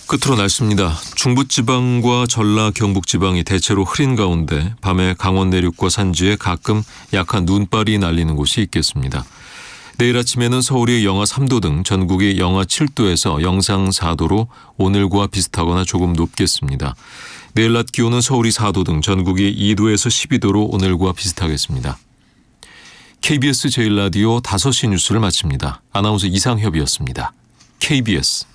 끝으로 날씨입니다. 중부지방과 전라 경북지방이 대체로 흐린 가운데 밤에 강원 내륙과 산지에 가끔 약한 눈발이 날리는 곳이 있겠습니다. 내일 아침에는 서울이 영하 3도 등 전국이 영하 7도에서 영상 4도로 오늘과 비슷하거나 조금 높겠습니다. 내일 낮 기온은 서울이 4도 등 전국이 2도에서 12도로 오늘과 비슷하겠습니다. KBS 제1라디오 5시 뉴스를 마칩니다. 아나운서 이상협이었습니다. KBS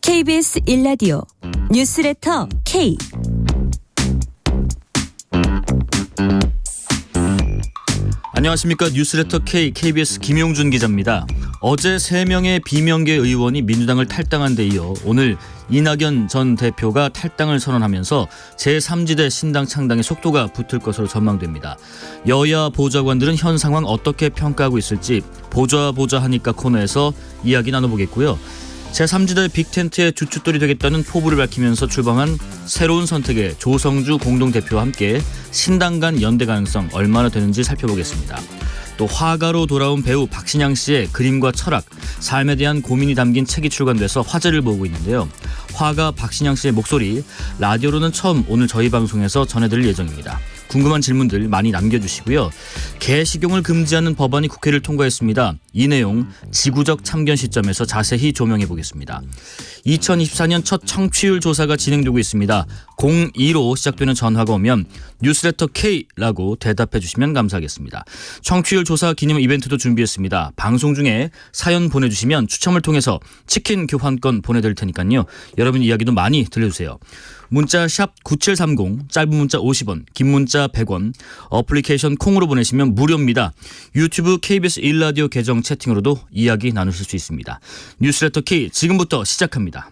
KBS 1라디오 뉴스레터 K. 안녕하십니까. 뉴스레터 K KBS 김용준 기자입니다. 어제 3명의 비명계 의원이 민주당을 탈당한 데 이어 오늘 이낙연 전 대표가 탈당을 선언하면서 제3지대 신당 창당의 속도가 붙을 것으로 전망됩니다. 여야 보좌관들은 현 상황 어떻게 평가하고 있을지 보자 하니까 코너에서 이야기 나눠보겠고요. 제3지대 빅텐트의 주춧돌이 되겠다는 포부를 밝히면서 출범한 새로운 선택의 조성주 공동대표와 함께 신당 간 연대 가능성 얼마나 되는지 살펴보겠습니다. 또 화가로 돌아온 배우 박신양 씨의 그림과 철학, 삶에 대한 고민이 담긴 책이 출간돼서 화제를 모으고 있는데요. 화가 박신양 씨의 목소리 라디오로는 처음 오늘 저희 방송에서 전해드릴 예정입니다. 궁금한 질문들 많이 남겨주시고요. 개식용을 금지하는 법안이 국회를 통과했습니다. 이 내용 지구적 참견 시점에서 자세히 조명해 보겠습니다. 2024년 첫 청취율 조사가 진행되고 있습니다. 02로 시작되는 전화가 오면 뉴스레터 K라고 대답해 주시면 감사하겠습니다. 청취율 조사 기념 이벤트도 준비했습니다. 방송 중에 사연 보내주시면 추첨을 통해서 치킨 교환권 보내드릴 테니까요. 여러분 이야기도 많이 들려주세요. 문자 샵 9730, 짧은 문자 50원, 긴 문자 100원, 어플리케이션 콩으로 보내시면 무료입니다. 유튜브 KBS 1라디오 계정 채팅으로도 이야기 나누실 수 있습니다. 뉴스레터 K 지금부터 시작합니다.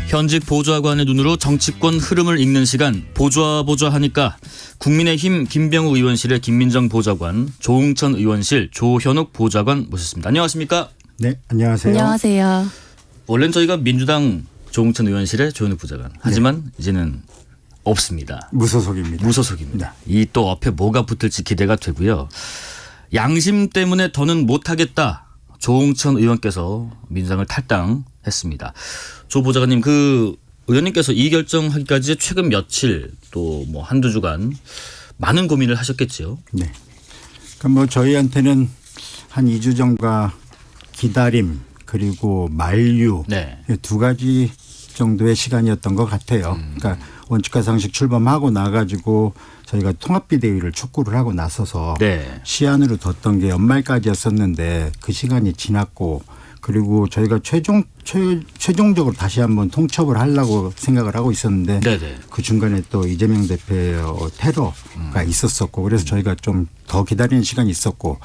현직 보좌관의 눈으로 정치권 흐름을 읽는 시간 보좌 하니까 국민의힘 김병욱 의원실의 김민정 보좌관, 조응천 의원실 조현욱 보좌관 모셨습니다. 안녕하십니까? 네, 안녕하세요. 안녕하세요. 원래는 저희가 민주당 조응천 의원실의 조현욱 보좌관. 하지만 이제는 없습니다. 무소속입니다. 무소속입니다. 이 또 앞에 뭐가 붙을지 기대가 되고요. 양심 때문에 더는 못하겠다. 조응천 의원께서 민주당을 탈당했습니다. 조 보좌관님, 그 의원님께서 이 결정하기까지 최근 며칠 또 뭐 한두 주간 많은 고민을 하셨겠지요. 네. 그러니까 뭐 저희한테는 한 2주 전과 기다림 그리고 만류 네. 두 가지 정도의 시간이었던 것 같아요. 그러니까 원칙과 상식 출범하고 나가지고 저희가 통합비대위를 촉구를 하고 나서서 네. 시한으로 뒀던 게 연말까지였었는데 그 시간이 지났고 그리고 저희가 최종적으로 다시 한번 통첩을 하려고 생각을 하고 있었는데 네네. 그 중간에 또 이재명 대표의 테러가 있었었고 그래서 저희가 좀 더 기다리는 시간이 있었고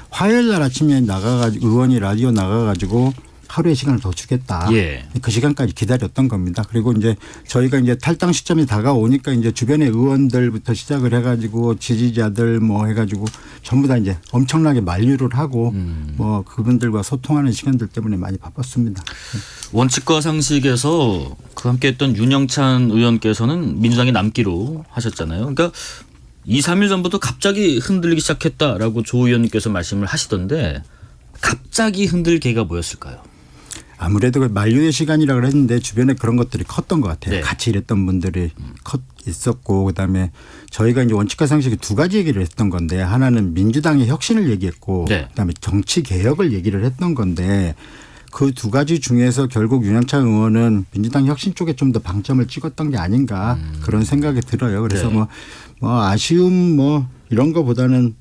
화요일 날 아침에 나가가지고 의원이 라디오 나가가지고 하루의 시간을 더 주겠다. 예. 그 시간까지 기다렸던 겁니다. 그리고 이제 저희가 이제 탈당 시점이 다가오니까 이제 주변의 의원들부터 시작을 해가지고 지지자들 뭐 해가지고 전부 다 이제 엄청나게 만류를 하고 뭐 그분들과 소통하는 시간들 때문에 많이 바빴습니다. 원칙과 상식에서 그 함께했던 윤영찬 의원께서는 민주당에 남기로 하셨잖아요. 그러니까 2, 3일 전부터 갑자기 흔들리기 시작했다라고 조 의원님께서 말씀을 하시던데 갑자기 흔들 계기가 뭐였을까요? 아무래도 그 만류의 시간이라고 했는데 주변에 그런 것들이 컸던 것 같아요. 네. 같이 일했던 분들이 있었고 그다음에 저희가 이제 원칙과 상식이 두 가지 얘기를 했던 건데 하나는 민주당의 혁신을 얘기했고 네. 그다음에 정치 개혁을 얘기를 했던 건데 그 두 가지 중에서 결국 윤영찬 의원은 민주당 혁신 쪽에 좀 더 방점을 찍었던 게 아닌가 그런 생각이 들어요. 그래서 네. 뭐 아쉬움 뭐 이런 거보다는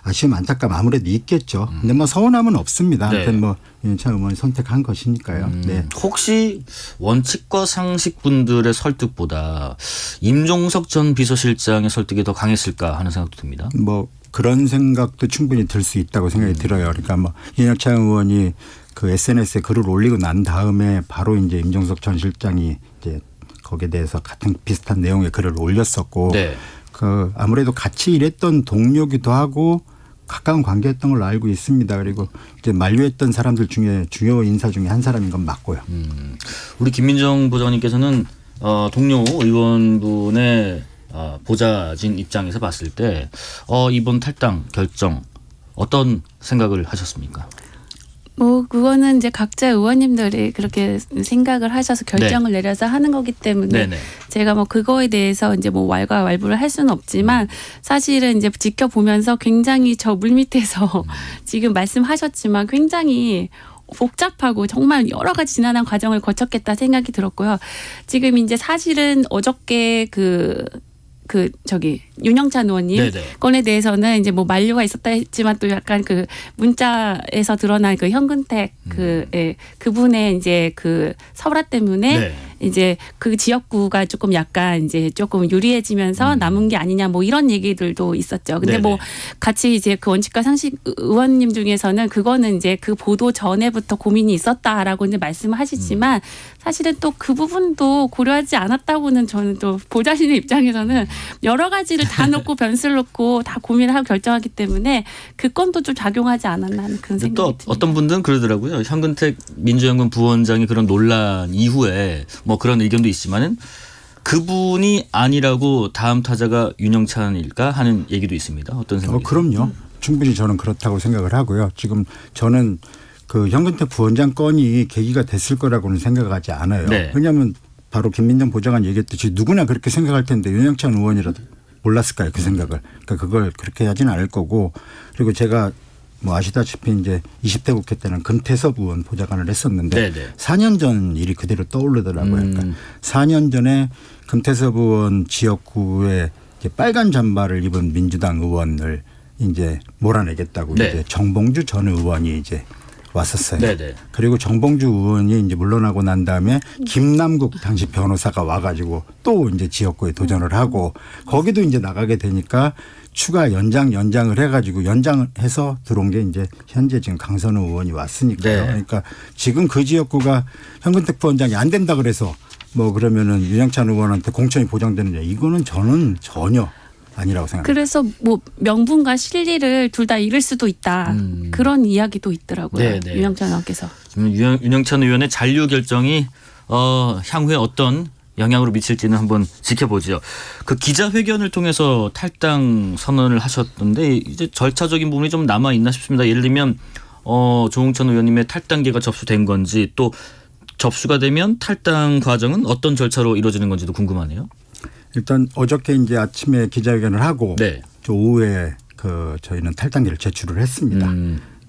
아쉬움 안타까움 아무래도 있겠죠. 근데 뭐 서운함은 없습니다. 네. 아무튼 뭐 윤영찬 의원이 선택한 것이니까요. 네. 혹시 원칙과 상식 분들의 설득보다 임종석 전 비서실장의 설득이 더 강했을까 하는 생각도 듭니다. 뭐 그런 생각도 충분히 들 수 있다고 생각이 들어요. 그러니까 뭐 윤영찬 의원이 그 SNS에 글을 올리고 난 다음에 바로 이제 임종석 전 실장이 이제 거기에 대해서 같은 비슷한 내용의 글을 올렸었고 네. 그 아무래도 같이 일했던 동료기도 하고 가까운 관계였던 걸로 알고 있습니다. 그리고 이제 만류했던 사람들 중에 주요 인사 중에 한 사람인 건 맞고요. 우리 김민정 보좌관님께서는 동료 의원분의 보좌진 입장에서 봤을 때 이번 탈당 결정 어떤 생각을 하셨습니까? 뭐 그거는 이제 각자 의원님들이 그렇게 생각을 하셔서 결정을 내려서 하는 거기 때문에 네네. 제가 뭐 그거에 대해서 이제 뭐 왈가왈부를 할 수는 없지만 사실은 이제 지켜보면서 굉장히 저 물밑에서 지금 말씀하셨지만 굉장히 복잡하고 정말 여러 가지 지난한 과정을 거쳤겠다 생각이 들었고요. 지금 이제 사실은 어저께 윤영찬 의원님 네네. 건에 대해서는 이제 뭐 만류가 있었다 했지만 또 약간 그 문자에서 드러난 그 현근택 그분의 이제 그 설화 때문에 네. 이제 그 지역구가 조금 약간 이제 조금 유리해지면서 남은 게 아니냐 뭐 이런 얘기들도 있었죠. 근데 네네. 뭐 같이 이제 그 원칙과 상식 의원님 중에서는 그거는 이제 그 보도 전에부터 고민이 있었다라고 이제 말씀하시지만 사실은 또 그 부분도 고려하지 않았다고는 저는 또 보좌진의 입장에서는 여러 가지를 다 놓고 변수를 놓고 다 고민을 하고 결정하기 때문에 그 건도 좀 작용하지 않았나 하는 그런 생각이 또 듭니다. 어떤 분들은 그러더라고요. 현근택 민주연구원 부원장의 그런 논란 이후에 뭐 그런 의견도 있지만은 그분이 아니라고 다음 타자가 윤영찬일까 하는 얘기도 있습니다. 어떤 생각이세요? 그럼요. 충분히 저는 그렇다고 생각을 하고요. 지금 저는 그 현근택 부원장 건이 계기가 됐을 거라고는 생각하지 않아요. 네. 왜냐하면 바로 김민정 보좌관 얘기했듯이 누구나 그렇게 생각할 텐데 윤영찬 의원이라도 몰랐을까요? 그 생각을. 그러니까 그걸 그렇게 하지는 않을 거고 그리고 제가 뭐 아시다시피 이제 20대 국회 때는 금태섭 의원 보좌관을 했었는데 네네. 4년 전 일이 그대로 떠오르더라고요. 그러니까 4년 전에 금태섭 의원 지역구에 이제 빨간 잠바를 입은 민주당 의원을 이제 몰아내겠다고 네. 이제 정봉주 전 의원이 이제 왔었어요. 네네. 그리고 정봉주 의원이 이제 물러나고 난 다음에 김남국 당시 변호사가 와가지고 또 이제 지역구에 도전을 하고 거기도 이제 나가게 되니까 추가 연장을 해가지고 연장해서 들어온 게 이제 현재 지금 강선우 의원이 왔으니까요. 네. 그러니까 지금 그 지역구가 현근택 부원장이 안 된다 그래서 뭐 그러면은 윤영찬 의원한테 공천이 보장되느냐 이거는 저는 전혀 아니라고 생각합니다. 그래서 뭐 명분과 실리를 둘 다 잃을 수도 있다. 그런 이야기도 있더라고요. 네네. 윤영찬 의원께서. 지금 윤영찬 의원의 잔류 결정이 향후에 어떤 영향으로 미칠지는 한번 지켜보죠. 그 기자회견을 통해서 탈당 선언을 하셨던데 이제 절차적인 부분이 좀 남아 있나 싶습니다. 예를 들면 조홍천 의원님의 탈당계가 접수된 건지 또 접수가 되면 탈당 과정은 어떤 절차로 이루어지는 건지도 궁금하네요. 일단 어저께 이제 아침에 기자회견을 하고 네. 저 오후에 저희는 탈당계를 제출을 했습니다.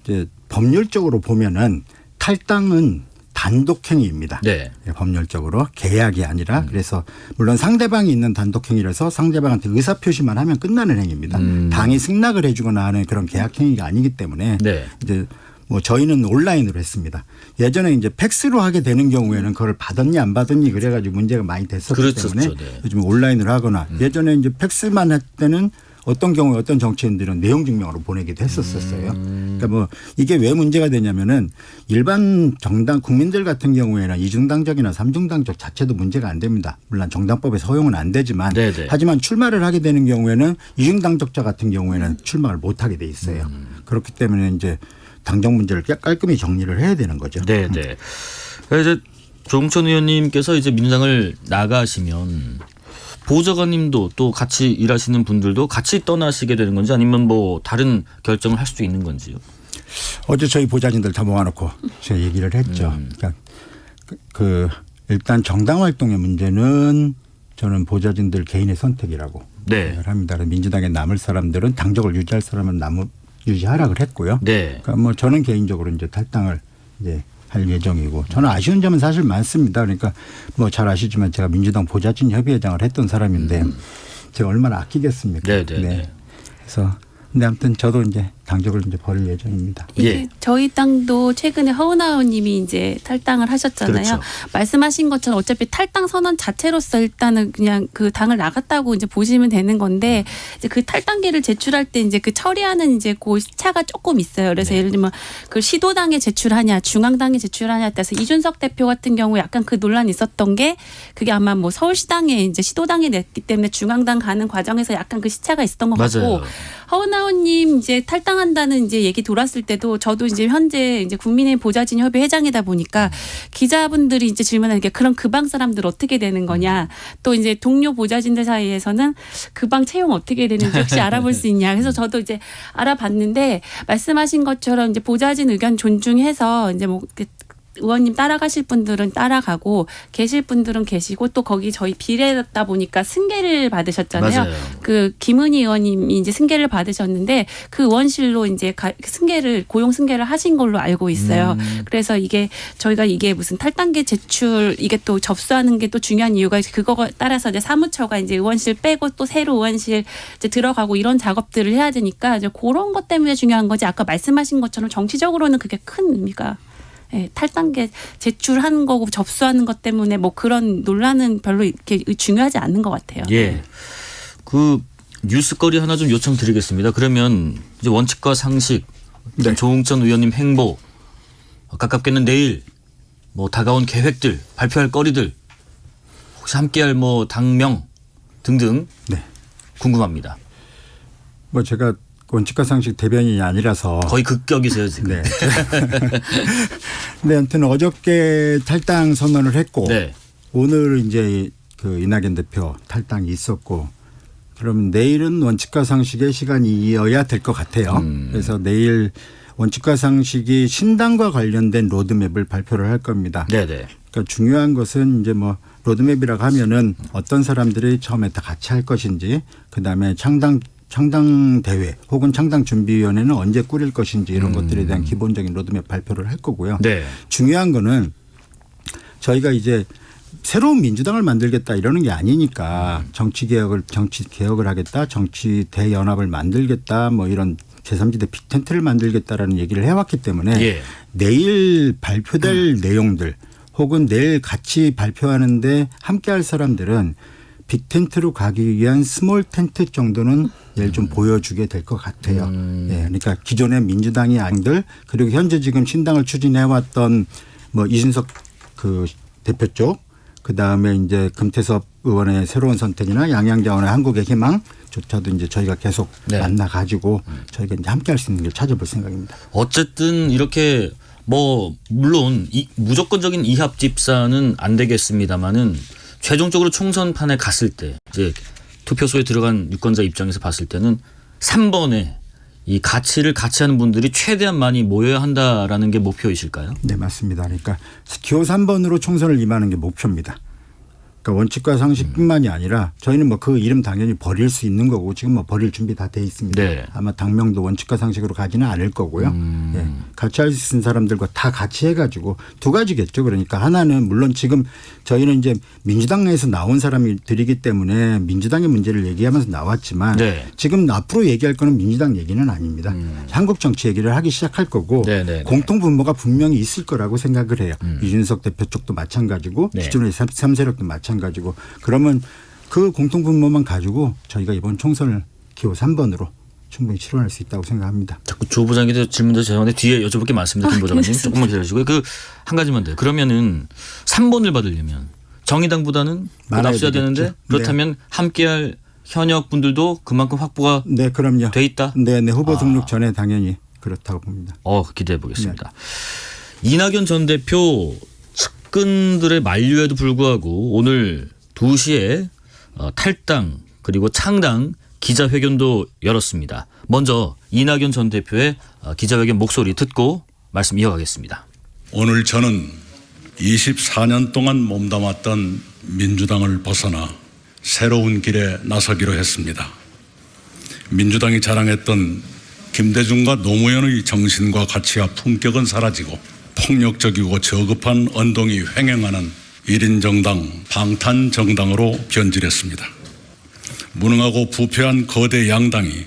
이제 법률적으로 보면은 탈당은 단독행위입니다. 네. 법률적으로 계약이 아니라 그래서 물론 상대방이 있는 단독행위라서 상대방한테 의사표시만 하면 끝나는 행위입니다. 당이 승낙을 해주거나 하는 그런 계약행위가 아니기 때문에 네. 이제 뭐 저희는 온라인으로 했습니다. 예전에 이제 팩스로 하게 되는 경우에는 그걸 받았니 안 받았니 그래가지고 문제가 많이 됐었기 그렇죠. 때문에 네. 요즘 온라인으로 하거나 예전에 이제 팩스만 할 때는 어떤 경우에 어떤 정치인들은 내용 증명으로 보내기도 했었어요. 그러니까 뭐 이게 왜 문제가 되냐면은 일반 정당 국민들 같은 경우에는 이중당적이나 삼중당적 자체도 문제가 안 됩니다. 물론 정당법에서 허용은 안 되지만 네네. 하지만 출마를 하게 되는 경우에는 이중당적자 같은 경우에는 출마를 못 하게 돼 있어요. 그렇기 때문에 이제 당정 문제를 깔끔히 정리를 해야 되는 거죠. 네, 네. 그래서 이제 조홍천 의원님께서 이제 민주당을 나가시면 보좌관님도 또 같이 일하시는 분들도 같이 떠나시게 되는 건지 아니면 뭐 다른 결정을 할 수도 있는 건지요. 어제 저희 보좌진들 다 모아놓고 제가 얘기를 했죠. 그러니까 일단 정당 활동의 문제는 저는 보좌진들 개인의 선택이라고 네. 생각을 합니다. 민주당에 남을 사람들은 당적을 유지할 사람은 유지하라 그랬고요. 네. 그러니까 뭐 저는 개인적으로 이제 탈당을 이제 할 예정이고 저는 아쉬운 점은 사실 많습니다. 그러니까 뭐 잘 아시지만 제가 민주당 보좌진 협의회장을 했던 사람인데 제가 얼마나 아끼겠습니까? 네. 그래서 근데 아무튼 저도 이제 당적을 이제 버릴 예정입니다. 이게 예. 저희 당도 최근에 허은하우님이 이제 탈당을 하셨잖아요. 그렇죠. 말씀하신 것처럼 어차피 탈당 선언 자체로서 일단은 그냥 그 당을 나갔다고 이제 보시면 되는 건데 이제 그 탈당계를 제출할 때 이제 그 처리하는 이제 그 차가 조금 있어요. 그래서 예를 들면 그 시도당에 제출하냐, 중앙당에 제출하냐에 따라서 이준석 대표 같은 경우 약간 그 논란이 있었던 게 그게 아마 뭐 서울시당에 이제 시도당에 냈기 때문에 중앙당 가는 과정에서 약간 그 시차가 있었던 것 맞아요. 같고. 허은하우님 이제 탈당한다는 이제 얘기 돌았을 때도 저도 이제 현재 이제 국민의힘 보좌진 협의 회장이다 보니까 기자분들이 이제 질문하는 게 그럼 그 방 사람들 어떻게 되는 거냐 또 이제 동료 보좌진들 사이에서는 그 방 채용 어떻게 되는지 혹시 알아볼 수 있냐 그래서 저도 이제 알아봤는데 말씀하신 것처럼 이제 보좌진 의견 존중해서 이제 뭐 의원님 따라가실 분들은 따라가고 계실 분들은 계시고 또 거기 저희 비례다 보니까 승계를 받으셨잖아요. 맞아요. 그 김은희 의원님이 이제 승계를 받으셨는데 그 의원실로 이제 승계를 고용 승계를 하신 걸로 알고 있어요. 그래서 이게 저희가 이게 무슨 탈당계 제출 이게 또 접수하는 게 또 중요한 이유가 그거 따라서 이제 사무처가 이제 의원실 빼고 또 새로 의원실 이제 들어가고 이런 작업들을 해야 되니까 이제 그런 것 때문에 중요한 거지. 아까 말씀하신 것처럼 정치적으로는 그게 큰 의미가. 예, 탈당계 제출하는 거고 접수하는 것 때문에 뭐 그런 논란은 별로 이렇게 중요하지 않는 것 같아요. 예. 그 뉴스거리 하나 좀 요청드리겠습니다. 그러면 이제 원칙과 상식, 네. 조응천 의원님 행보, 가깝게는 내일 뭐 다가온 계획들, 발표할 거리들, 혹시 함께할 뭐 당명 등등 네. 궁금합니다. 뭐 제가 원칙과 상식 대변인이 아니라서 거의 극격이세요 지금. 네. 근데 아무튼 어저께 탈당 선언을 했고 네. 오늘 이제 그 이낙연 대표 탈당이 있었고 그럼 내일은 원칙과 상식의 시간이어야 될 것 같아요. 그래서 내일 원칙과 상식이 신당과 관련된 로드맵을 발표를 할 겁니다. 네네. 그러니까 중요한 것은 이제 뭐 로드맵이라고 하면은 어떤 사람들이 처음에 다 같이 할 것인지 그다음에 창당 대회 혹은 창당 준비위원회는 언제 꾸릴 것인지 이런 것들에 대한 기본적인 로드맵 발표를 할 거고요. 네. 중요한 거는 저희가 이제 새로운 민주당을 만들겠다 이러는 게 아니니까 정치 개혁을 하겠다, 정치 대연합을 만들겠다, 뭐 이런 제3지대 빅텐트를 만들겠다라는 얘기를 해왔기 때문에 예. 내일 발표될 내용들 혹은 내일 같이 발표하는데 함께할 사람들은 빅텐트로 가기 위한 스몰 텐트 정도는 내일 좀 보여주게 될 것 같아요. 예, 그러니까 기존의 민주당이 아닌들 그리고 현재 지금 신당을 추진해왔던 뭐 이준석 그 대표 쪽 그다음에 이제 금태섭 의원의 새로운 선택이나 양양자원의 한국의 희망조차도 이제 저희가 계속 네. 만나가지고 저희가 이제 함께할 수 있는 길 찾아볼 생각입니다. 어쨌든 이렇게 뭐 물론 무조건적인 이합 집산은 안 되겠습니다만은 최종적으로 총선판에 갔을 때 이제 투표소에 들어간 유권자 입장에서 봤을 때는 3번에 이 가치를 같이 하는 분들이 최대한 많이 모여야 한다라는 게 목표이실까요? 네, 맞습니다. 그러니까 기호 3번으로 총선을 임하는 게 목표입니다. 그러니까 원칙과 상식뿐만이 아니라 저희는 뭐 그 이름 당연히 버릴 수 있는 거고 지금 뭐 버릴 준비 다 돼 있습니다. 네. 아마 당명도 원칙과 상식으로 가지는 않을 거고요. 예. 같이 할 수 있는 사람들과 다 같이 해가지고 두 가지겠죠. 그러니까 하나는 물론 지금 저희는 이제 민주당 내에서 나온 사람들이기 때문에 민주당의 문제를 얘기하면서 나왔지만 네. 지금 앞으로 얘기할 거는 민주당 얘기는 아닙니다. 한국 정치 얘기를 하기 시작할 거고 네. 공통 분모가 분명히 있을 거라고 생각을 해요. 이준석 대표 쪽도 마찬가지고 네. 기존의 3세력도 마찬가지고 그러면 그 공통 분모만 가지고 저희가 이번 총선을 기호 3번으로 충분히 실현할 수 있다고 생각합니다. 자꾸 조 부장님께 질문도 죄송한데 뒤에 여쭤볼 게 많습니다. 김 부장님 조금만 기다려주시고요. 그 한 가지만 더. 그러면은 3번을 받으려면 정의당보다는 많아야 납수해야 되는데 되겠죠. 그렇다면 함께할 현역 분들도 그만큼 확보가 네, 그럼요. 돼 있다. 네, 후보 등록 전에 당연히 그렇다고 봅니다. 기대해 보겠습니다. 이낙연 전 대표 측근들의 만류에도 불구하고 오늘 2시에 탈당 그리고 창당 기자회견도 열었습니다. 먼저 이낙연 전 대표의 기자회견 목소리 듣고 말씀 이어가겠습니다. 오늘 저는 24년 동안 몸담았던 민주당을 벗어나 새로운 길에 나서기로 했습니다. 민주당이 자랑했던 김대중과 노무현의 정신과 가치와 품격은 사라지고 폭력적이고 저급한 언동이 횡행하는 1인 정당, 방탄 정당으로 변질했습니다. 무능하고 부패한 거대 양당이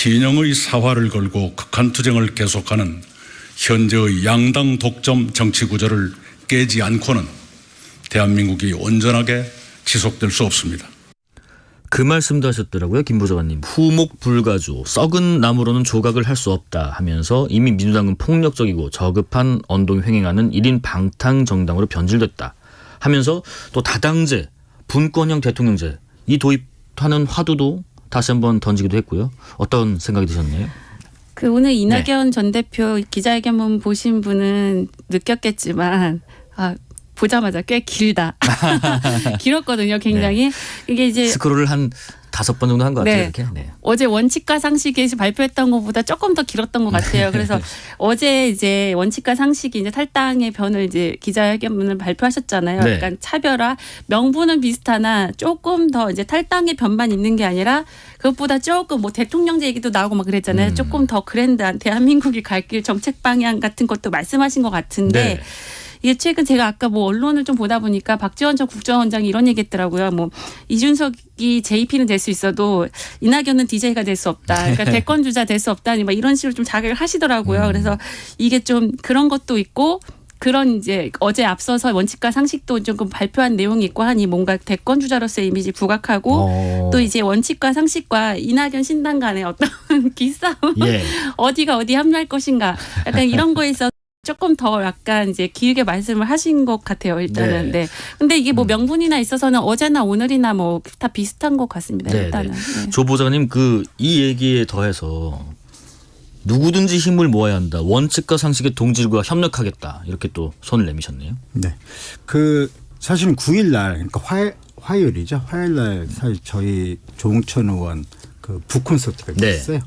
진영의 사활을 걸고 극한 투쟁을 계속하는 현재의 양당 독점 정치 구조를 깨지 않고는 대한민국이 온전하게 지속될 수 없습니다. 그 말씀도 하셨더라고요. 김 보좌관님. 후목 불가조, 썩은 나무로는 조각을 할 수 없다 하면서 이미 민주당은 폭력적이고 저급한 언동이 횡행하는 1인 방탕 정당으로 변질됐다 하면서 또 다당제, 분권형 대통령제 이 도입하는 화두도 다시 한번 던지기도 했고요. 어떤 생각이 드셨나요? 그 오늘 이낙연 전 대표 기자회견문 보신 분은 느꼈겠지만 보자마자 꽤 길다. 길었거든요, 굉장히. 이게 이제 스크롤을 한 5번 정도 한 것 같아요. 네. 이렇게. 네. 어제 원칙과 상식에서 발표했던 것보다 조금 더 길었던 것 같아요. 그래서 어제 이제 원칙과 상식이 이제 탈당의 변을 이제 기자회견문을 발표하셨잖아요. 네. 약간 차별화 명분은 비슷하나 조금 더 이제 탈당의 변만 있는 게 아니라 그것보다 조금 뭐 대통령제 얘기도 나오고 막 그랬잖아요. 조금 더 그랜드한 대한민국이 갈 길 정책 방향 같은 것도 말씀하신 것 같은데. 네. 이게 최근 제가 아까 뭐 언론을 좀 보다 보니까 박지원 전 국정원장이 이런 얘기했더라고요. 뭐 이준석이 JP는 될 수 있어도 이낙연은 DJ가 될 수 없다. 그러니까 대권 주자 될 수 없다니 막 이런 식으로 좀 자극을 하시더라고요. 그래서 이게 좀 그런 것도 있고 그런 이제 어제 앞서서 원칙과 상식도 조금 발표한 내용이 있고 하니 뭔가 대권 주자로서의 이미지 부각하고 또 이제 원칙과 상식과 이낙연 신당 간의 어떤 기싸움 예. 어디가 어디 합류할 것인가 약간 이런 거에서 조금 더 약간 이제 길게 말씀을 하신 것 같아요. 일단은. 네. 근데 이게 뭐 명분이나 있어서는 어제나 오늘이나 뭐 다 비슷한 것 같습니다. 네, 일단은. 네. 네. 조 보좌관님 이 얘기에 더해서 누구든지 힘을 모아야 한다. 원칙과 상식의 동질과 협력하겠다. 이렇게 또 손을 내미셨네요. 네. 그 사실은 9일 날 그러니까 화요일이죠. 화요일 날 사실 저희 조홍천 의원 그 북콘서트가 네. 있었어요.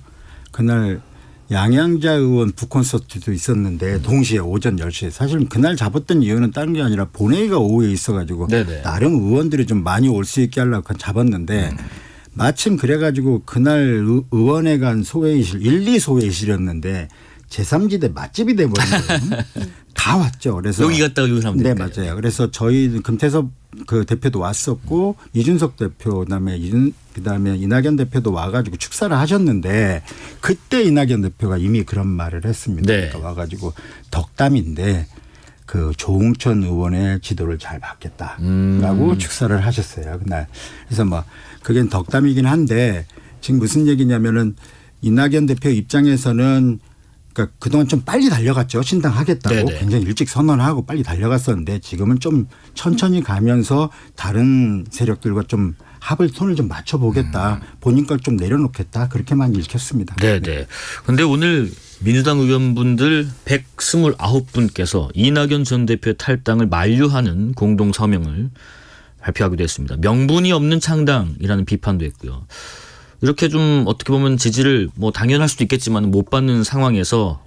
그날 양양자 의원 북콘서트도 있었는데 동시에 오전 10시에 사실 그날 잡았던 이유는 다른 게 아니라 본회의가 오후에 있어가지고 네네. 나름 의원들이 좀 많이 올 수 있게 하려고 잡았는데 마침 그래가지고 그날 의원회 간 소회의실 1, 2소회의실이었는데 제3지대 맛집이 돼버린 거예요. 다 왔죠. 그래서 여기 갔다가 여기 사면 네, 되니까요. 맞아요. 그래서 저희 금태섭 그 대표도 왔었고 이준석 대표 그다음에 이낙연 대표도 와가지고 축사를 하셨는데 그때 이낙연 대표가 이미 그런 말을 했습니다. 네. 그러니까 와가지고 덕담인데 그 조홍천 의원의 지도를 잘 받겠다라고 축사를 하셨어요. 그날. 그래서 뭐 그게 덕담이긴 한데 지금 무슨 얘기냐면은 이낙연 대표 입장에서는 그러니까 그동안 좀 빨리 달려갔죠. 신당 하겠다고. 네네. 굉장히 일찍 선언하고 빨리 달려갔었는데 지금은 좀 천천히 가면서 다른 세력들과 좀 손을 좀 맞춰보겠다. 본인 걸 좀 내려놓겠다. 그렇게만 읽혔습니다. 네네. 그런데 오늘 민주당 의원분들 129분께서 이낙연 전 대표의 탈당을 만류하는 공동 서명을 발표하기도 했습니다. 명분이 없는 창당이라는 비판도 했고요. 이렇게 좀 어떻게 보면 지지를 뭐 당연할 수도 있겠지만 못 받는 상황에서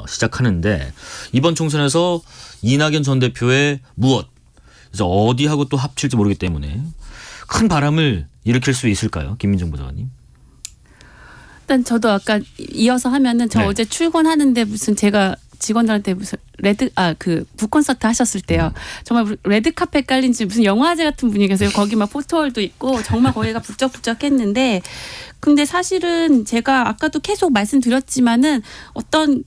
시작하는데 이번 총선에서 이낙연 전 대표의 무엇 그래서 어디하고 또 합칠지 모르기 때문에 큰 바람을 일으킬 수 있을까요? 김민정 보좌관님. 일단 저도 아까 이어서 하면은 저 네. 어제 출근하는데 무슨 제가 직원들한테 무슨 그 북콘서트 하셨을 때요. 정말 레드카펫 깔린지 무슨 영화제 같은 분위기였어요. 거기 막 포토홀도 있고 정말 거기가 북적북적했는데 근데 사실은 제가 아까도 계속 말씀드렸지만은 어떤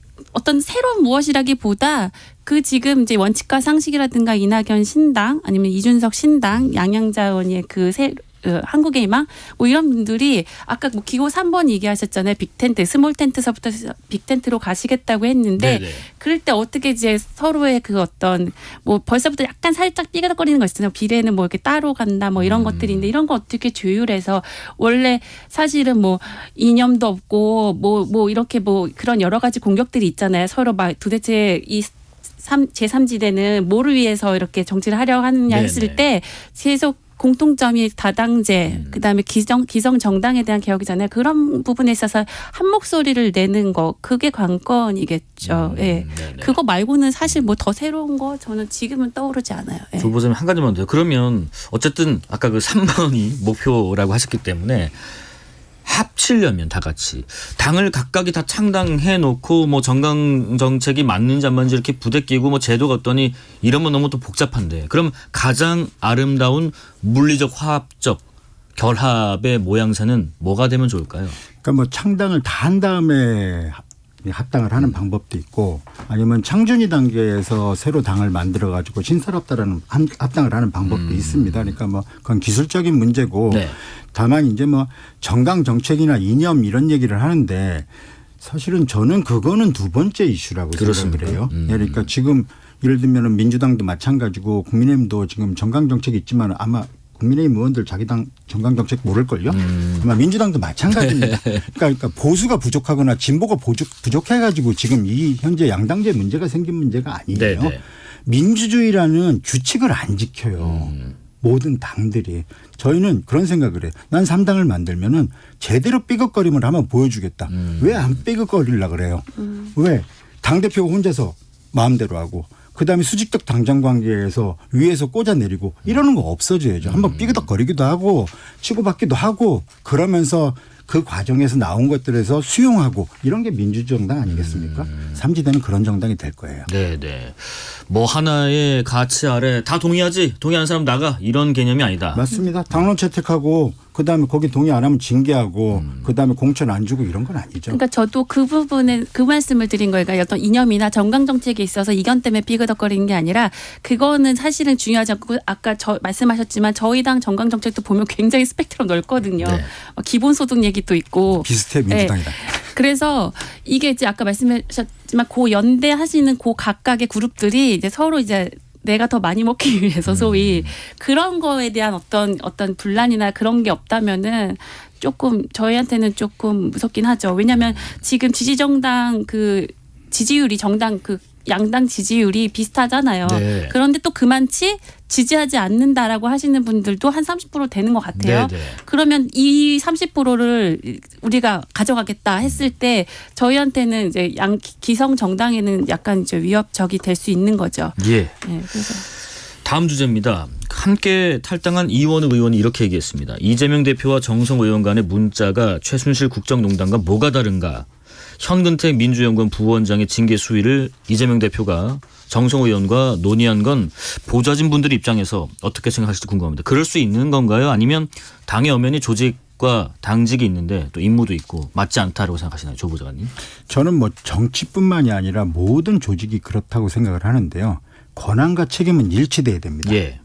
새로운 무엇이라기보다 그 지금 이제 원칙과 상식이라든가 이낙연 신당 아니면 이준석 신당 양양자 의원의 한국의 희망 뭐 이런 분들이 아까 뭐 기호 3번 얘기하셨잖아요. 빅텐트, 스몰 텐트서부터 빅텐트로 가시겠다고 했는데 네네. 그럴 때 어떻게 이제 서로의 그 어떤 뭐 벌써부터 약간 살짝 삐그덕거리는 거 있잖아요. 비례는 뭐 이렇게 따로 간다 뭐 이런 것들인데 이런 거 어떻게 조율해서 원래 사실은 뭐 이념도 없고 뭐 이렇게 뭐 그런 여러 가지 공격들이 있잖아요. 서로 막 도대체 이 제3지대는 뭐를 위해서 이렇게 정치를 하려고 하느냐 했을 네네. 때 계속 공통점이 다당제 그다음에 기성 정당에 대한 개혁이잖아요. 그런 부분에 있어서 한 목소리를 내는 거 그게 관건이겠죠. 예. 네네. 그거 말고는 사실 뭐 더 새로운 거 저는 지금은 떠오르지 않아요. 예. 조 보좌님 한 가지만 더요. 그러면 어쨌든 아까 그 3번이 목표라고 하셨기 때문에 합치려면 다 같이 당을 각각이 다 창당해 놓고 뭐 정강 정책이 맞는지 안 맞는지 이렇게 부대끼고 뭐 제도가 어떠니 이러면 너무 또 복잡한데 그럼 가장 아름다운 물리적 화합적 결합의 모양새는 뭐가 되면 좋을까요? 그러니까 뭐 창당을 다 한 다음에 합당을 하는 방법도 있고 아니면 창준이 단계에서 새로 당을 만들어 가지고 신설합당을 하는 방법도 있습니다. 그러니까 뭐 그건 기술적인 문제고 네. 다만 이제 뭐 정강 정책이나 이념 이런 얘기를 하는데 사실은 저는 그거는 두 번째 이슈라고 그렇습니까? 생각을 해요. 그러니까 지금 예를 들면 민주당도 마찬가지고 국민의힘도 지금 정강 정책이 있지만 아마 국민의힘 의원들 자기 당 정강 정책 모를걸요. 아마 민주당도 마찬가지입니다. 그러니까 보수가 부족하거나 진보가 부족해가지고 지금 이 현재 양당제 문제가 생긴 문제가 아니에요. 네네. 민주주의라는 규칙을 안 지켜요. 모든 당들이. 저희는 그런 생각을 해요. 난 3당을 만들면은 제대로 삐걱거림을 한번 보여주겠다. 왜 안 삐걱거리려고 그래요? 왜? 당대표가 혼자서 마음대로 하고 그다음에 수직적 당정 관계에서 위에서 꽂아내리고 이러는 거 없어져야죠. 한번 삐그덕거리기도 하고 치고받기도 하고 그러면서 그 과정에서 나온 것들에서 수용하고 이런 게 민주정당 아니겠습니까? 삼지대는 그런 정당이 될 거예요. 네네. 뭐 하나의 가치 아래 다 동의하지 동의하는 사람 나가 이런 개념이 아니다. 맞습니다. 당론 채택하고 그다음에 거기 동의 안 하면 징계하고 그다음에 공천 안 주고 이런 건 아니죠. 그러니까 저도 그 부분에 그 말씀을 드린 거예요. 그러니까 어떤 이념이나 정강 정책에 있어서 이견 때문에 삐그덕거리는 게 아니라 그거는 사실은 중요하지 않고 아까 말씀하셨지만 저희 당 정강 정책도 보면 굉장히 스펙트럼 넓거든요. 네. 기본소득 얘기도 있고 비슷해 민주당이랑. 그래서 이게 이제 아까 말씀하셨지만 고 연대 하시는 고 각각의 그룹들이 이제 서로 이제 내가 더 많이 먹기 위해서 소위 그런 거에 대한 어떤 분란이나 그런 게 없다면은 조금 저희한테는 조금 무섭긴 하죠. 왜냐하면 지금 지지정당 그 지지율이 정당 그 양당 지지율이 비슷하잖아요. 네. 그런데 또 그만치 지지하지 않는다라고 하시는 분들도 한 30% 되는 것 같아요. 네네. 그러면 이 30%를 우리가 가져가겠다 했을 때 저희한테는 이제 기성 정당에는 약간 이제 위협적이 될 수 있는 거죠. 예. 네, 그래서 다음 주제입니다. 함께 탈당한 이원우 의원이 이렇게 얘기했습니다. 이재명 대표와 정성 의원 간의 문자가 최순실 국정농단과 뭐가 다른가? 현근택 민주연구원 부원장의 징계 수위를 이재명 대표가 정성 의원과 논의한 건 보좌진 분들 입장에서 어떻게 생각하실지 궁금합니다. 그럴 수 있는 건가요? 아니면 당의 엄연히 조직과 당직이 있는데 또 임무도 있고 맞지 않다라고 생각하시나요? 조 보좌관님. 저는 뭐 정치뿐만이 아니라 모든 조직이 그렇다고 생각을 하는데요. 권한과 책임은 일치돼야 됩니다. 예.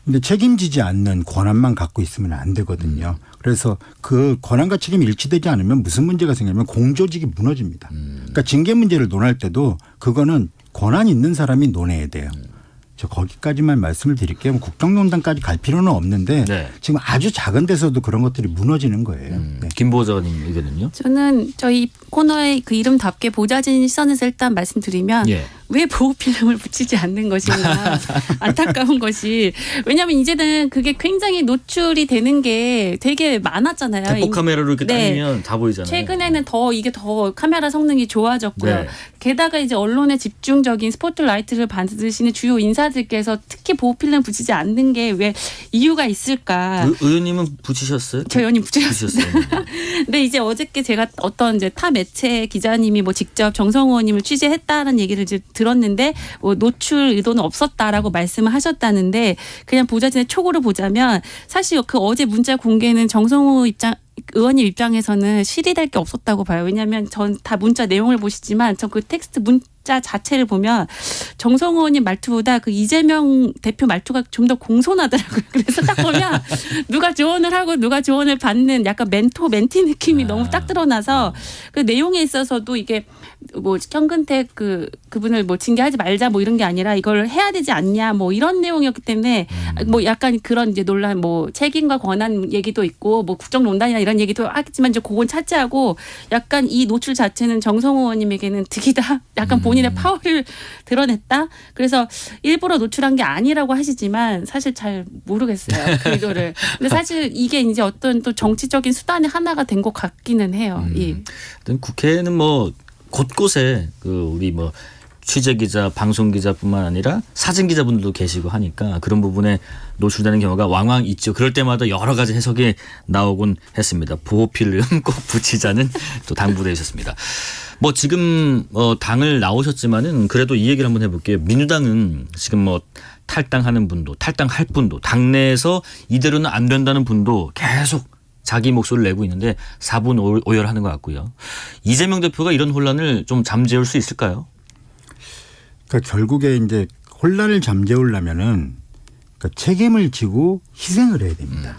근데 책임지지 않는 권한만 갖고 있으면 안 되거든요. 그래서 그 권한과 책임이 일치되지 않으면 무슨 문제가 생기냐면 공조직이 무너집니다. 그러니까 징계 문제를 논할 때도 그거는 권한 있는 사람이 논해야 돼요. 저 거기까지만 말씀을 드릴게요. 국정농단까지 갈 필요는 없는데 네. 지금 아주 작은 데서도 그런 것들이 무너지는 거예요. 네. 김 보좌관님 의견은요? 저는 저희 코너의 그 이름답게 보좌진 시선에서 일단 말씀드리면 예. 왜 보호 필름을 붙이지 않는 것인가 안타까운 것이 왜냐하면 이제는 그게 굉장히 노출이 되는 게 되게 많았잖아요. 대포 카메라로 이렇게 네. 따르면 다 보이잖아요. 최근에는 더 이게 더 카메라 성능이 좋아졌고요. 네. 게다가 이제 언론의 집중적인 스포트라이트를 받으시는 주요 인사들께서 특히 보호 필름 붙이지 않는 게 왜 이유가 있을까? 의원님은 붙이셨어요? 저 의원님 붙이셨어요. 근데 이제 어저께 제가 어떤 이제 타 매체 기자님이 뭐 직접 정성호 의원님을 취재했다는 얘기를 이제 들었는데 뭐 노출 의도는 없었다라고 말씀을 하셨다는데 그냥 보좌진의 촉으로 보자면 사실 그 어제 문자 공개는 정성호 의원님 입장에서는 실의될 게 없었다고 봐요. 왜냐하면 전 다 문자 내용을 보시지만 저 그 텍스트 문자 자체를 보면 정성호 의원님 말투보다 그 이재명 대표 말투가 좀 더 공손하더라고요. 그래서 딱 보면 누가 조언을 하고 누가 조언을 받는 약간 멘티 느낌이 너무 딱 드러나서 그 내용에 있어서도 이게 뭐 현근택 그분을 뭐 징계하지 말자 뭐 이런 게 아니라 이걸 해야 되지 않냐 뭐 이런 내용이었기 때문에 뭐 약간 그런 이제 논란 뭐 책임과 권한 얘기도 있고 뭐 국정농단이나 이런 얘기도 하겠지만 이제 그건 차치하고 약간 이 노출 자체는 정성호 의원님에게는 득이다. 약간 본인의 파워를 드러냈다. 그래서 일부러 노출한 게 아니라고 하시지만 사실 잘 모르겠어요. 그 의도를. 근데 사실 이게 이제 어떤 또 정치적인 수단의 하나가 된 것 같기는 해요. 국회는 뭐 곳곳에 그 우리 뭐 취재 기자, 방송 기자뿐만 아니라 사진 기자분들도 계시고 하니까 그런 부분에 노출되는 경우가 왕왕 있죠. 그럴 때마다 여러 가지 해석이 나오곤 했습니다. 보호 필름 꼭 붙이자는 또 당부를 해주셨습니다. 뭐 지금 당을 나오셨지만은 그래도 이 얘기를 한번 해볼게요. 민주당은 지금 뭐 탈당하는 분도 탈당할 분도 당내에서 이대로는 안 된다는 분도 계속 자기 목소리를 내고 있는데 4분 오열하는 것 같고요. 이재명 대표가 이런 혼란을 좀 잠재울 수 있을까요? 그러니까 결국에 이제 혼란을 잠재우려면은 그러니까 책임을 지고 희생을 해야 됩니다.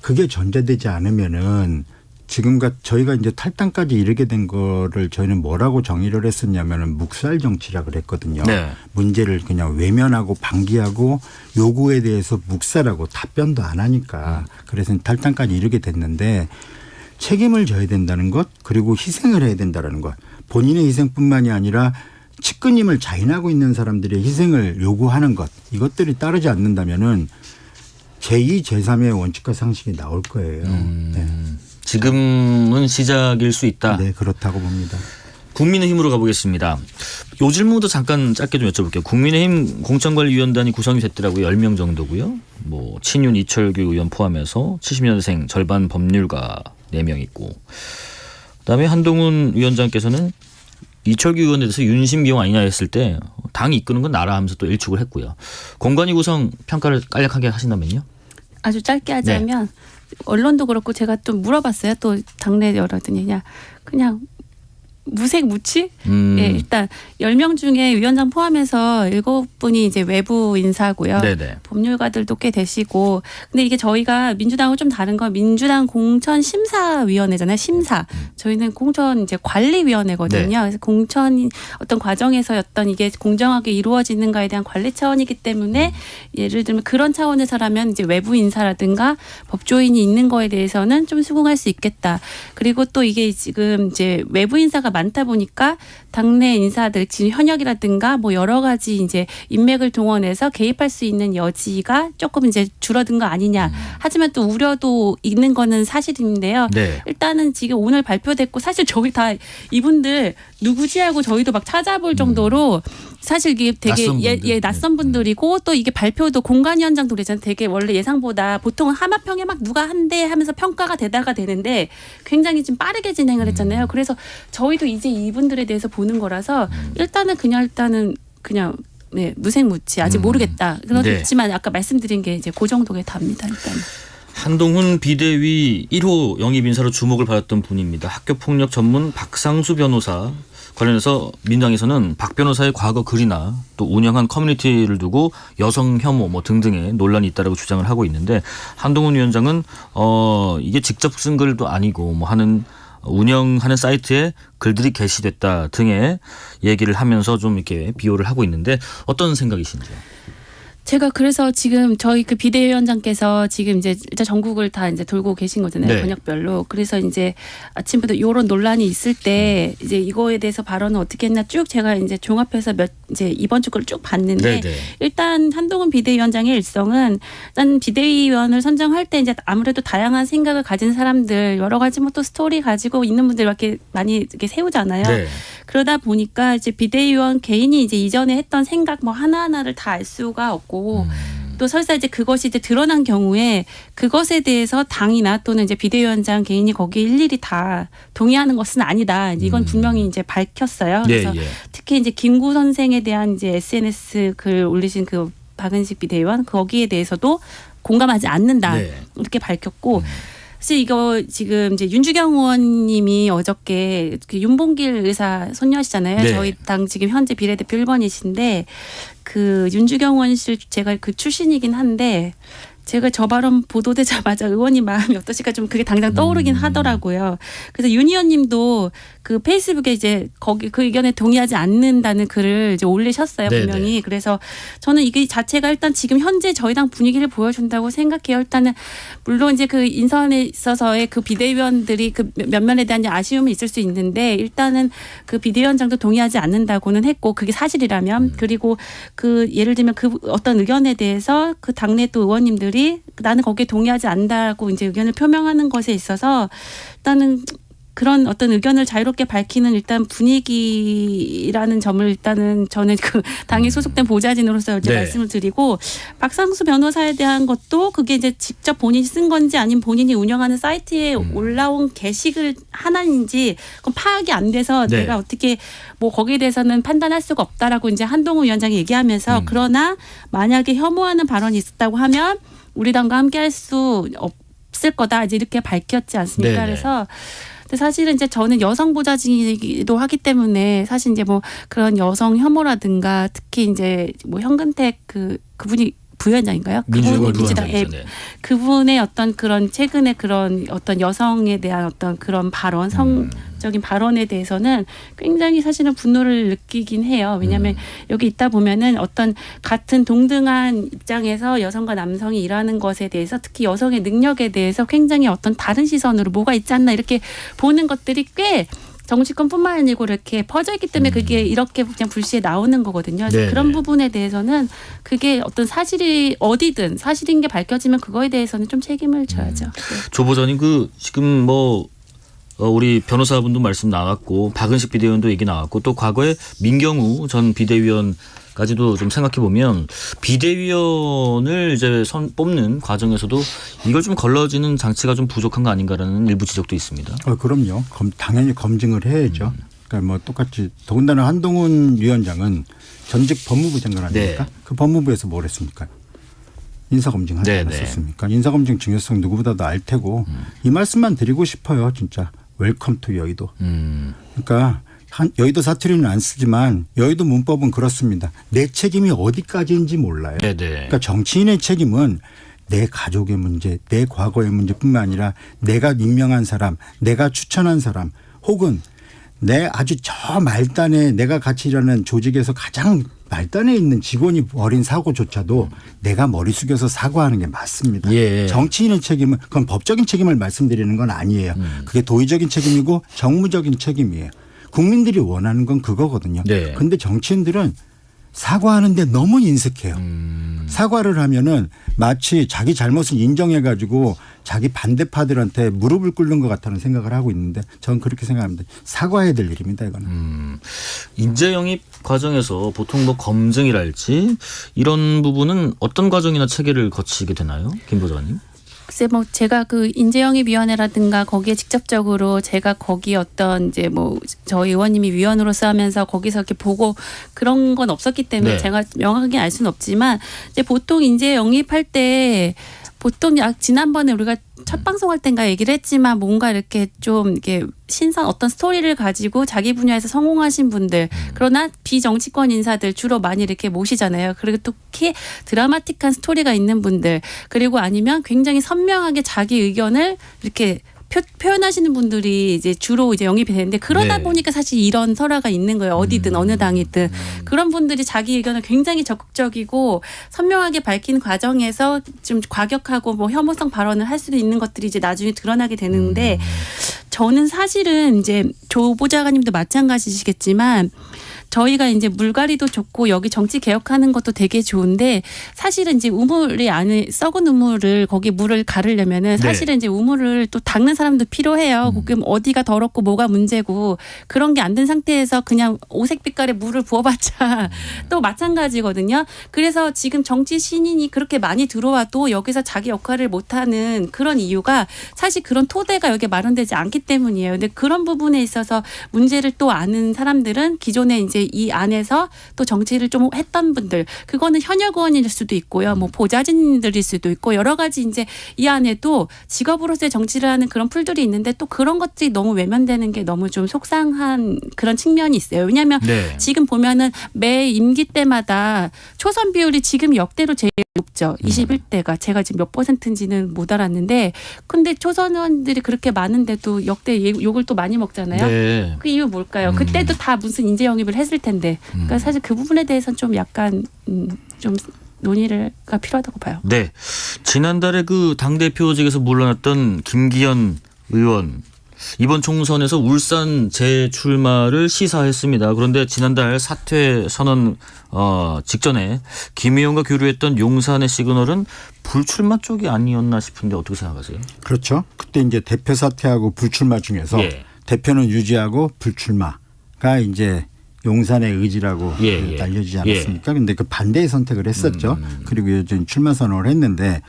그게 전제되지 않으면은 지금과 저희가 이제 탈당까지 이르게 된 거를 저희는 뭐라고 정의를 했었냐면은 묵살 정치라 그랬거든요. 네. 문제를 그냥 외면하고 방기하고 요구에 대해서 묵살하고 답변도 안 하니까 그래서 탈당까지 이르게 됐는데 책임을 져야 된다는 것 그리고 희생을 해야 된다는 것 본인의 희생뿐만이 아니라 측근임을 자인하고 있는 사람들의 희생을 요구하는 것 이것들이 따르지 않는다면은 제2, 제3의 원칙과 상식이 나올 거예요. 네. 지금은 시작일 수 있다. 네, 그렇다고 봅니다. 국민의힘으로 가보겠습니다. 요 질문도 잠깐 짧게 좀 여쭤볼게요. 국민의힘 공천관리위원단이 구성이 됐더라고요. 10명 정도고요. 뭐 친윤 이철규 의원 포함해서 70년생 절반 법률가 4명 있고 그다음에 한동훈 위원장께서는 이철규 의원에 대해서 윤심 기용 아니냐 했을 때 당이 이끄는 건 나라 하면서 또 일축을 했고요. 공관위 구성 평가를 간략하게 하신다면요. 아주 짧게 하자면 언론도 그렇고 제가 좀 물어봤어요. 또 당내 여러분이 그냥 무색무취? 예, 일단 10명 중에 위원장 포함해서 7분이 이제 외부 인사고요. 네네. 법률가들도 꽤 되시고. 근데 이게 저희가 민주당하고 좀 다른 건 민주당 공천심사위원회잖아요. 심사. 저희는 공천 이제 관리위원회거든요. 네. 그래서 공천 어떤 과정에서 어떤 이게 공정하게 이루어지는가에 대한 관리 차원이기 때문에 예를 들면 그런 차원에서라면 이제 외부 인사라든가 법조인이 있는 거에 대해서는 좀 수긍할 수 있겠다. 그리고 또 이게 지금 이제 외부 인사가 많다 보니까 당내 인사들 지금 현역이라든가 뭐 여러 가지 이제 인맥을 동원해서 개입할 수 있는 여지가 조금 이제 줄어든 거 아니냐. 하지만 또 우려도 있는 거는 사실인데요. 네. 일단은 지금 오늘 발표됐고 사실 저희 다 이분들 누구지 하고 저희도 막 찾아볼 정도로 사실 이게 되게 낯선 분들. 낯선 분들이고 또 이게 발표도 공관위원장도 그랬잖아요. 되게 원래 예상보다 보통은 하마평에 막 누가 한대 하면서 평가가 되다가 되는데 굉장히 좀 빠르게 진행을 했잖아요. 그래서 저희도 이제 이분들에 대해서 보는 거라서 일단은 그냥 네, 무색무취 아직 모르겠다. 그렇지만 아까 말씀드린 게 이제 그 정도에 답니다. 일단. 한동훈 비대위 1호 영입 인사로 주목을 받았던 분입니다. 학교폭력 전문 박상수 변호사 관련해서 민주당에서는 박 변호사의 과거 글이나 또 운영한 커뮤니티를 두고 여성 혐오 뭐 등등의 논란이 있다라고 주장을 하고 있는데 한동훈 위원장은 이게 직접 쓴 글도 아니고 뭐 하는 운영하는 사이트에 글들이 게시됐다 등의 얘기를 하면서 좀 이렇게 비호를 하고 있는데 어떤 생각이신지요? 제가 그래서 지금 저희 그 비대위원장께서 지금 이제 전국을 다 이제 돌고 계신 거잖아요. 네. 번역별로. 그래서 이제 아침부터 이런 논란이 있을 때 이제 이거에 대해서 발언을 어떻게 했나 쭉 제가 이제 종합해서 이제 이번 주 걸 쭉 봤는데 네네. 일단 한동훈 비대위원장의 일성은 일단 비대위원을 선정할 때 이제 아무래도 다양한 생각을 가진 사람들 여러 가지 뭐 또 스토리 가지고 있는 분들 이렇게 많이 이렇게 세우잖아요. 네. 그러다 보니까 이제 비대위원 개인이 이제 이전에 했던 생각 뭐 하나하나를 다 알 수가 없고 또 설사 이제 그것이 이제 드러난 경우에 그것에 대해서 당이나 또는 이제 비대위원장 개인이 거기에 일일이 다 동의하는 것은 아니다. 이건 분명히 이제 밝혔어요. 그래서 특히 이제 김구 선생에 대한 이제 SNS 글 올리신 그 박은식 비대위원 거기에 대해서도 공감하지 않는다. 네. 이렇게 밝혔고 사실 이거 지금 이제 윤주경 의원님이 어저께 그 윤봉길 의사 손녀시잖아요. 네. 저희 당 지금 현재 비례대표 1번이신데 그 윤주경 의원실 제가 그 출신이긴 한데 제가 저 발언 보도되자마자 의원님 마음이 어떠실까 좀 그게 당장 떠오르긴 하더라고요. 그래서 윤 의원님도 그 페이스북에 이제 거기 그 의견에 동의하지 않는다는 글을 이제 올리셨어요. 네네. 분명히. 그래서 저는 이게 자체가 일단 지금 현재 저희 당 분위기를 보여준다고 생각해요. 일단은 물론 이제 그 인선에 있어서의 그 비대위원들이 그 면면에 대한 아쉬움이 있을 수 있는데 일단은 그 비대위원장도 동의하지 않는다고는 했고 그게 사실이라면 그리고 그 예를 들면 그 어떤 의견에 대해서 그 당내 또 의원님들이 나는 거기에 동의하지 않는다고 이제 의견을 표명하는 것에 있어서 일단은 그런 어떤 의견을 자유롭게 밝히는 일단 분위기라는 점을 일단은 저는 그 당에 소속된 보좌진으로서 이제 네. 말씀을 드리고 박상수 변호사에 대한 것도 그게 이제 직접 본인이 쓴 건지 아니면 본인이 운영하는 사이트에 올라온 게시글 하나인지 그건 파악이 안 돼서 네. 내가 어떻게 뭐 거기에 대해서는 판단할 수가 없다라고 이제 한동훈 위원장이 얘기하면서 그러나 만약에 혐오하는 발언이 있었다고 하면 우리 당과 함께 할 수 없을 거다 이제 이렇게 밝혔지 않습니까? 네네. 그래서 근데 사실은 이제 저는 여성 보좌진이기도 하기 때문에 사실 이제 뭐 그런 여성 혐오라든가 특히 이제 뭐 현근택 그분이 부위원장인가요? 그분이 민주당 네. 그분의 어떤 그런 최근에 그런 어떤 여성에 대한 어떤 그런 발언 성적인 발언에 대해서는 굉장히 사실은 분노를 느끼긴 해요. 왜냐하면 여기 있다 보면은 어떤 같은 동등한 입장에서 여성과 남성이 일하는 것에 대해서 특히 여성의 능력에 대해서 굉장히 어떤 다른 시선으로 뭐가 있지 않나 이렇게 보는 것들이 꽤 정치권뿐만 아니고 이렇게 퍼져 있기 때문에 그게 이렇게 그냥 불시에 나오는 거거든요. 그래서 네네. 그런 부분에 대해서는 그게 어떤 사실이 어디든 사실인 게 밝혀지면 그거에 대해서는 좀 책임을 져야죠. 네. 조 보좌님 지금 뭐 우리 변호사분도 말씀 나왔고 박은식 비대위원도 얘기 나왔고 또 과거에 민경우 전 비대위원까지도 좀 생각해 보면 비대위원을 이제 뽑는 과정에서도 이걸 좀 걸러지는 장치가 좀 부족한 거 아닌가라는 일부 지적도 있습니다. 그럼요. 당연히 검증을 해야죠. 그러니까 뭐 똑같이 더군다나 한동훈 위원장은 전직 법무부 장관 아닙니까? 네. 그 법무부에서 뭘 했습니까? 인사검증하지 네, 않았었습니까? 인사검증 중요성 누구보다도 알 테고 이 말씀만 드리고 싶어요. 진짜 웰컴 투 여의도. 그러니까 여의도 사투리는 안 쓰지만 여의도 문법은 그렇습니다. 내 책임이 어디까지인지 몰라요. 네네. 그러니까 정치인의 책임은 내 가족의 문제, 내 과거의 문제뿐만 아니라 내가 임명한 사람, 내가 추천한 사람 혹은 내 아주 저 말단에 내가 같이 일하는 조직에서 가장 말단에 있는 직원이 벌인 사고조차도 내가 머리 숙여서 사과하는 게 맞습니다. 예. 정치인의 책임은 그건 법적인 책임을 말씀드리는 건 아니에요. 그게 도의적인 책임이고 정무적인 책임이에요. 국민들이 원하는 건 그거거든요. 네. 그런데 정치인들은 사과하는데 너무 인색해요. 사과를 하면은 마치 자기 잘못을 인정해가지고 자기 반대파들한테 무릎을 꿇는 것 같다는 생각을 하고 있는데 저는 그렇게 생각합니다. 사과해야 될 일입니다. 이거는. 인재 영입 과정에서 보통 뭐 검증이랄지 이런 부분은 어떤 과정이나 체계를 거치게 되나요? 김 보좌님? 글쎄 뭐 제가 그 인재영입위원회라든가 거기에 직접적으로 제가 거기 어떤 이제 뭐 저희 의원님이 위원으로서 하면서 거기서 이렇게 보고 그런 건 없었기 때문에 네. 제가 명확하게 알 수는 없지만 이제 보통 인재 영입할 때 보통 지난번에 우리가 첫 방송할 땐가 얘기를 했지만 뭔가 이렇게 좀 이렇게 어떤 스토리를 가지고 자기 분야에서 성공하신 분들 그러나 비정치권 인사들 주로 많이 이렇게 모시잖아요. 그리고 특히 드라마틱한 스토리가 있는 분들 그리고 아니면 굉장히 선명하게 자기 의견을 이렇게 표현하시는 분들이 이제 주로 이제 영입이 되는데 그러다 네. 보니까 사실 이런 설화가 있는 거예요. 어디든 어느 당이든 그런 분들이 자기 의견을 굉장히 적극적이고 선명하게 밝히는 과정에서 좀 과격하고 뭐 혐오성 발언을 할 수도 있는 것들이 이제 나중에 드러나게 되는데 저는 사실은 이제 조 보좌관님도 마찬가지시겠지만 저희가 이제 물갈이도 좋고 여기 정치 개혁하는 것도 되게 좋은데 사실은 이제 우물이 안에 썩은 우물을 거기 물을 가르려면은 사실은 이제 우물을 또 닦는 사람도 필요해요. 그럼 어디가 더럽고 뭐가 문제고 그런 게 안 된 상태에서 그냥 오색 빛깔의 물을 부어봤자 또 마찬가지거든요. 그래서 지금 정치 신인이 그렇게 많이 들어와도 여기서 자기 역할을 못하는 그런 이유가 사실 그런 토대가 여기에 마련되지 않기 때문이에요. 근데 그런 부분에 있어서 문제를 또 아는 사람들은 기존에 이제 이 안에서 또 정치를 좀 했던 분들 그거는 현역 의원일 수도 있고요. 뭐 보좌진들일 수도 있고 여러 가지 이제 이 안에도 직업으로서의 정치를 하는 그런 풀들이 있는데 또 그런 것들이 너무 외면되는 게 너무 좀 속상한 그런 측면이 있어요. 왜냐하면 네. 지금 보면은 매 임기 때마다 초선 비율이 지금 역대로 제일 높죠. 21대가 제가 지금 몇 %인지는 못 알았는데 근데 초선 의원들이 그렇게 많은데도 역대 욕을 또 많이 먹잖아요. 네. 그 이유 뭘까요? 그때도 다 무슨 인재 영입을 했을 텐데. 그러니까 사실 그 부분에 대해서는 좀 약간 좀 논의가 필요하다고 봐요. 네. 지난달에 그 당대표직에서 물러났던 김기현 의원 이번 총선에서 울산 재출마를 시사했습니다. 그런데 지난달 사퇴 선언 직전에 김 의원과 교류했던 용산의 시그널은 불출마 쪽이 아니었나 싶은데 어떻게 생각하세요? 그렇죠. 그때 이제 대표 사퇴하고 불출마 중에서 예. 대표는 유지하고 불출마가 이제 용산의 의지라고 예, 예. 알려지지 않았습니까? 그런데 그 반대의 선택을 했었죠. 그리고 여전히 출마 선언을 했는데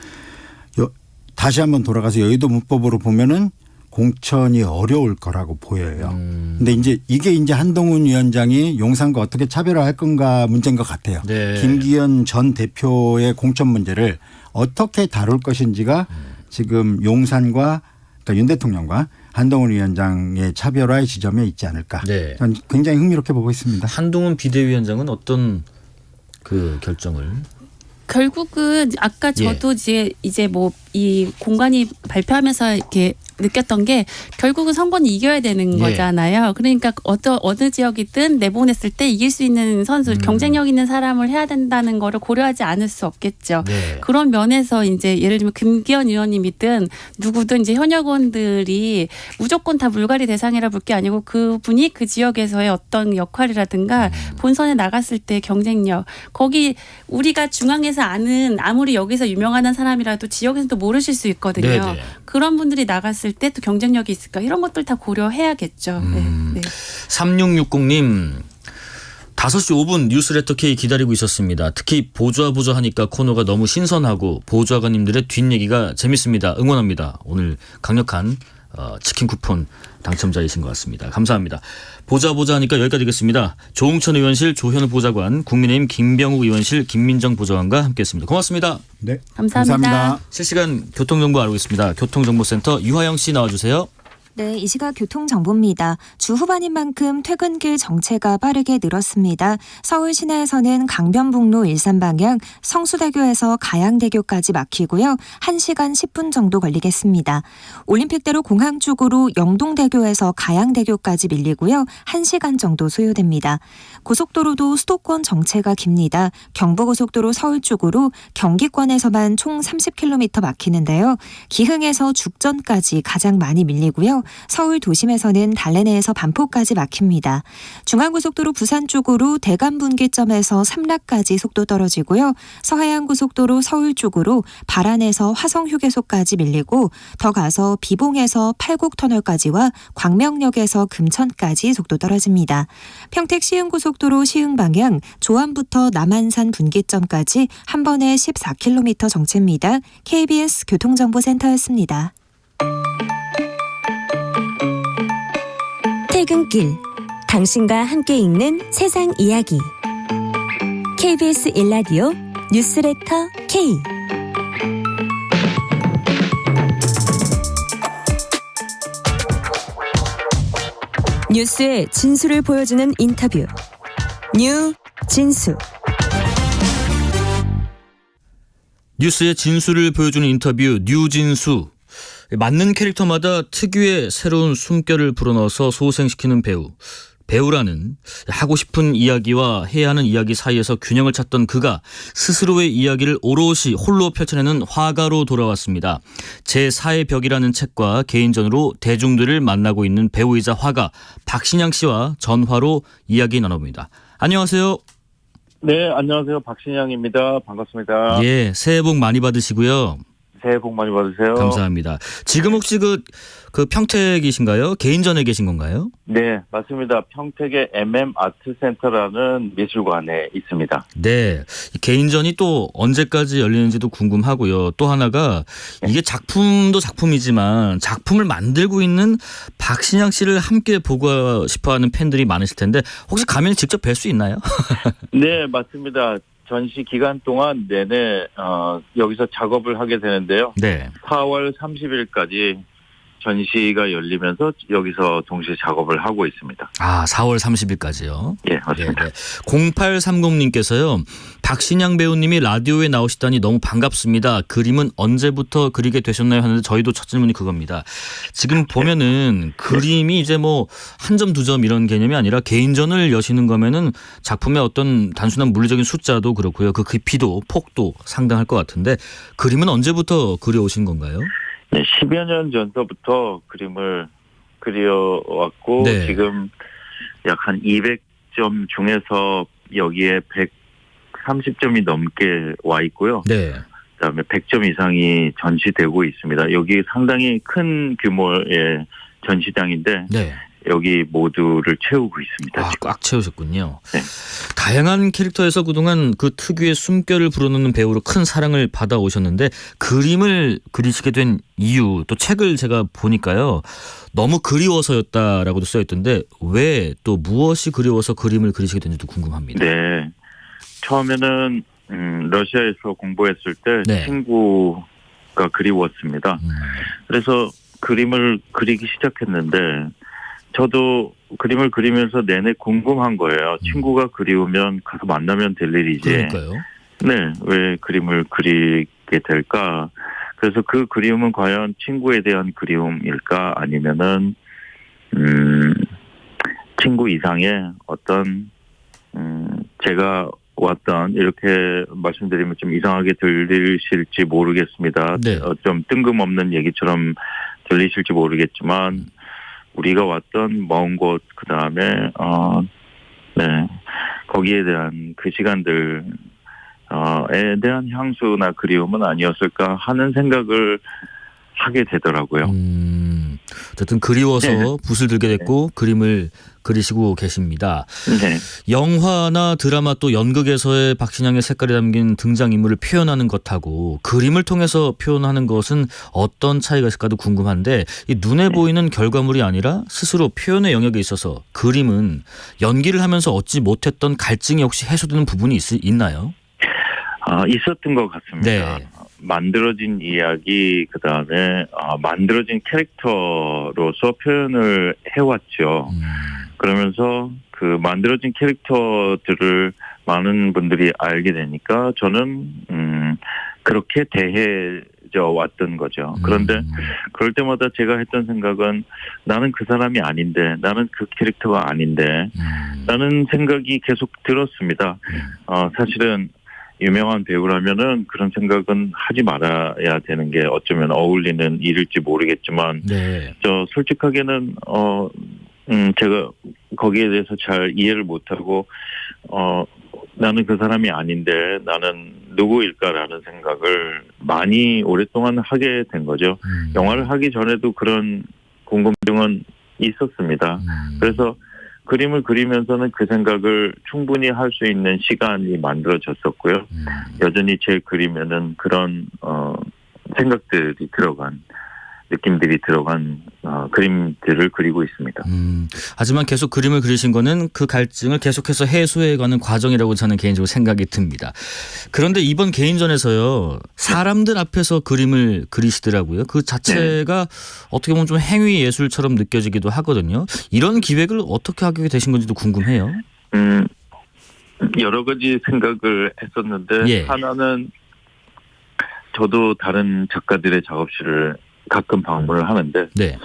다시 한번 돌아가서 여의도 문법으로 보면은 공천이 어려울 거라고 보여요. 근데 이제 이게 이제 한동훈 위원장이 용산과 어떻게 차별화할 건가 문제인 것 같아요. 네. 김기현 전 대표의 공천 문제를 어떻게 다룰 것인지가 지금 용산과 그러니까 윤 대통령과 한동훈 위원장의 차별화의 지점에 있지 않을까. 네. 저는 굉장히 흥미롭게 보고 있습니다. 한동훈 비대위원장은 어떤 그 결정을? 결국은 아까 저도 이제 뭐 이 공관위 발표하면서 이렇게 느꼈던 게 결국은 선거는 이겨야 되는 거잖아요. 그러니까 어느 지역이든 내보냈을 때 이길 수 있는 선수, 경쟁력 있는 사람을 해야 된다는 거를 고려하지 않을 수 없겠죠. 네. 그런 면에서 이제 예를 들면 김기현 의원님이든 누구든 이제 현역원들이 무조건 다 물갈이 대상이라 볼 게 아니고 그분이 그 지역에서의 어떤 역할이라든가 본선에 나갔을 때 경쟁력, 거기 우리가 중앙에서 아는 아무리 여기서 유명한 사람이라도 지역에서는 또 모르실 수 있거든요. 네네. 그런 분들이 나갔을 때 또 경쟁력이 있을까 이런 것들 다 고려해야겠죠. 네. 3660님 5시 5분 뉴스레터 K 기다리고 있었습니다. 특히 보좌 하니까 코너가 너무 신선하고 보좌관님들의 뒷얘기가 재밌습니다. 응원합니다. 오늘 강력한 치킨 쿠폰 당첨자이신 것 같습니다. 감사합니다. 보좌 하니까 여기까지 하겠습니다. 조홍천 의원실 조현우 보좌관, 국민의힘 김병욱 의원실 김민정 보좌관과 함께했습니다. 고맙습니다. 네. 감사합니다. 실시간 교통정보 알아보겠습니다. 교통정보센터 유하영 씨 나와주세요. 네, 이 시각 교통정보입니다. 주 후반인 만큼 퇴근길 정체가 빠르게 늘었습니다. 서울 시내에서는 강변북로 일산방향 성수대교에서 가양대교까지 막히고요. 1시간 10분 정도 걸리겠습니다. 올림픽대로 공항 쪽으로 영동대교에서 가양대교까지 밀리고요. 1시간 정도 소요됩니다. 고속도로도 수도권 정체가 깁니다. 경부고속도로 서울 쪽으로 경기권에서만 총 30km 막히는데요. 기흥에서 죽전까지 가장 많이 밀리고요. 서울 도심에서는 달래내에서 반포까지 막힙니다. 중앙고속도로 부산 쪽으로 대감 분기점에서 삼락까지 속도 떨어지고요. 서해안고속도로 서울 쪽으로 발안에서 화성휴게소까지 밀리고 더 가서 비봉에서 팔곡터널까지와 광명역에서 금천까지 속도 떨어집니다. 평택 시흥고속도로 시흥 방향 조암부터 남한산 분기점까지 한 번에 14km 정체입니다. KBS 교통정보센터였습니다. 퇴근길 당신과 함께 읽는 세상 이야기 KBS 일라디오 뉴스레터 K 뉴스의 진수를 보여주는 인터뷰 뉴 진수. 뉴스의 진수를 보여주는 인터뷰 뉴진수. 맞는 캐릭터마다 특유의 새로운 숨결을 불어넣어서 소생시키는 배우라는 하고 싶은 이야기와 해야 하는 이야기 사이에서 균형을 찾던 그가 스스로의 이야기를 오롯이 홀로 펼쳐내는 화가로 돌아왔습니다. 제4의 벽이라는 책과 개인전으로 대중들을 만나고 있는 배우이자 화가 박신양 씨와 전화로 이야기 나눠봅니다. 안녕하세요. 네, 안녕하세요. 박신양입니다. 반갑습니다. 예, 새해 복 많이 받으시고요. 새해 복 많이 받으세요. 감사합니다. 지금 혹시 그 평택이신가요? 개인전에 계신 건가요? 네, 맞습니다. 평택의 아트센터라는 미술관에 있습니다. 네. 개인전이 또 언제까지 열리는지도 궁금하고요. 또 하나가 이게 작품도 작품이지만 작품을 만들고 있는 박신양 씨를 함께 보고 싶어하는 팬들이 많으실 텐데 혹시 가면 직접 뵐 수 있나요? 네, 맞습니다. 전시 기간 동안 내내 여기서 작업을 하게 되는데요. 네. 4월 30일까지 전시가 열리면서 여기서 동시에 작업을 하고 있습니다. 아, 4월 30일까지요? 예, 맞습니다. 0830님께서요. 박신양 배우님이 라디오에 나오시다니 너무 반갑습니다. 그림은 언제부터 그리게 되셨나요? 하는데 저희도 첫 질문이 그겁니다. 지금 보면은 그림이 이제 뭐 한 점, 두 점 이런 개념이 아니라 개인전을 여시는 거면은 작품의 어떤 단순한 물리적인 숫자도 그렇고요. 그 깊이도 폭도 상당할 것 같은데 그림은 언제부터 그려오신 건가요? 네, 10여 년 전서부터 그림을 그려왔고 네. 지금 약 한 200점 중에서 여기에 130점이 넘게 와 있고요. 네. 그다음에 100점 이상이 전시되고 있습니다. 여기 상당히 큰 규모의 전시장인데 네. 여기 모두를 채우고 있습니다. 아, 지금. 꽉 채우셨군요. 네. 다양한 캐릭터에서 그동안 그 특유의 숨결을 불어넣는 배우로 큰 사랑을 받아오셨는데 그림을 그리시게 된 이유 또 책을 제가 보니까요. 너무 그리워서였다라고도 써있던데 왜 또 무엇이 그리워서 그림을 그리시게 된지도 궁금합니다. 네. 처음에는 러시아에서 공부했을 때 네. 친구가 그리웠습니다. 그래서 그림을 그리기 시작했는데 저도 그림을 그리면서 내내 궁금한 거예요. 친구가 그리우면 가서 만나면 될 일이지. 그러니까요. 네, 왜 그림을 그리게 될까? 그래서 그 그리움은 과연 친구에 대한 그리움일까? 아니면은 친구 이상의 어떤 제가 왔던 이렇게 말씀드리면 좀 이상하게 들리실지 모르겠습니다. 네. 좀 뜬금없는 얘기처럼 들리실지 모르겠지만 우리가 왔던 먼 곳 그다음에 네 거기에 대한 그 시간들에 대한 향수나 그리움은 아니었을까 하는 생각을 하게 되더라고요. 어쨌든 그리워서 네. 붓을 들게 됐고 그림을 그리시고 계십니다. 네. 영화나 드라마 또 연극에서의 박신양의 색깔이 담긴 등장인물을 표현하는 것하고 그림을 통해서 표현하는 것은 어떤 차이가 있을까도 궁금한데 이 눈에 보이는 결과물이 아니라 스스로 표현의 영역에 있어서 그림은 연기를 하면서 얻지 못했던 갈증이 혹시 해소되는 부분이 있나요? 있었던 것 같습니다. 네. 만들어진 이야기 그다음에 만들어진 캐릭터로서 표현을 해왔죠. 그러면서 그 만들어진 캐릭터들을 많은 분들이 알게 되니까 저는 그렇게 대해져 왔던 거죠. 그런데 그럴 때마다 제가 했던 생각은 나는 그 사람이 아닌데 나는 그 캐릭터가 아닌데 라는 생각이 계속 들었습니다. 사실은 유명한 배우라면은 그런 생각은 하지 말아야 되는 게 어쩌면 어울리는 일일지 모르겠지만 네. 저 솔직하게는 제가 거기에 대해서 잘 이해를 못하고 나는 그 사람이 아닌데 나는 누구일까라는 생각을 많이 오랫동안 하게 된 거죠. 영화를 하기 전에도 그런 궁금증은 있었습니다. 그래서 그림을 그리면서는 그 생각을 충분히 할 수 있는 시간이 만들어졌었고요. 여전히 제 그림에는 그런 생각들이 들어간 느낌들이 들어간 그림들을 그리고 있습니다. 하지만 계속 그림을 그리신 거는 그 갈증을 계속해서 해소해가는 과정이라고 저는 개인적으로 생각이 듭니다. 그런데 이번 개인전에서요. 사람들 앞에서 그림을 그리시더라고요. 그 자체가 어떻게 보면 좀 행위 예술처럼 느껴지기도 하거든요. 이런 기획을 어떻게 하게 되신 건지도 궁금해요. 여러 가지 생각을 했었는데 예. 하나는 저도 다른 작가들의 작업실을 가끔 방문을 하는데 네.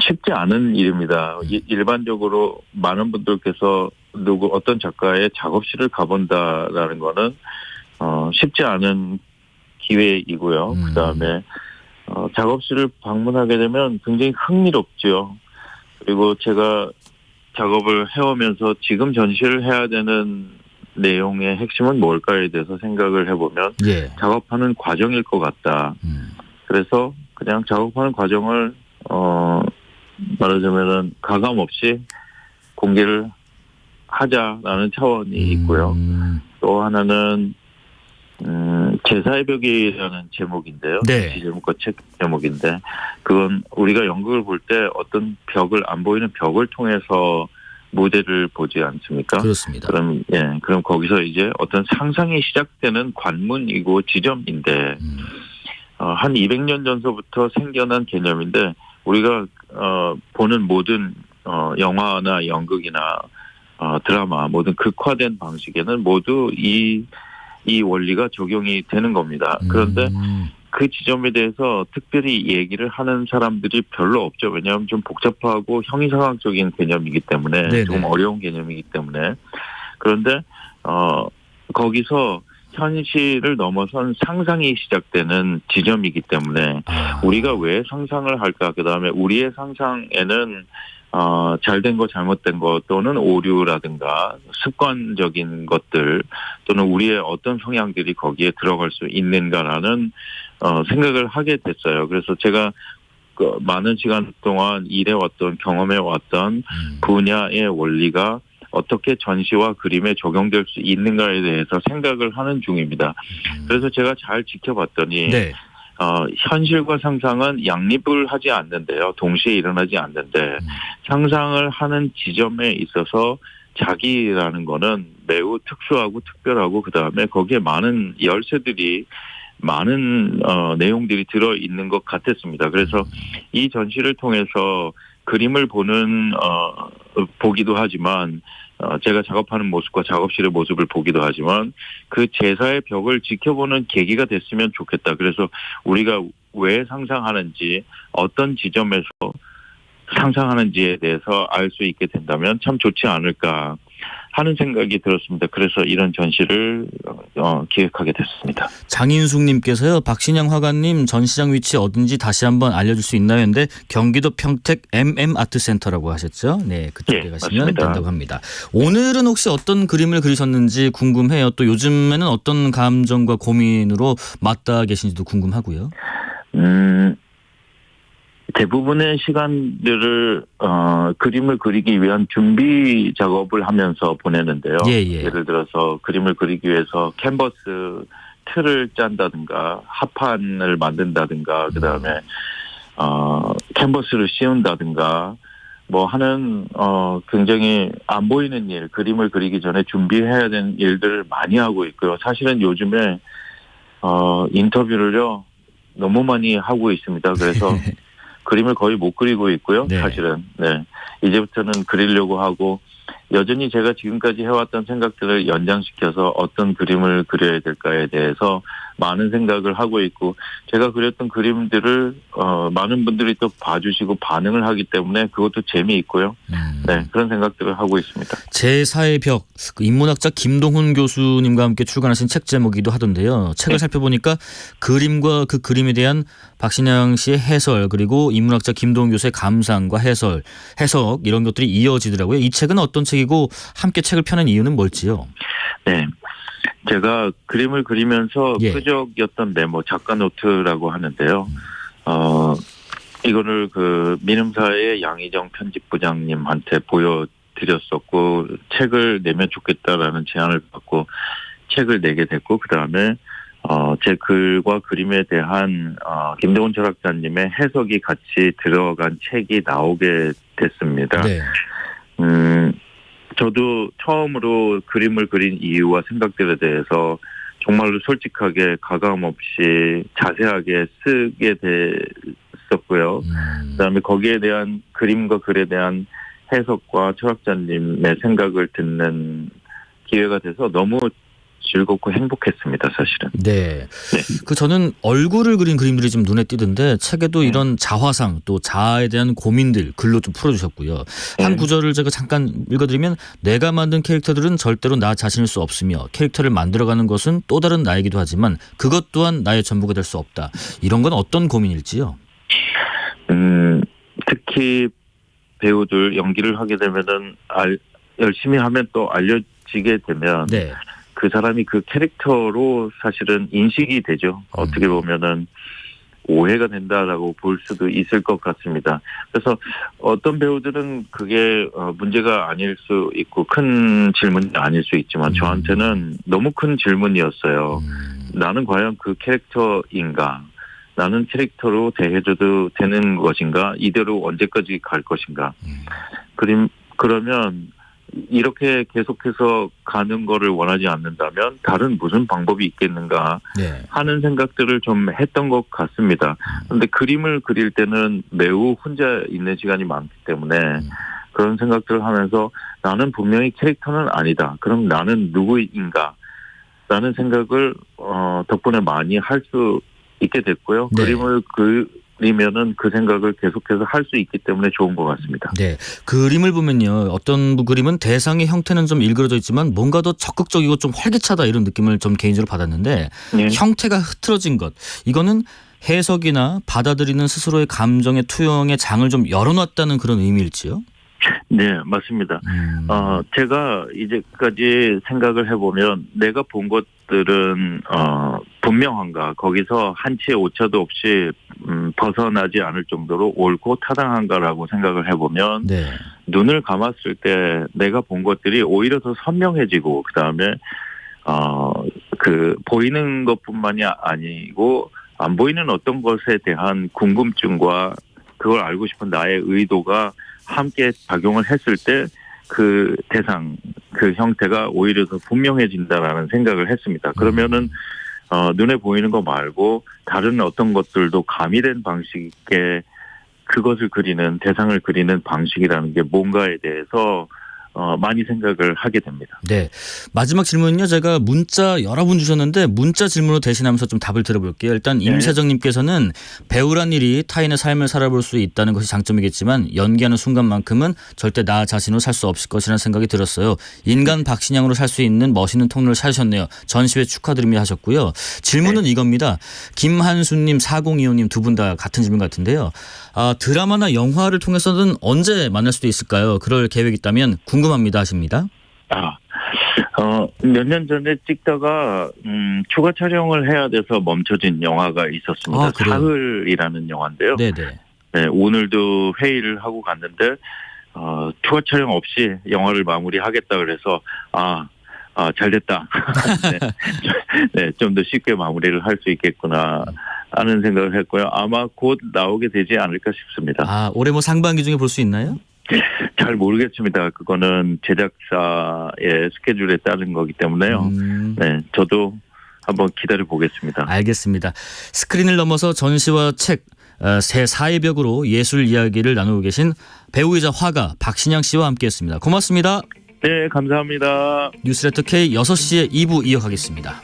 쉽지 않은 일입니다. 일반적으로 많은 분들께서 어떤 작가의 작업실을 가본다라는 거는 쉽지 않은 기회이고요. 그다음에 작업실을 방문하게 되면 굉장히 흥미롭죠. 그리고 제가 작업을 해오면서 지금 전시를 해야 되는 내용의 핵심은 뭘까에 대해서 생각을 해보면 예. 작업하는 과정일 것 같다. 그래서 그냥 작업하는 과정을 말하자면은 가감 없이 공개를 하자라는 차원이 있고요. 또 하나는 제사의 벽이라는 제목인데요. 네. 제목과 책 제목인데 그건 우리가 연극을 볼 때 어떤 벽을 안 보이는 벽을 통해서 무대를 보지 않습니까? 그렇습니다. 그럼 거기서 이제 어떤 상상이 시작되는 관문이고 지점인데 한 200년 전서부터 생겨난 개념인데 우리가 보는 모든 영화나 연극이나 드라마 모든 극화된 방식에는 모두 이 원리가 적용이 되는 겁니다. 그런데 그 지점에 대해서 특별히 얘기를 하는 사람들이 별로 없죠. 왜냐하면 좀 복잡하고 형이상학적인 개념이기 때문에 네네. 좀 어려운 개념이기 때문에 그런데 거기서 현실을 넘어선 상상이 시작되는 지점이기 때문에 우리가 왜 상상을 할까? 그다음에 우리의 상상에는 잘된 거 잘못된 거 또는 오류라든가 습관적인 것들 또는 우리의 어떤 성향들이 거기에 들어갈 수 있는가라는 생각을 하게 됐어요. 그래서 제가 많은 시간 동안 일해왔던 경험해왔던 분야의 원리가 어떻게 전시와 그림에 적용될 수 있는가에 대해서 생각을 하는 중입니다. 그래서 제가 잘 지켜봤더니 네. 현실과 상상은 양립을 하지 않는데요. 동시에 일어나지 않는데 상상을 하는 지점에 있어서 자기라는 거는 매우 특수하고 특별하고 그다음에 거기에 많은 열쇠들이 많은 내용들이 들어있는 것 같았습니다. 그래서 이 전시를 통해서 그림을 보기도 하지만 제가 작업하는 모습과 작업실의 모습을 보기도 하지만 그 제사의 벽을 지켜보는 계기가 됐으면 좋겠다. 그래서 우리가 왜 상상하는지 어떤 지점에서 상상하는지에 대해서 알 수 있게 된다면 참 좋지 않을까 하는 생각이 들었습니다. 그래서 이런 전시를 기획하게 됐습니다. 장인숙님께서요. 박신양 화가님 전시장 위치 어딘지 다시 한번 알려줄 수 있나요? 근데 경기도 평택 MM아트센터라고 하셨죠? 네, 그쪽에 예, 가시면 맞습니다. 된다고 합니다. 오늘은 혹시 어떤 그림을 그리셨는지 궁금해요. 또 요즘에는 어떤 감정과 고민으로 맞닿아 계신지도 궁금하고요. 대부분의 시간들을 그림을 그리기 위한 준비 작업을 하면서 보내는데요. 예를 들어서 그림을 그리기 위해서 캔버스 틀을 짠다든가 합판을 만든다든가 그다음에 캔버스를 씌운다든가 뭐 하는 굉장히 안 보이는 일, 그림을 그리기 전에 준비해야 되는 일들을 많이 하고 있고요. 사실은 요즘에 인터뷰를요 너무 많이 하고 있습니다. 그래서 그림을 거의 못 그리고 있고요. 네. 사실은. 네. 이제부터는 그리려고 하고 여전히 제가 지금까지 해왔던 생각들을 연장시켜서 어떤 그림을 그려야 될까에 대해서 많은 생각을 하고 있고 제가 그렸던 그림들을 많은 분들이 또 봐주시고 반응을 하기 때문에 그것도 재미있고요. 네, 그런 생각들을 하고 있습니다. 제4의 벽, 그 인문학자 김동훈 교수님과 함께 출간하신 책 제목이기도 하던데요. 책을 살펴보니까 그림과 그 그림에 대한 박신양 씨의 해설 그리고 인문학자 김동훈 교수의 감상과 해석 이런 것들이 이어지더라고요. 이 책은 어떤 책이고 함께 책을 펴낸 이유는 뭘지요? 네. 제가 그림을 그리면서 끄적였던 메모, 작가 노트라고 하는데요. 이거를 그 민음사의 양희정 편집부장님한테 보여드렸었고 책을 내면 좋겠다라는 제안을 받고 책을 내게 됐고 그다음에 제 글과 그림에 대한 김동훈 철학자님의 해석이 같이 들어간 책이 나오게 됐습니다. 네. 저도 처음으로 그림을 그린 이유와 생각들에 대해서 정말로 솔직하게 가감 없이 자세하게 쓰게 됐었고요. 그다음에 거기에 대한 그림과 글에 대한 해석과 철학자님의 생각을 듣는 기회가 돼서 너무 즐겁고 행복했습니다, 사실은. 네. 그 저는 얼굴을 그린 그림들이 좀 눈에 띄던데 책에도 이런 자화상 또 자아에 대한 고민들 글로 좀 풀어주셨고요. 한 구절을 제가 잠깐 읽어드리면 내가 만든 캐릭터들은 절대로 나 자신일 수 없으며 캐릭터를 만들어가는 것은 또 다른 나이기도 하지만 그것 또한 나의 전부가 될 수 없다. 이런 건 어떤 고민일지요? 특히 배우들 연기를 하게 되면은 열심히 하면 또 알려지게 되면 네. 그 사람이 그 캐릭터로 사실은 인식이 되죠. 어떻게 보면은 오해가 된다라고 볼 수도 있을 것 같습니다. 그래서 어떤 배우들은 그게 문제가 아닐 수 있고 큰 질문이 아닐 수 있지만 저한테는 너무 큰 질문이었어요. 나는 과연 그 캐릭터인가? 나는 캐릭터로 대해줘도 되는 것인가? 이대로 언제까지 갈 것인가? 그러면 이렇게 계속해서 가는 거를 원하지 않는다면 다른 무슨 방법이 있겠는가 하는 생각들을 좀 했던 것 같습니다. 그런데 그림을 그릴 때는 매우 혼자 있는 시간이 많기 때문에 그런 생각들을 하면서 나는 분명히 캐릭터는 아니다. 그럼 나는 누구인가? 라는 생각을 덕분에 많이 할 수 있게 됐고요. 네. 그림을 그리면은 그 생각을 계속해서 할 수 있기 때문에 좋은 것 같습니다. 네, 그림을 보면요. 어떤 그림은 대상의 형태는 좀 일그러져 있지만 뭔가 더 적극적이고 좀 활기차다 이런 느낌을 좀 개인적으로 받았는데 형태가 흐트러진 것 이거는 해석이나 받아들이는 스스로의 감정의 투영의 장을 좀 열어놨다는 그런 의미일지요? 네, 맞습니다. 제가 이제까지 생각을 해보면 내가 본 것들은 분명한가, 거기서 한치의 오차도 없이 벗어나지 않을 정도로 옳고 타당한가라고 생각을 해보면 네. 눈을 감았을 때 내가 본 것들이 오히려 더 선명해지고 그다음에 보이는 것뿐만이 아니고 안 보이는 어떤 것에 대한 궁금증과 그걸 알고 싶은 나의 의도가 함께 작용을 했을 때 그 대상, 그 형태가 오히려 더 분명해진다라는 생각을 했습니다. 그러면은 눈에 보이는 거 말고 다른 어떤 것들도 가미된 방식의 그것을 그리는, 대상을 그리는 방식이라는 게 뭔가에 대해서 많이 생각을 하게 됩니다. 네. 마지막 질문은요. 제가 문자 여러 분 주셨는데 문자 질문으로 대신하면서 좀 답을 들어볼게요. 일단 임세정님께서는 배우란 일이 타인의 삶을 살아볼 수 있다는 것이 장점이겠지만 연기하는 순간만큼은 절대 나 자신으로 살 수 없을 것이라는 생각이 들었어요. 인간 박신양으로 살 수 있는 멋있는 통로를 찾으셨네요. 전시회 축하드립니다 하셨고요. 질문은 이겁니다. 김한수님, 4025님 두 분 다 같은 질문 같은데요. 드라마나 영화를 통해서는 언제 만날 수도 있을까요? 그럴 계획이 있다면 궁금합니다 하십니다. 몇 년 전에 찍다가 추가 촬영을 해야 돼서 멈춰진 영화가 있었습니다. 그래요? 사흘이라는 영화인데요. 네네. 네, 오늘도 회의를 하고 갔는데 추가 촬영 없이 영화를 마무리하겠다 그래서 잘 됐다. 네, 좀 더 쉽게 마무리를 할 수 있겠구나 하는 생각을 했고요. 아마 곧 나오게 되지 않을까 싶습니다. 올해 뭐 상반기 중에 볼 수 있나요? 잘 모르겠습니다. 그거는 제작사의 스케줄에 따른 거기 때문에요. 네, 저도 한번 기다려 보겠습니다. 알겠습니다. 스크린을 넘어서 전시와 책, 새 사의 벽으로 예술 이야기를 나누고 계신 배우이자 화가 박신양 씨와 함께했습니다. 고맙습니다. 네, 감사합니다. 뉴스레터 K 6시에 2부 이어가겠습니다.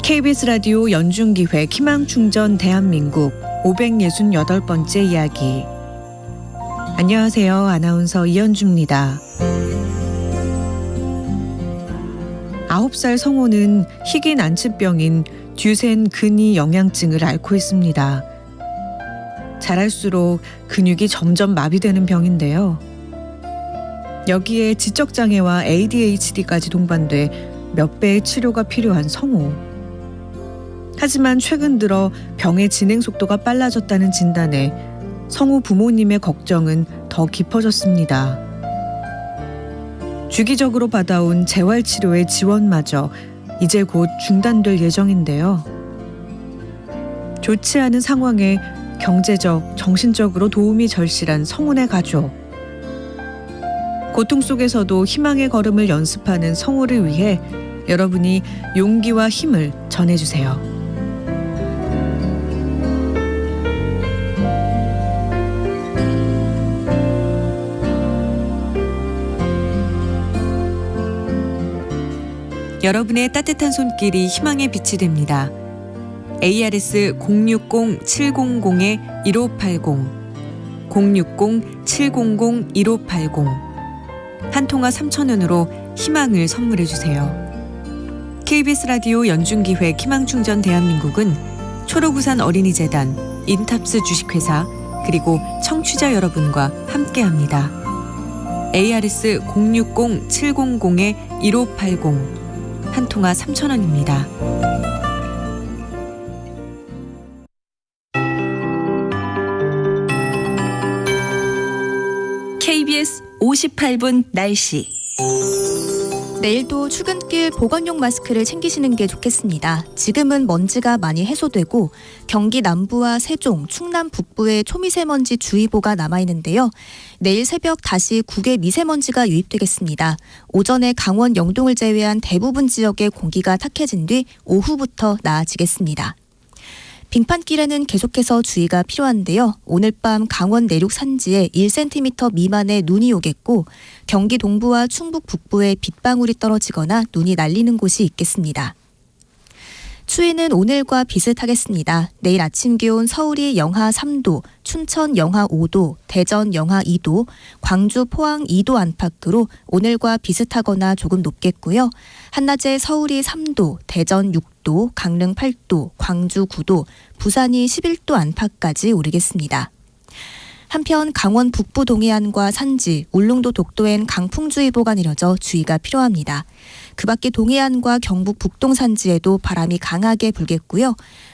KBS 라디오 연중기획 희망충전 대한민국 568번째 이야기. 안녕하세요. 아나운서 이현주입니다. 9살 성호는 희귀 난치병인 듀센 근위 영양증을 앓고 있습니다. 자랄수록 근육이 점점 마비되는 병인데요. 여기에 지적장애와 ADHD까지 동반돼 몇 배의 치료가 필요한 성호. 하지만 최근 들어 병의 진행 속도가 빨라졌다는 진단에 성호 부모님의 걱정은 더 깊어졌습니다. 주기적으로 받아온 재활치료의 지원마저 이제 곧 중단될 예정인데요. 좋지 않은 상황에 경제적, 정신적으로 도움이 절실한 성훈의 가족. 고통 속에서도 희망의 걸음을 연습하는 성호를 위해 여러분이 용기와 힘을 전해주세요. 여러분의 따뜻한 손길이 희망의 빛이 됩니다. ARS 060-700-1580 060-700-1580 한 통화 3,000원으로 희망을 선물해 주세요. KBS 라디오 연중기획 희망충전 대한민국은 초록우산 어린이재단, 인탑스 주식회사 그리고 청취자 여러분과 함께합니다. ARS 060-700-1580 한 통화 3,000원입니다. KBS 58분 날씨. 내일도 출근길 보건용 마스크를 챙기시는 게 좋겠습니다. 지금은 먼지가 많이 해소되고 경기 남부와 세종, 충남 북부에 초미세먼지 주의보가 남아있는데요. 내일 새벽 다시 국외 미세먼지가 유입되겠습니다. 오전에 강원 영동을 제외한 대부분 지역의 공기가 탁해진 뒤 오후부터 나아지겠습니다. 빙판길에는 계속해서 주의가 필요한데요. 오늘 밤 강원 내륙 산지에 1cm 미만의 눈이 오겠고 경기 동부와 충북 북부에 빗방울이 떨어지거나 눈이 날리는 곳이 있겠습니다. 추위는 오늘과 비슷하겠습니다. 내일 아침 기온 서울이 영하 3도, 춘천 영하 5도, 대전 영하 2도, 광주 포항 2도 안팎으로 오늘과 비슷하거나 조금 높겠고요. 한낮에 서울이 3도, 대전 6도, 강릉 8도, 광주 9도, 부산이 11도 안팎까지 오르겠습니다. 한편 강원 북부 동해안과 산지, 울릉도 독도엔 강풍주의보가 내려져 주의가 필요합니다. 그 밖에 동해안과 경북 북동 산지에도 바람이 강하게 불겠고요.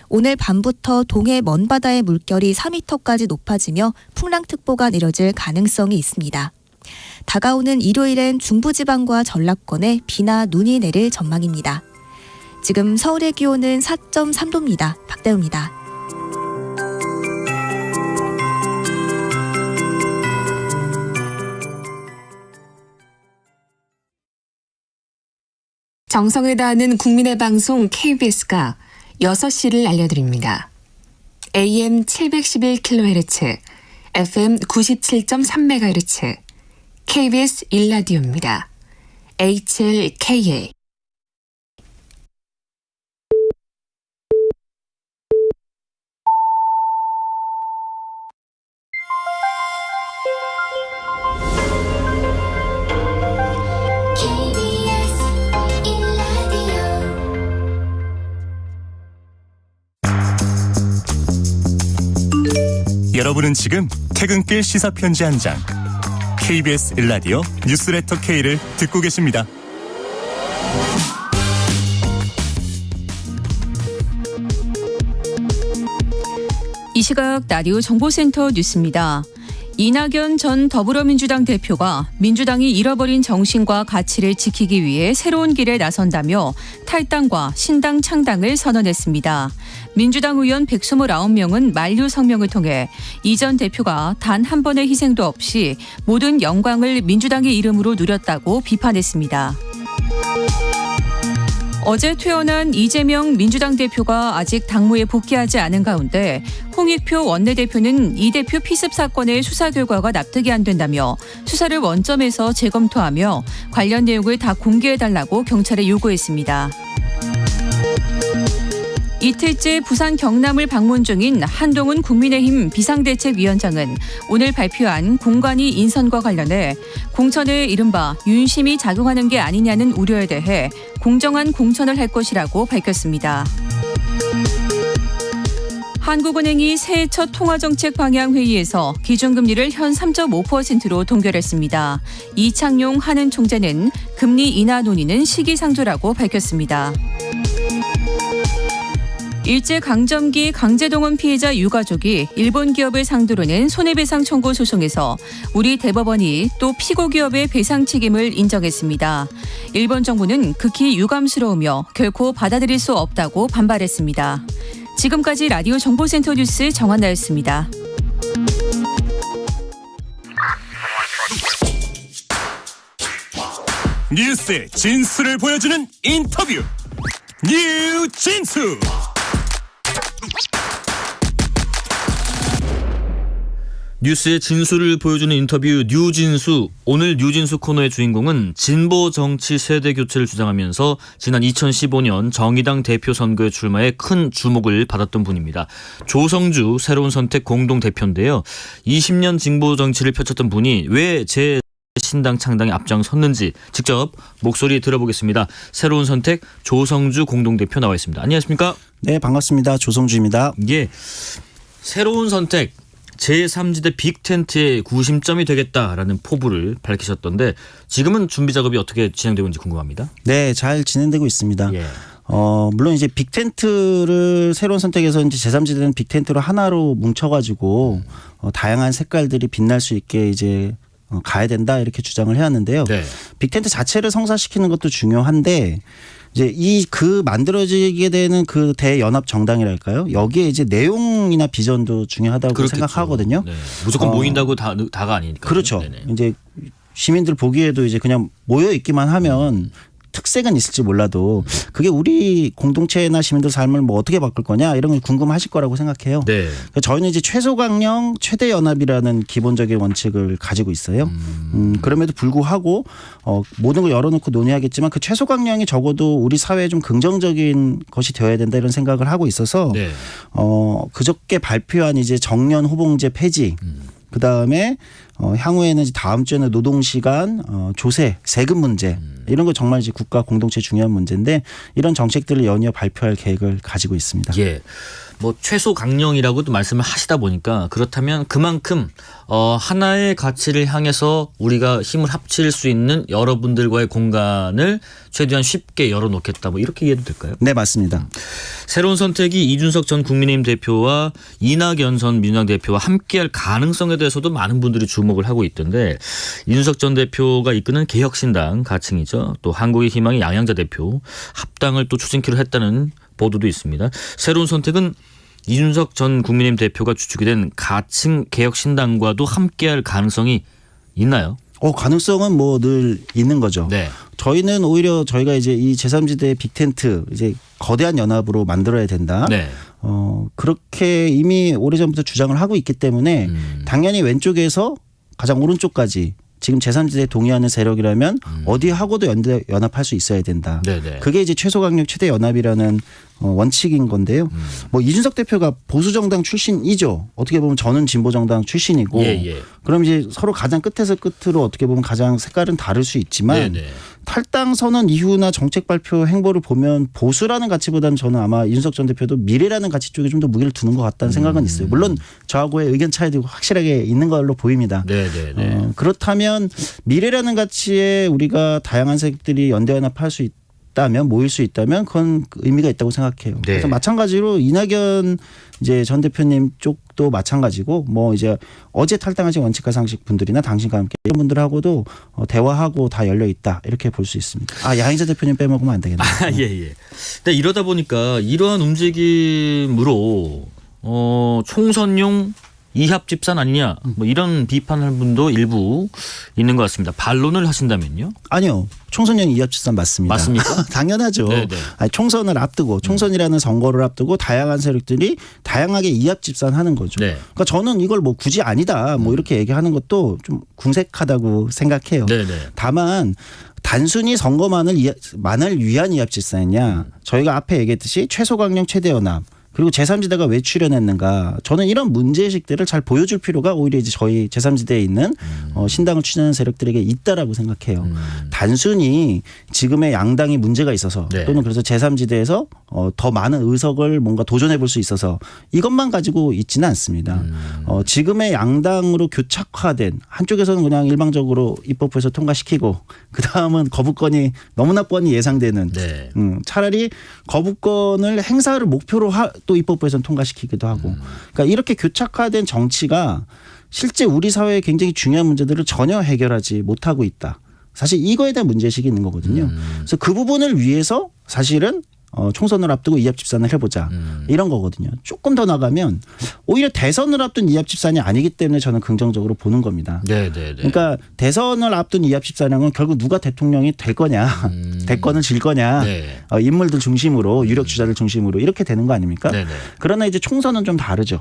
오늘 밤부터 동해 먼바다의 물결이 4m까지 높아지며 풍랑특보가 내려질 가능성이 있습니다. 다가오는 일요일엔 중부지방과 전라권에 비나 눈이 내릴 전망입니다. 지금 서울의 기온은 4.3도입니다. 박대우입니다. 정성을 다하는 국민의 방송 KBS가 6시를 알려드립니다. AM 711kHz, FM 97.3MHz, KBS 1라디오입니다. HLKA. 여러분은 지금 퇴근길 시사편지 한 장 KBS 1라디오 뉴스레터 K를 듣고 계십니다. 이 시각 라디오 정보센터 뉴스입니다. 이낙연 전 더불어민주당 대표가 민주당이 잃어버린 정신과 가치를 지키기 위해 새로운 길에 나선다며 탈당과 신당 창당을 선언했습니다. 민주당 의원 129명은 만류 성명을 통해 이 전 대표가 단 한 번의 희생도 없이 모든 영광을 민주당의 이름으로 누렸다고 비판했습니다. 어제 퇴원한 이재명 민주당 대표가 아직 당무에 복귀하지 않은 가운데 홍익표 원내대표는 이 대표 피습 사건의 수사 결과가 납득이 안 된다며 수사를 원점에서 재검토하며 관련 내용을 다 공개해달라고 경찰에 요구했습니다. 이틀째 부산 경남을 방문 중인 한동훈 국민의힘 비상대책위원장은 오늘 발표한 공관위 인선과 관련해 공천에 이른바 윤심이 작용하는 게 아니냐는 우려에 대해 공정한 공천을 할 것이라고 밝혔습니다. 한국은행이 새해 첫 통화정책 방향 회의에서 기준금리를 현 3.5%로 동결했습니다. 이창용 한은 총재는 금리 인하 논의는 시기상조라고 밝혔습니다. 일제강점기 강제동원 피해자 유가족이 일본 기업을 상대로 낸 손해배상 청구 소송에서 우리 대법원이 또 피고 기업의 배상 책임을 인정했습니다. 일본 정부는 극히 유감스러우며 결코 받아들일 수 없다고 반발했습니다. 지금까지 라디오 정보센터 뉴스 정한나였습니다. 뉴스의 진수를 보여주는 인터뷰 뉴진수. 뉴스의 진수를 보여주는 인터뷰 뉴진수. 오늘 뉴진수 코너의 주인공은 진보 정치 세대 교체를 주장하면서 지난 2015년 정의당 대표 선거에 출마해 큰 주목을 받았던 분입니다. 조성주 새로운 선택 공동대표인데요. 20년 진보 정치를 펼쳤던 분이 왜 제 신당 창당에 앞장섰는지 직접 목소리 들어보겠습니다. 새로운 선택 조성주 공동대표 나와 있습니다. 안녕하십니까? 네, 반갑습니다. 조성주입니다. 예, 새로운 선택 제3지대 빅텐트의 구심점이 되겠다라는 포부를 밝히셨던데 지금은 준비 작업이 어떻게 진행되고 있는지 궁금합니다. 네, 잘 진행되고 있습니다. 예. 물론 이제 빅텐트를 새로운 선택에서 이제 제3지대는 빅텐트로 하나로 뭉쳐가지고 다양한 색깔들이 빛날 수 있게 이제 가야 된다 이렇게 주장을 해왔는데요. 네. 빅텐트 자체를 성사시키는 것도 중요한데 이제 그 만들어지게 되는 그 대연합 정당이랄까요? 여기에 이제 내용이나 비전도 중요하다고 그렇겠죠. 생각하거든요. 네. 무조건 모인다고 다가 아니니까. 그렇죠. 네네. 이제 시민들 보기에도 이제 그냥 모여 있기만 하면 특색은 있을지 몰라도 그게 우리 공동체나 시민들 삶을 뭐 어떻게 바꿀 거냐 이런 걸 궁금하실 거라고 생각해요. 네. 그러니까 저희는 이제 최소 강령 최대 연합이라는 기본적인 원칙을 가지고 있어요. 그럼에도 불구하고 모든 걸 열어놓고 논의하겠지만 그 최소 강령이 적어도 우리 사회에 좀 긍정적인 것이 되어야 된다 이런 생각을 하고 있어서 네. 그저께 발표한 이제 정년 호봉제 폐지 그 다음에 향후에는 이제 다음 주에는 노동시간 조세 세금 문제 이런 거 정말 이제 국가 공동체 중요한 문제인데 이런 정책들을 연이어 발표할 계획을 가지고 있습니다. 예. 뭐 최소 강령이라고도 말씀을 하시다 보니까 그렇다면 그만큼 하나의 가치를 향해서 우리가 힘을 합칠 수 있는 여러분들과의 공간을 최대한 쉽게 열어놓겠다 뭐 이렇게 이해도 될까요? 네, 맞습니다. 새로운 선택이 이준석 전 국민의힘 대표와 이낙연 전 민주당 대표와 함께할 가능성에 대해서도 많은 분들이 주목을 하고 있던데 이준석 전 대표가 이끄는 개혁신당 가칭이죠. 또 한국의 희망의 양양자 대표 합당을 또 추진키로 했다는 보도도 있습니다. 새로운 선택은 이준석 전 국민의힘 대표가 주축이 된 가칭 개혁신당과도 함께할 가능성이 있나요? 가능성은 뭐 늘 있는 거죠. 네. 저희는 오히려 저희가 이제 이 제3지대 빅텐트 이제 거대한 연합으로 만들어야 된다. 네. 그렇게 이미 오래전부터 주장을 하고 있기 때문에 당연히 왼쪽에서 가장 오른쪽까지 지금 제3지대에 동의하는 세력이라면 어디하고도 연합할 수 있어야 된다. 네네. 그게 이제 최소 강력 최대 연합이라는 원칙인 건데요. 뭐 이준석 대표가 보수 정당 출신이죠. 어떻게 보면 저는 진보 정당 출신이고. 예. 그럼 이제 서로 가장 끝에서 끝으로 어떻게 보면 가장 색깔은 다를 수 있지만 네네. 탈당 선언 이후나 정책 발표 행보를 보면 보수라는 가치보다는 저는 아마 이준석 전 대표도 미래라는 가치 쪽에 좀 더 무게를 두는 것 같다는 생각은 있어요. 물론 저하고의 의견 차이도 확실하게 있는 걸로 보입니다. 네네네. 그렇다면 미래라는 가치에 우리가 다양한 세력들이 연대연합할 수 있다면 모일 수 있다면 그건 의미가 있다고 생각해요. 네. 그래서 마찬가지로 이낙연 이제 전 대표님 쪽도 마찬가지고 뭐 이제 어제 탈당하신 원칙과 상식 분들이나 당신과 함께 이런 분들하고도 대화하고 다 열려 있다 이렇게 볼 수 있습니다. 양희자 대표님 빼먹으면 안 되겠네요. 예. 근데 이러다 보니까 이러한 움직임으로 총선용 이합 집산 아니냐 뭐 이런 비판할 분도 일부 있는 것 같습니다. 반론을 하신다면요? 아니요. 총선용 이합집산 맞습니다. 맞습니까? 당연하죠. 네네. 총선을 앞두고 총선이라는 선거를 앞두고 다양한 세력들이 다양하게 이합집산하는 거죠. 네. 그러니까 저는 이걸 뭐 굳이 아니다 뭐 이렇게 얘기하는 것도 좀 궁색하다고 생각해요. 네네. 다만 단순히 선거만을 위한 이합집산이냐 저희가 앞에 얘기했듯이 최소 강령 최대 연합 그리고 제3지대가 왜 출연했는가 저는 이런 문제의식들을 잘 보여줄 필요가 오히려 이제 저희 제3지대에 있는 신당을 추진하는 세력들에게 있다라고 생각해요. 단순히 지금의 양당이 문제가 있어서 네. 또는 그래서 제3지대에서 더 많은 의석을 뭔가 도전해 볼 수 있어서 이것만 가지고 있지는 않습니다. 지금의 양당으로 교착화된 한쪽에서는 그냥 일방적으로 입법부에서 통과시키고 그다음은 거부권이 너무나 뻔히 예상되는 네. 차라리 거부권을 행사를 목표로 또 입법부에서는 통과시키기도 하고 그러니까 이렇게 교착화된 정치가 실제 우리 사회의 굉장히 중요한 문제들을 전혀 해결하지 못하고 있다. 사실 이거에 대한 문제의식이 있는 거거든요. 그래서 그 부분을 위해서 사실은 총선을 앞두고 이합집산을 해보자 이런 거거든요. 조금 더 나가면 오히려 대선을 앞둔 이합집산이 아니기 때문에 저는 긍정적으로 보는 겁니다. 네네네. 그러니까 대선을 앞둔 이합집산이라는 건 결국 누가 대통령이 될 거냐 대권을 질 거냐 네. 인물들 중심으로 유력 주자를 중심으로 이렇게 되는 거 아닙니까? 네네. 그러나 이제 총선은 좀 다르죠.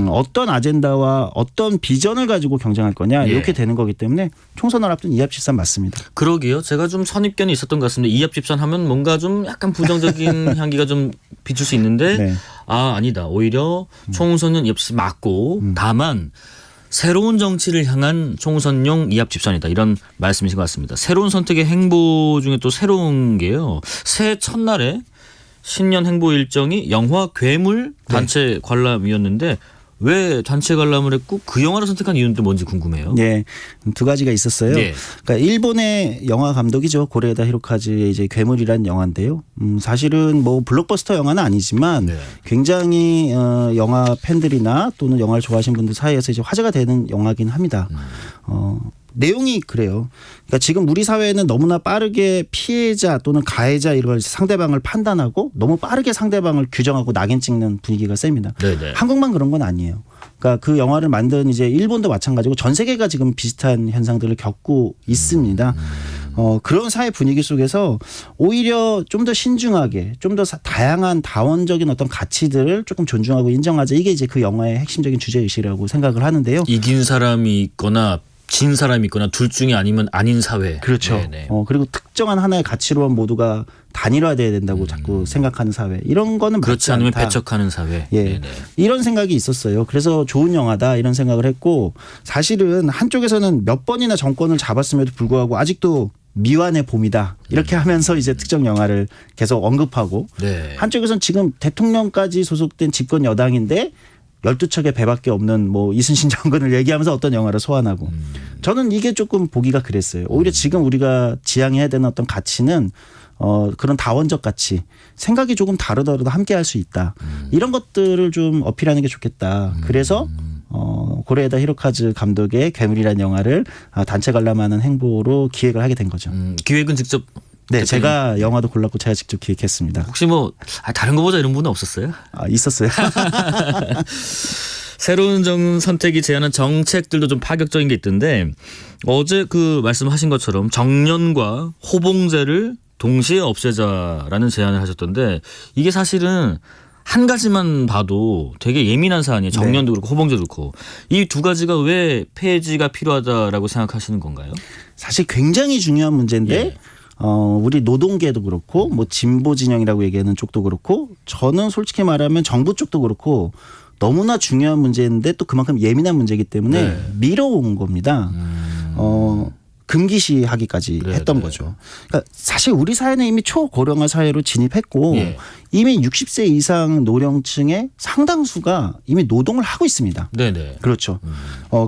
어떤 아젠다와 어떤 비전을 가지고 경쟁할 거냐 이렇게 되는 거기 때문에 총선을 앞둔 이합집산 맞습니다. 그러게요. 제가 좀 선입견이 있었던 것 같습니다. 이합집산 하면 뭔가 좀 약간 부정적인 향기가 좀 비출 수 있는데 네. 아니다. 오히려 총선은 이합집산 맞고 다만 새로운 정치를 향한 총선용 이합집산이다. 이런 말씀이신 것 같습니다. 새로운 선택의 행보 중에 또 새로운 게요. 새해 첫날에 신년 행보 일정이 영화 괴물 단체 관람이었는데 왜 단체 관람을 했고 그 영화를 선택한 이유는 또 뭔지 궁금해요. 네, 두 가지가 있었어요. 네. 그러니까 일본의 영화 감독이죠. 고레에다 히로카즈의 이제 괴물이라는 영화인데요. 사실은 뭐 블록버스터 영화는 아니지만 네. 굉장히 영화 팬들이나 또는 영화를 좋아하시는 분들 사이에서 이제 화제가 되는 영화긴 합니다. 내용이 그래요. 그러니까 지금 우리 사회는 너무나 빠르게 피해자 또는 가해자 이런 상대방을 판단하고 너무 빠르게 상대방을 규정하고 낙인 찍는 분위기가 셉니다. 네네. 한국만 그런 건 아니에요. 그러니까 그 영화를 만든 이제 일본도 마찬가지고 전 세계가 지금 비슷한 현상들을 겪고 있습니다. 그런 사회 분위기 속에서 오히려 좀 더 신중하게 좀 더 다양한 다원적인 어떤 가치들을 조금 존중하고 인정하자. 이게 이제 그 영화의 핵심적인 주제의식이라고 생각을 하는데요. 이긴 사람이 있거나 진 사람이 있거나 둘 중에 아니면 아닌 사회. 그렇죠. 네네. 그리고 특정한 하나의 가치로만 모두가 단일화돼야 된다고 자꾸 생각하는 사회. 이런 거는 그렇지 맞지 않으면 않다. 배척하는 사회. 예. 네네. 이런 생각이 있었어요. 그래서 좋은 영화다 이런 생각을 했고 사실은 한쪽에서는 몇 번이나 정권을 잡았음에도 불구하고 아직도 미완의 봄이다. 이렇게 하면서 이제 특정 영화를 계속 언급하고 네. 한쪽에서는 지금 대통령까지 소속된 집권 여당인데 12척의 배밖에 없는 뭐 이순신 장군을 얘기하면서 어떤 영화를 소환하고 저는 이게 조금 보기가 그랬어요. 오히려 지금 우리가 지향해야 되는 어떤 가치는 그런 다원적 가치 생각이 조금 다르더라도 함께 할 수 있다. 이런 것들을 좀 어필하는 게 좋겠다. 그래서 고레에다 히로카즈 감독의 괴물이라는 영화를 단체 관람하는 행보로 기획을 하게 된 거죠. 기획은 직접 네, 제가 영화도 골랐고 제가 직접 기획했습니다. 혹시 뭐 다른 거 보자 이런 분은 없었어요? 있었어요. 새로운 선택이 제안한 정책들도 좀 파격적인 게 있던데 어제 그 말씀하신 것처럼 정년과 호봉제를 동시에 없애자라는 제안을 하셨던데 이게 사실은 한 가지만 봐도 되게 예민한 사안이에요. 정년도 그렇고 호봉제도 그렇고. 이 두 가지가 왜 폐지가 필요하다라고 생각하시는 건가요? 사실 굉장히 중요한 문제인데 우리 노동계도 그렇고 뭐 진보 진영이라고 얘기하는 쪽도 그렇고 저는 솔직히 말하면 정부 쪽도 그렇고 너무나 중요한 문제인데 또 그만큼 예민한 문제이기 때문에 미뤄온 겁니다. 금기시하기까지 했던 거죠. 그러니까 사실 우리 사회는 이미 초고령화 사회로 진입했고 이미 60세 이상 노령층의 상당수가 이미 노동을 하고 있습니다. 네네. 그렇죠.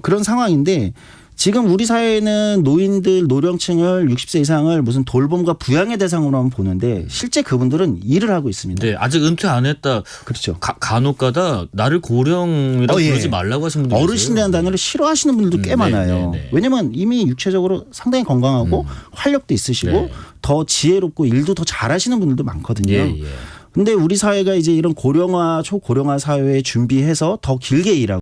그런 상황인데 지금 우리 사회는 노인들 노령층을 60세 이상을 무슨 돌봄과 부양의 대상으로만 보는데 실제 그분들은 일을 하고 있습니다. 네, 아직 은퇴 안 했다. 그렇죠. 간혹가다 나를 고령이라고 부르지 말라고 하시는 분들 어르신이라는 단어를 싫어하시는 분들도 꽤 많아요. 왜냐하면 이미 육체적으로 상당히 건강하고 활력도 있으시고 더 지혜롭고 일도 더 잘하시는 분들도 많거든요. 근데 우리 사회가 이제 이런 고령화 초고령화 사회에 준비해서 더 길게 일하고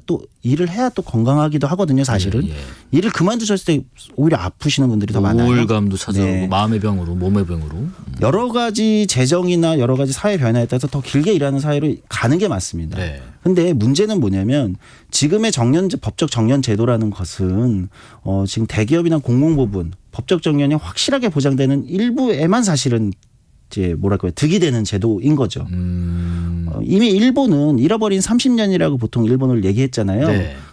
또 일을 해야 또 건강하기도 하거든요. 사실은 일을 그만두셨을 때 오히려 아프시는 분들이 더 많아요. 우울감도 찾아오고 마음의 병으로 몸의 병으로 여러 가지 재정이나 여러 가지 사회 변화에 따라서 더 길게 일하는 사회로 가는 게 맞습니다. 근데 문제는 뭐냐면 지금의 법적 정년 제도라는 것은 지금 대기업이나 공공부문 법적 정년이 확실하게 보장되는 일부에만 사실은 이제 득이 되는 제도인 거죠. 이미 일본은 잃어버린 30년이라고 보통 일본을 얘기했잖아요.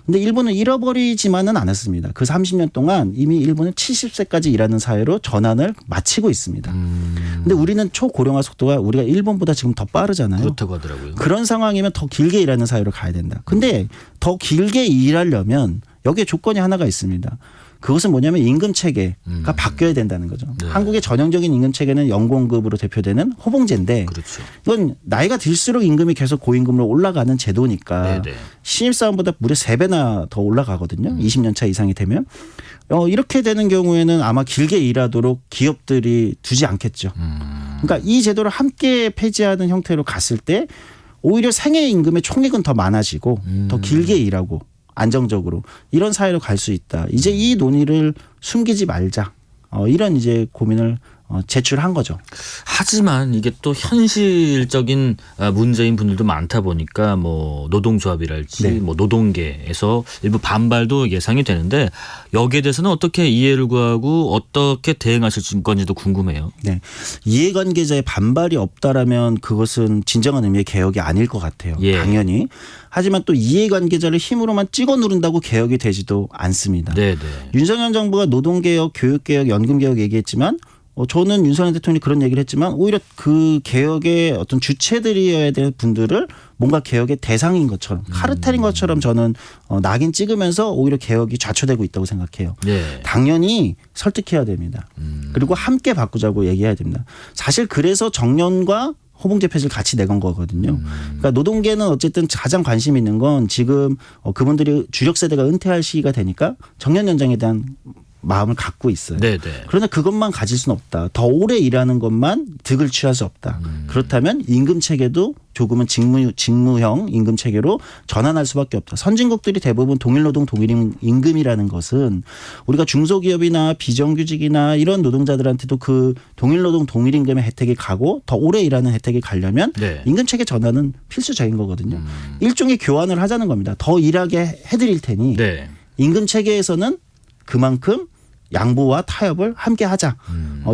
근데 일본은 잃어버리지만은 않았습니다. 그 30년 동안 이미 일본은 70세까지 일하는 사회로 전환을 마치고 있습니다. 근데 우리는 초고령화 속도가 우리가 일본보다 지금 더 빠르잖아요. 그렇다고 하더라고요. 그런 상황이면 더 길게 일하는 사회로 가야 된다. 근데 더 길게 일하려면 여기에 조건이 하나가 있습니다. 그것은 뭐냐면 임금 체계가 바뀌어야 된다는 거죠. 한국의 전형적인 임금 체계는 연공급으로 대표되는 호봉제인데 이건 나이가 들수록 임금이 계속 고임금으로 올라가는 제도니까 신입사원보다 무려 3배나 더 올라가거든요. 20년 차 이상이 되면. 이렇게 되는 경우에는 아마 길게 일하도록 기업들이 두지 않겠죠. 그러니까 이 제도를 함께 폐지하는 형태로 갔을 때 오히려 생애 임금의 총액은 더 많아지고 더 길게 일하고 안정적으로 이런 사회로 갈 수 있다. 이제 이 논의를 숨기지 말자. 이런 이제 고민을 제출한 거죠. 하지만 이게 또 현실적인 문제인 분들도 많다 보니까 뭐 노동조합이랄지 뭐 노동계에서 일부 반발도 예상이 되는데 여기에 대해서는 어떻게 이해를 구하고 어떻게 대응하실 건지도 궁금해요. 네, 이해관계자의 반발이 없다라면 그것은 진정한 의미의 개혁이 아닐 것 같아요. 당연히. 하지만 또 이해관계자를 힘으로만 찍어 누른다고 개혁이 되지도 않습니다. 윤석열 정부가 노동개혁, 교육개혁, 연금개혁 얘기했지만 저는 윤석열 대통령이 그런 얘기를 했지만 오히려 그 개혁의 어떤 주체들이어야 될 분들을 뭔가 개혁의 대상인 것처럼 카르텔인 것처럼 저는 낙인 찍으면서 오히려 개혁이 좌초되고 있다고 생각해요. 당연히 설득해야 됩니다. 그리고 함께 바꾸자고 얘기해야 됩니다. 사실 그래서 정년과 호봉제 폐지를 같이 내건 거거든요. 그러니까 노동계는 어쨌든 가장 관심 있는 건 지금 그분들이 주력 세대가 은퇴할 시기가 되니까 정년 연장에 대한 마음을 갖고 있어요. 네네. 그러나 그것만 가질 수는 없다. 더 오래 일하는 것만 득을 취할 수 없다. 그렇다면 임금 체계도 조금은 직무형 임금 체계로 전환할 수밖에 없다. 선진국들이 대부분 동일노동 동일임금이라는 것은 우리가 중소기업이나 비정규직이나 이런 노동자들한테도 그 동일노동 동일임금의 혜택이 가고 더 오래 일하는 혜택이 가려면 네. 임금 체계 전환은 필수적인 거거든요. 일종의 교환을 하자는 겁니다. 더 일하게 해드릴 테니 네. 임금 체계에서는 그만큼 양보와 타협을 함께 하자.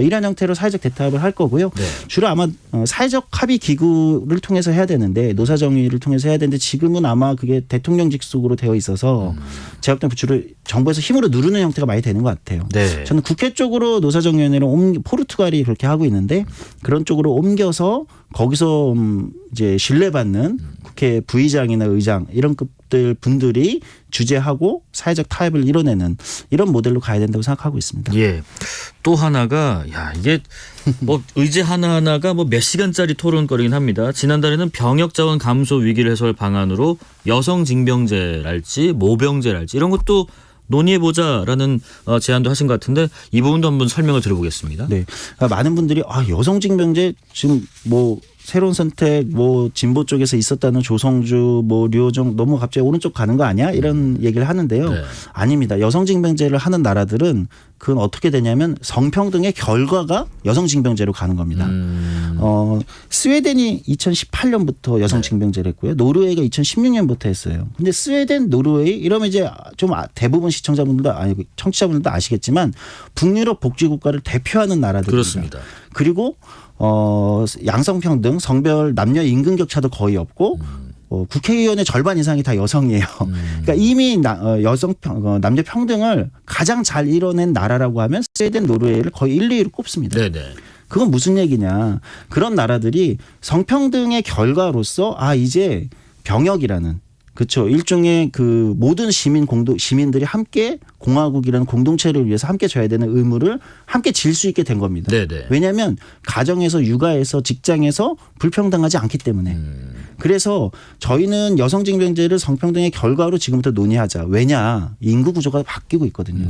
이런 형태로 사회적 대타협을 할 거고요. 네. 주로 아마 사회적 합의 기구를 통해서 해야 되는데 노사정의를 통해서 해야 되는데 지금은 아마 그게 대통령 직속으로 되어 있어서 제각당 부처를 정부에서 힘으로 누르는 형태가 많이 되는 것 같아요. 네. 저는 국회 쪽으로 노사정의위원회를 포르투갈이 그렇게 하고 있는데 그런 쪽으로 옮겨서 거기서 이제 신뢰받는 국회 부의장이나 의장 이런 급들 분들이 주재하고 사회적 타협을 이뤄내는 이런 모델로 가야 된다고 생각하고 있습니다. 예. 또 하나가 이게 뭐 의제 하나하나가 뭐 몇 시간짜리 토론거리긴 합니다. 지난달에는 병역 자원 감소 위기를 해소할 방안으로 여성 징병제랄지 모병제랄지 이런 것도 논의해보자라는 제안도 하신 것 같은데 이 부분도 한번 설명을 들어보겠습니다. 네. 많은 분들이 여성 징병제 지금 뭐 새로운 선택 뭐 진보 쪽에서 있었다는 조성주 뭐 류호정 너무 갑자기 오른쪽 가는 거 아니야? 이런 얘기를 하는데요. 네. 아닙니다. 여성 징병제를 하는 나라들은 그건 어떻게 되냐면 성평등의 결과가 여성 징병제로 가는 겁니다. 스웨덴이 2018년부터 여성 징병제를 했고요. 노르웨이가 2016년부터 했어요. 근데 스웨덴, 노르웨이 이러면 이제 좀 대부분 시청자분들도 아니고 청취자분들도 아시겠지만 북유럽 복지국가를 대표하는 나라들입니다. 그렇습니다. 그리고 양성평등, 성별 남녀 임금 격차도 거의 없고 국회의원의 절반 이상이 다 여성이에요. 그러니까 이미 남녀 평등을 가장 잘 이뤄낸 나라라고 하면 스웨덴, 노르웨이를 거의 1, 2위로 꼽습니다. 네네. 그건 무슨 얘기냐. 그런 나라들이 성평등의 결과로서 이제 병역이라는 그렇죠. 일종의 그 모든 시민들이 함께 공화국이라는 공동체를 위해서 함께 져야 되는 의무를 함께 질 수 있게 된 겁니다. 네네. 왜냐하면 가정에서 육아에서 직장에서 불평등하지 않기 때문에. 그래서 저희는 여성징병제를 성평등의 결과로 지금부터 논의하자. 왜냐. 인구 구조가 바뀌고 있거든요.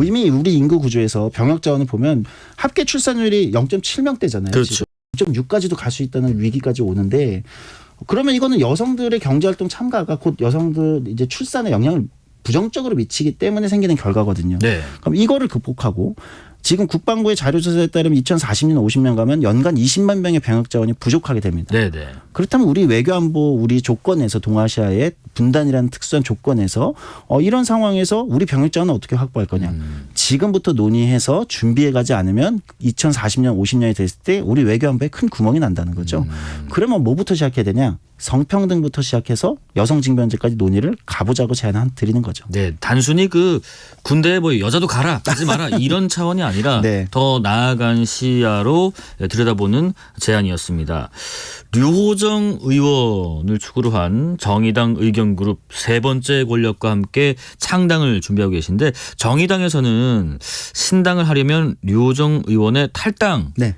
이미 우리 인구 구조에서 병역 자원을 보면 합계 출산율이 0.7명대잖아요. 그렇죠. 0.6까지도 갈 수 있다는 위기까지 오는데 그러면 이거는 여성들의 경제활동 참가가 곧 여성들 이제 출산에 영향을 부정적으로 미치기 때문에 생기는 결과거든요. 네. 그럼 이거를 극복하고 지금 국방부의 자료조사에 따르면 2040년 50년 가면 연간 20만 명의 병역 자원이 부족하게 됩니다. 네네. 그렇다면 우리 외교안보 우리 조건에서 동아시아의 분단이라는 특수한 조건에서 이런 상황에서 우리 병역 자원은 어떻게 확보할 거냐. 지금부터 논의해서 준비해가지 않으면 2040년 50년이 됐을 때 우리 외교안보에 큰 구멍이 난다는 거죠. 그러면 뭐부터 시작해야 되냐. 성평등부터 시작해서 여성징병제까지 논의를 가보자고 드리는 거죠. 네, 단순히 그 군대에 뭐 여자도 가지 마라 이런 차원이 아니라 네. 더 나아간 시야로 들여다보는 제안이었습니다. 류호정 의원을 축으로 한 정의당 의견그룹 세 번째 권력과 함께 창당을 준비하고 계신데 정의당에서는 신당을 하려면 류호정 의원의 탈당. 네.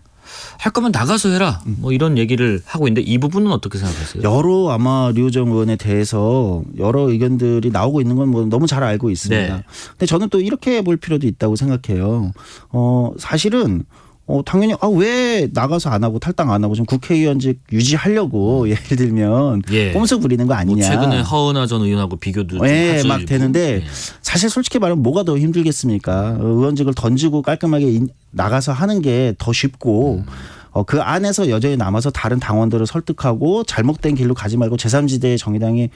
할 거면 나가서 해라. 뭐 이런 얘기를 하고 있는데 이 부분은 어떻게 생각하세요? 여러 아마 류호정 의원에 대해서 여러 의견들이 나오고 있는 건 뭐 너무 잘 알고 있습니다. 네. 근데 저는 또 이렇게 볼 필요도 있다고 생각해요. 사실은 당연히 왜 나가서 안 하고 탈당 안 하고 좀 국회의원직 유지하려고 예를 들면 꼼수 부리는 거 아니냐. 뭐 최근에 허은하 전 의원하고 비교도 네, 막 되는데 사실 솔직히 말하면 뭐가 더 힘들겠습니까? 의원직을 던지고 깔끔하게 나가서 하는 게 더 쉽고 그 안에서 여전히 남아서 다른 당원들을 설득하고 잘못된 길로 가지 말고 제3지대의 정의당이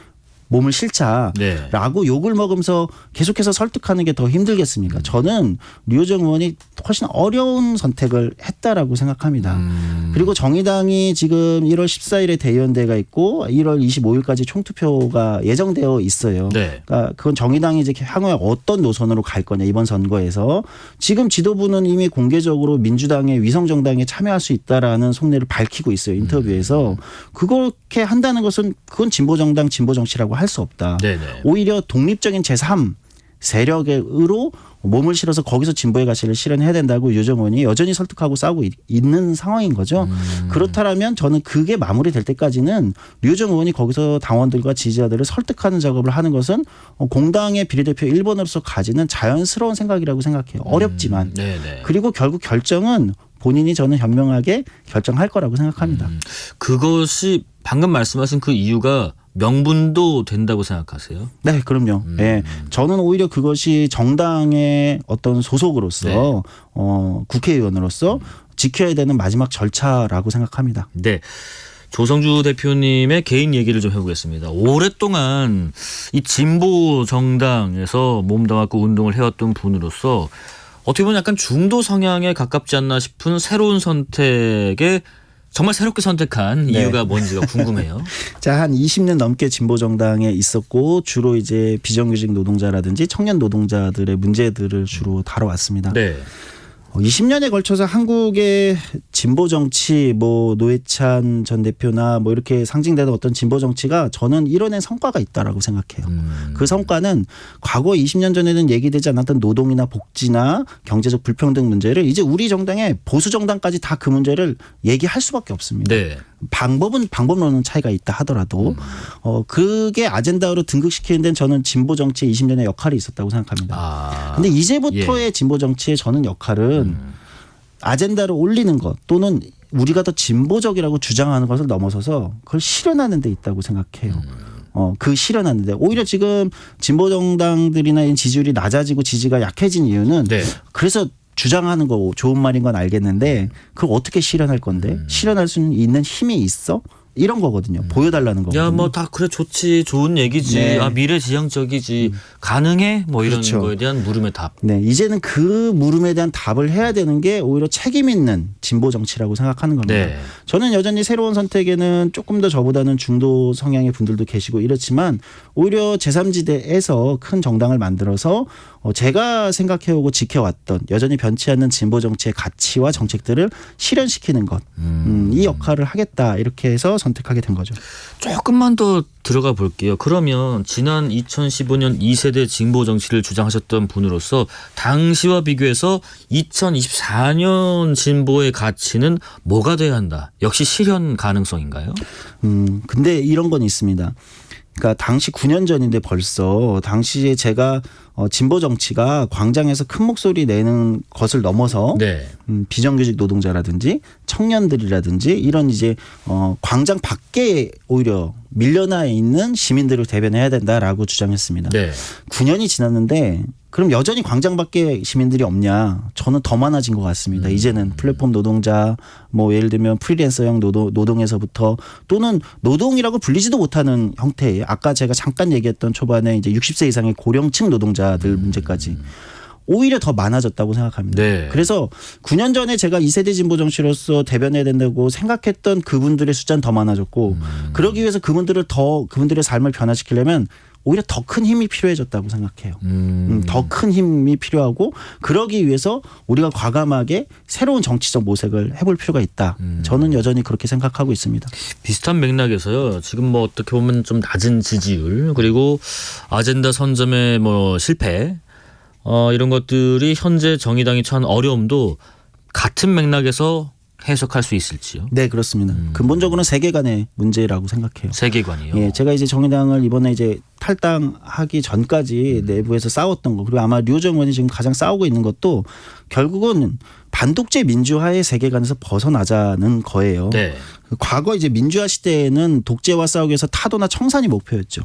몸을 실자라고 욕을 먹으면서 계속해서 설득하는 게 더 힘들겠습니까? 저는 류호정 의원이 훨씬 어려운 선택을 했다라고 생각합니다. 그리고 정의당이 지금 1월 14일에 대의원대가 있고 1월 25일까지 총투표가 예정되어 있어요. 네. 그러니까 그건 정의당이 이제 향후에 어떤 노선으로 갈 거냐 이번 선거에서 지금 지도부는 이미 공개적으로 민주당의 위성정당에 참여할 수 있다라는 속내를 밝히고 있어요. 인터뷰에서 그렇게 한다는 것은 그건 진보정당 진보정치라고 할 수 없다. 네네. 오히려 독립적인 제3 세력으로 몸을 실어서 거기서 진보의 가치를 실현해야 된다고 유정 의원이 여전히 설득하고 싸우고 있는 상황인 거죠. 그렇다면 저는 그게 마무리될 때까지는 유정 의원이 거기서 당원들과 지지자들을 설득하는 작업을 하는 것은 공당의 비례대표 1번으로서 가지는 자연스러운 생각이라고 생각해요. 어렵지만. 그리고 결국 결정은 본인이 저는 현명하게 결정할 거라고 생각합니다. 그것이 방금 말씀하신 그 이유가 명분도 된다고 생각하세요? 네, 그럼요. 네, 저는 오히려 그것이 정당의 어떤 소속으로서 국회의원으로서 지켜야 되는 마지막 절차라고 생각합니다. 네. 조성주 대표님의 개인 얘기를 좀 해보겠습니다. 오랫동안 이 진보 정당에서 몸담았고 운동을 해왔던 분으로서 어떻게 보면 약간 중도 성향에 가깝지 않나 싶은 새로운 선택에 정말 새롭게 선택한 이유가 뭔지가 궁금해요. 자, 한 20년 넘게 진보 정당에 있었고 주로 이제 비정규직 노동자라든지 청년 노동자들의 문제들을 주로 다뤄왔습니다. 20년에 걸쳐서 한국의 진보 정치, 뭐 노회찬 전 대표나 뭐 이렇게 상징되는 어떤 진보 정치가 저는 이뤄낸 성과가 있다라고 생각해요. 그 성과는 과거 20년 전에는 얘기되지 않았던 노동이나 복지나 경제적 불평등 문제를 이제 우리 정당의 보수 정당까지 다 그 문제를 얘기할 수밖에 없습니다. 방법론은 차이가 있다 하더라도 그게 아젠다로 등극시키는 데는 저는 진보 정치의 20년의 역할이 있었다고 생각합니다. 근데 이제부터의 진보 정치의 저는 역할은 아젠다를 올리는 것 또는 우리가 더 진보적이라고 주장하는 것을 넘어서서 그걸 실현하는 데 있다고 생각해요. 그 실현하는데 오히려 지금 진보 정당들이나 지지율이 낮아지고 지지가 약해진 이유는 그래서 주장하는 거 좋은 말인 건 알겠는데 그걸 어떻게 실현할 건데 실현할 수 있는 힘이 있어? 이런 거거든요. 보여달라는 거거든요. 야, 뭐 다 그래 좋지, 좋은 얘기지, 미래지향적이지, 가능해, 뭐 이런 거에 대한 물음의 답. 네, 이제는 그 물음에 대한 답을 해야 되는 게 오히려 책임 있는 진보 정치라고 생각하는 겁니다. 저는 여전히 새로운 선택에는 조금 더 저보다는 중도 성향의 분들도 계시고 이렇지만 오히려 제3지대에서 큰 정당을 만들어서 제가 생각해오고 지켜왔던 여전히 변치 않는 진보 정치의 가치와 정책들을 실현시키는 것, 이 역할을 하겠다 이렇게 해서 선택하게 된 거죠. 조금만 더 들어가 볼게요. 그러면 지난 2015년 2세대 진보 정치를 주장하셨던 분으로서 당시와 비교해서 2024년 진보의 가치는 뭐가 돼야 한다? 역시 실현 가능성인가요? 근데 이런 건 있습니다. 그러니까 당시 9년 전인데 벌써 당시에 제가 진보 정치가 광장에서 큰 목소리 내는 것을 넘어서 비정규직 노동자라든지 청년들이라든지 이런 이제 광장 밖에 오히려 밀려나 있는 시민들을 대변해야 된다라고 주장했습니다. 9년이 지났는데 그럼 여전히 광장 밖에 시민들이 없냐? 저는 더 많아진 것 같습니다. 이제는 플랫폼 노동자, 뭐 예를 들면 프리랜서형 노동에서부터 또는 노동이라고 불리지도 못하는 형태의 아까 제가 잠깐 얘기했던 초반에 이제 60세 이상의 고령층 노동자들 문제까지 오히려 더 많아졌다고 생각합니다. 그래서 9년 전에 제가 2세대 진보 정치로서 대변해야 된다고 생각했던 그분들의 숫자는 더 많아졌고 그러기 위해서 그분들의 삶을 변화시키려면 오히려 더 큰 힘이 필요해졌다고 생각해요. 더 큰 힘이 필요하고 그러기 위해서 우리가 과감하게 새로운 정치적 모색을 해볼 필요가 있다. 저는 여전히 그렇게 생각하고 있습니다. 비슷한 맥락에서요. 지금 뭐 어떻게 보면 좀 낮은 지지율 그리고 아젠다 선점의 뭐 실패 이런 것들이 현재 정의당이 처한 어려움도 같은 맥락에서 해석할 수 있을지요? 네, 그렇습니다. 근본적으로는 세계관의 문제라고 생각해요. 세계관이요? 예, 제가 이제 정의당을 이번에 이제 탈당하기 전까지 내부에서 싸웠던 거 그리고 아마 류호정 의원이 지금 가장 싸우고 있는 것도 결국은 반독재 민주화의 세계관에서 벗어나자는 거예요. 과거 이제 민주화 시대에는 독재와 싸우기 위해서 타도나 청산이 목표였죠.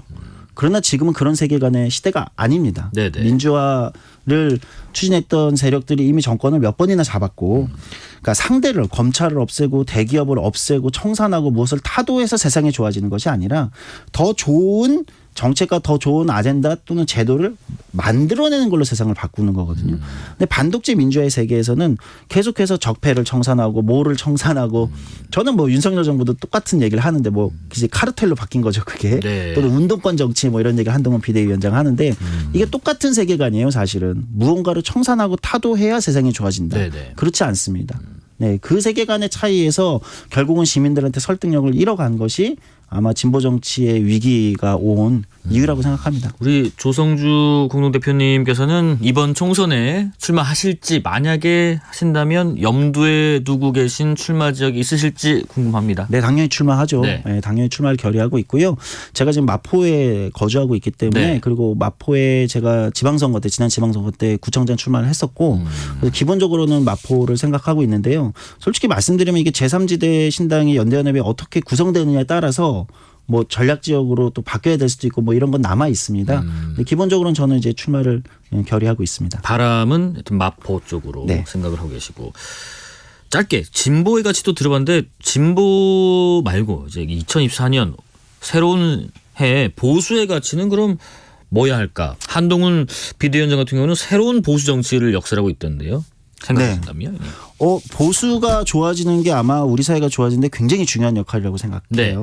그러나 지금은 그런 세계관의 시대가 아닙니다. 민주화를 추진했던 세력들이 이미 정권을 몇 번이나 잡았고 그러니까 상대를 검찰을 없애고 대기업을 없애고 청산하고 무엇을 타도해서 세상이 좋아지는 것이 아니라 더 좋은 정책과 더 좋은 아젠다 또는 제도를 만들어내는 걸로 세상을 바꾸는 거거든요. 근데 반독재 민주화의 세계에서는 계속해서 적폐를 청산하고 뭐를 청산하고 저는 뭐 윤석열 정부도 똑같은 얘기를 하는데 뭐 이제 카르텔로 바뀐 거죠 그게. 또는 운동권 정치 뭐 이런 얘기를 한동훈 비대위원장 하는데 이게 똑같은 세계관이에요 사실은. 무언가를 청산하고 타도해야 세상이 좋아진다. 그렇지 않습니다. 네, 그 세계관의 차이에서 결국은 시민들한테 설득력을 잃어간 것이 아마 진보 정치의 위기가 온 이유라고 생각합니다. 우리 조성주 공동대표님께서는 이번 총선에 출마하실지 만약에 하신다면 염두에 두고 계신 출마 지역이 있으실지 궁금합니다. 네, 당연히 출마하죠. 네. 네, 당연히 출마를 결의하고 있고요. 제가 지금 마포에 거주하고 있기 때문에 네. 그리고 마포에 제가 지방선거 때 지난 지방선거 때 구청장 출마를 했었고 그래서 기본적으로는 마포를 생각하고 있는데요. 솔직히 말씀드리면 이게 제3지대 신당이 연대연합이 어떻게 구성되느냐에 따라서 뭐 전략 지역으로 또 바뀌어야 될 수도 있고 뭐 이런 건 남아 있습니다. 근데 기본적으로는 저는 이제 출마를 결의하고 있습니다. 바람은 하여튼 마포 쪽으로 네. 생각을 하고 계시고 짧게 진보의 가치도 들어봤는데 진보 말고 이제 2024년 새로운 해 보수의 가치는 그럼 뭐야 할까? 한동훈 비대위원장 같은 경우는 새로운 보수 정치를 역설하고 있던데요. 생각하신다면? 네. 보수가 좋아지는 게 아마 우리 사회가 좋아지는데 굉장히 중요한 역할이라고 생각해요. 네.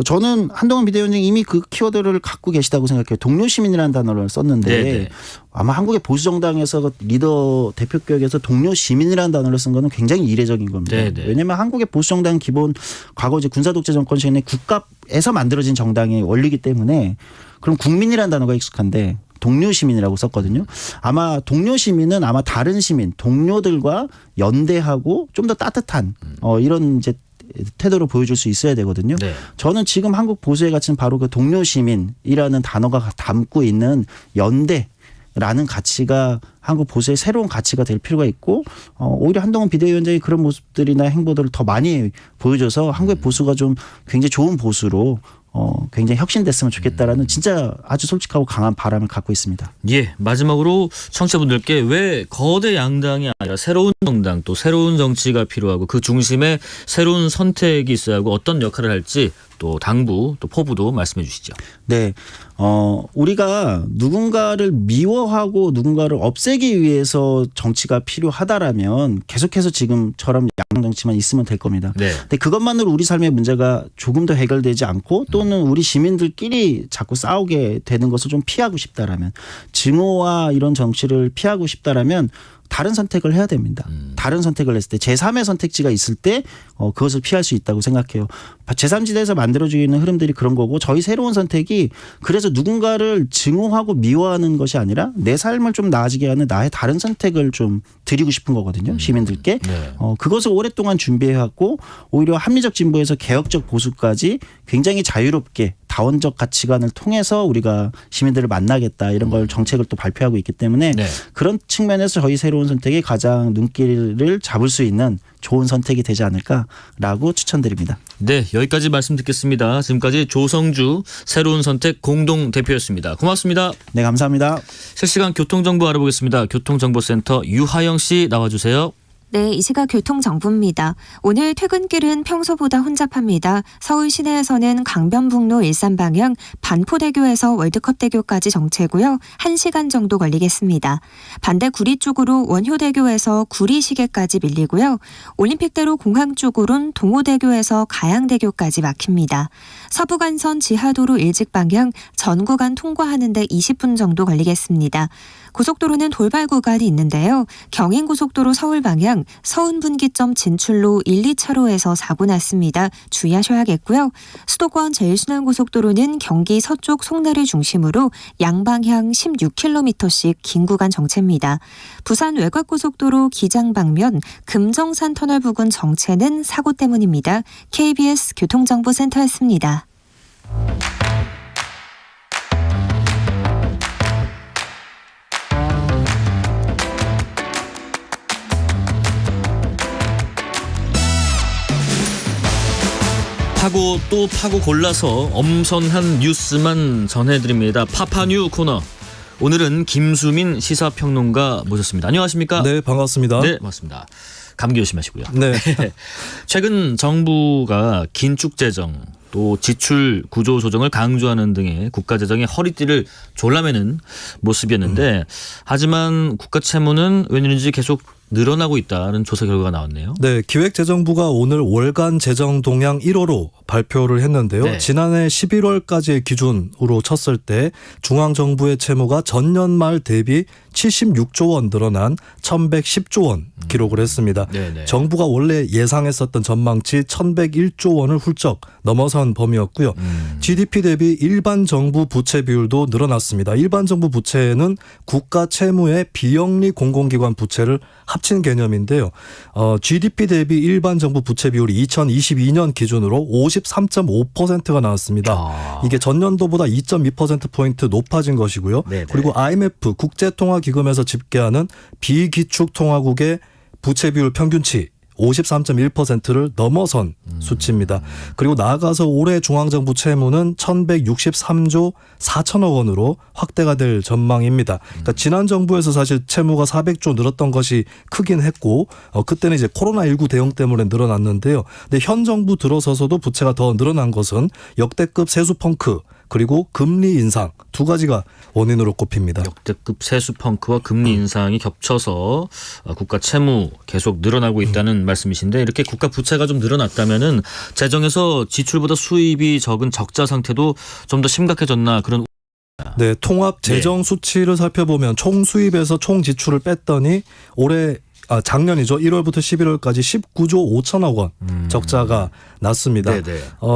저는 한동훈 비대위원장이 이미 그 키워드를 갖고 계시다고 생각해요. 동료 시민이라는 단어를 썼는데 네, 네. 아마 한국의 보수 정당에서 리더 대표격에서 동료 시민이라는 단어를 쓴 거는 굉장히 이례적인 겁니다. 네, 네. 왜냐하면 한국의 보수 정당 기본 과거 이제 군사 독재 정권 시절에 국가에서 만들어진 정당의 원리이기 때문에 그럼 국민이라는 단어가 익숙한데 동료 시민이라고 썼거든요. 아마 동료 시민은 아마 다른 시민, 동료들과 연대하고 좀 더 따뜻한 이런 이제 태도를 보여줄 수 있어야 되거든요. 네. 저는 지금 한국 보수의 가치는 바로 그 동료 시민이라는 단어가 담고 있는 연대라는 가치가 한국 보수의 새로운 가치가 될 필요가 있고 오히려 한동훈 비대위원장이 그런 모습들이나 행보들을 더 많이 보여줘서 한국의 보수가 좀 굉장히 좋은 보수로 굉장히 혁신됐으면 좋겠다라는 진짜 아주 솔직하고 강한 바람을 갖고 있습니다. 예, 마지막으로 청취자분들께 왜 거대 양당이 아니라 새로운 정당 또 새로운 정치가 필요하고 그 중심에 새로운 선택이 있어야 하고 어떤 역할을 할지 또 당부 또 포부도 말씀해 주시죠. 네. 우리가 누군가를 미워하고 누군가를 없애기 위해서 정치가 필요하다라면 계속해서 지금처럼 양당 정치만 있으면 될 겁니다. 네. 근데 그것만으로 우리 삶의 문제가 조금 더 해결되지 않고 또는 우리 시민들끼리 자꾸 싸우게 되는 것을 좀 피하고 싶다라면 증오와 이런 정치를 피하고 싶다라면 다른 선택을 해야 됩니다. 다른 선택을 했을 때 제3의 선택지가 있을 때 그것을 피할 수 있다고 생각해요. 제3지대에서 만들어지고 있는 흐름들이 그런 거고 저희 새로운 선택이 그래서 누군가를 증오하고 미워하는 것이 아니라 내 삶을 좀 나아지게 하는 나의 다른 선택을 좀 드리고 싶은 거거든요. 시민들께. 네. 그것을 오랫동안 준비해왔고 오히려 합리적 진보에서 개혁적 보수까지 굉장히 자유롭게 다원적 가치관을 통해서 우리가 시민들을 만나겠다 이런 걸 정책을 또 발표하고 있기 때문에 네. 그런 측면에서 저희 새로운 선택이 가장 눈길을 잡을 수 있는 좋은 선택이 되지 않을까라고 추천드립니다. 네, 여기까지 말씀 듣겠습니다. 지금까지 조성주 새로운 선택 공동대표였습니다. 고맙습니다. 네, 감사합니다. 실시간 교통정보 알아보겠습니다. 교통정보센터 유하영 씨 나와주세요. 네, 이 시각 교통정보입니다. 오늘 퇴근길은 평소보다 혼잡합니다. 서울 시내에서는 강변북로 일산 방향 반포대교에서 월드컵대교까지 정체고요. 1시간 정도 걸리겠습니다. 반대 구리 쪽으로 원효대교에서 구리시계까지 밀리고요. 올림픽대로 공항 쪽으론 동호대교에서 가양대교까지 막힙니다. 서부간선 지하도로 일직 방향 전 구간 통과하는 데 20분 정도 걸리겠습니다. 고속도로는 돌발 구간이 있는데요. 경인고속도로 서울 방향 서운분기점 진출로 1, 2차로에서 사고 났습니다. 주의하셔야겠고요. 수도권 제일순환고속도로는 경기 서쪽 송내를 중심으로 양방향 16km씩 긴 구간 정체입니다. 부산 외곽고속도로 기장 방면 금정산 터널 부근 정체는 사고 때문입니다. KBS 교통정보센터였습니다. 파고 또 파고 골라서 엄선한 뉴스만 전해드립니다. 파파뉴 코너. 오늘은 김수민 시사평론가 모셨습니다. 안녕하십니까? 네, 반갑습니다. 네, 반갑습니다. 감기 조심하시고요. 네. 최근 정부가 긴축 재정 또 지출 구조 조정을 강조하는 등의 국가 재정의 허리띠를 졸라매는 모습이었는데 하지만 국가 채무는 웬일인지 계속 늘어나고 있다는 조사 결과가 나왔네요. 네, 기획재정부가 오늘 월간 재정 동향 1호로 발표를 했는데요. 네. 지난해 11월까지의 기준으로 쳤을 때 중앙정부의 채무가 전년 말 대비 76조 원 늘어난 1,110조 원 기록을 했습니다. 네네. 정부가 원래 예상했었던 전망치 1,101조 원을 훌쩍 넘어선 범위였고요. GDP 대비 일반 정부 부채 비율도 늘어났습니다. 일반 정부 부채는 국가 채무의 비영리 공공기관 부채를 합친 개념인데요. GDP 대비 일반 정부 부채 비율이 2022년 기준으로 53.5%가 나왔습니다. 이게 전년도보다 2.2%포인트 높아진 것이고요. 네네. 그리고 IMF 국제통화기금에서 집계하는 비기축통화국의 부채 비율 평균치 53.1%를 넘어선 수치입니다. 그리고 나아가서 올해 중앙정부 채무는 1,163조 4천억 원으로 확대가 될 전망입니다. 그러니까 지난 정부에서 사실 채무가 400조 늘었던 것이 크긴 했고 그때는 이제 코로나19 대응 때문에 늘어났는데요. 근데 현 정부 들어서서도 부채가 더 늘어난 것은 역대급 세수 펑크 그리고 금리 인상 두 가지가 원인으로 꼽힙니다. 역대급 세수 펑크와 금리 인상이 겹쳐서 국가 채무 계속 늘어나고 있다는 말씀이신데 이렇게 국가 부채가 좀 늘어났다면은 재정에서 지출보다 수입이 적은 적자 상태도 좀 더 심각해졌나 그런. 네, 통합 재정 수치를 살펴보면 총 수입에서 총 지출을 뺐더니 올해 작년이죠. 1월부터 11월까지 19조 5천억 원 적자가 났습니다.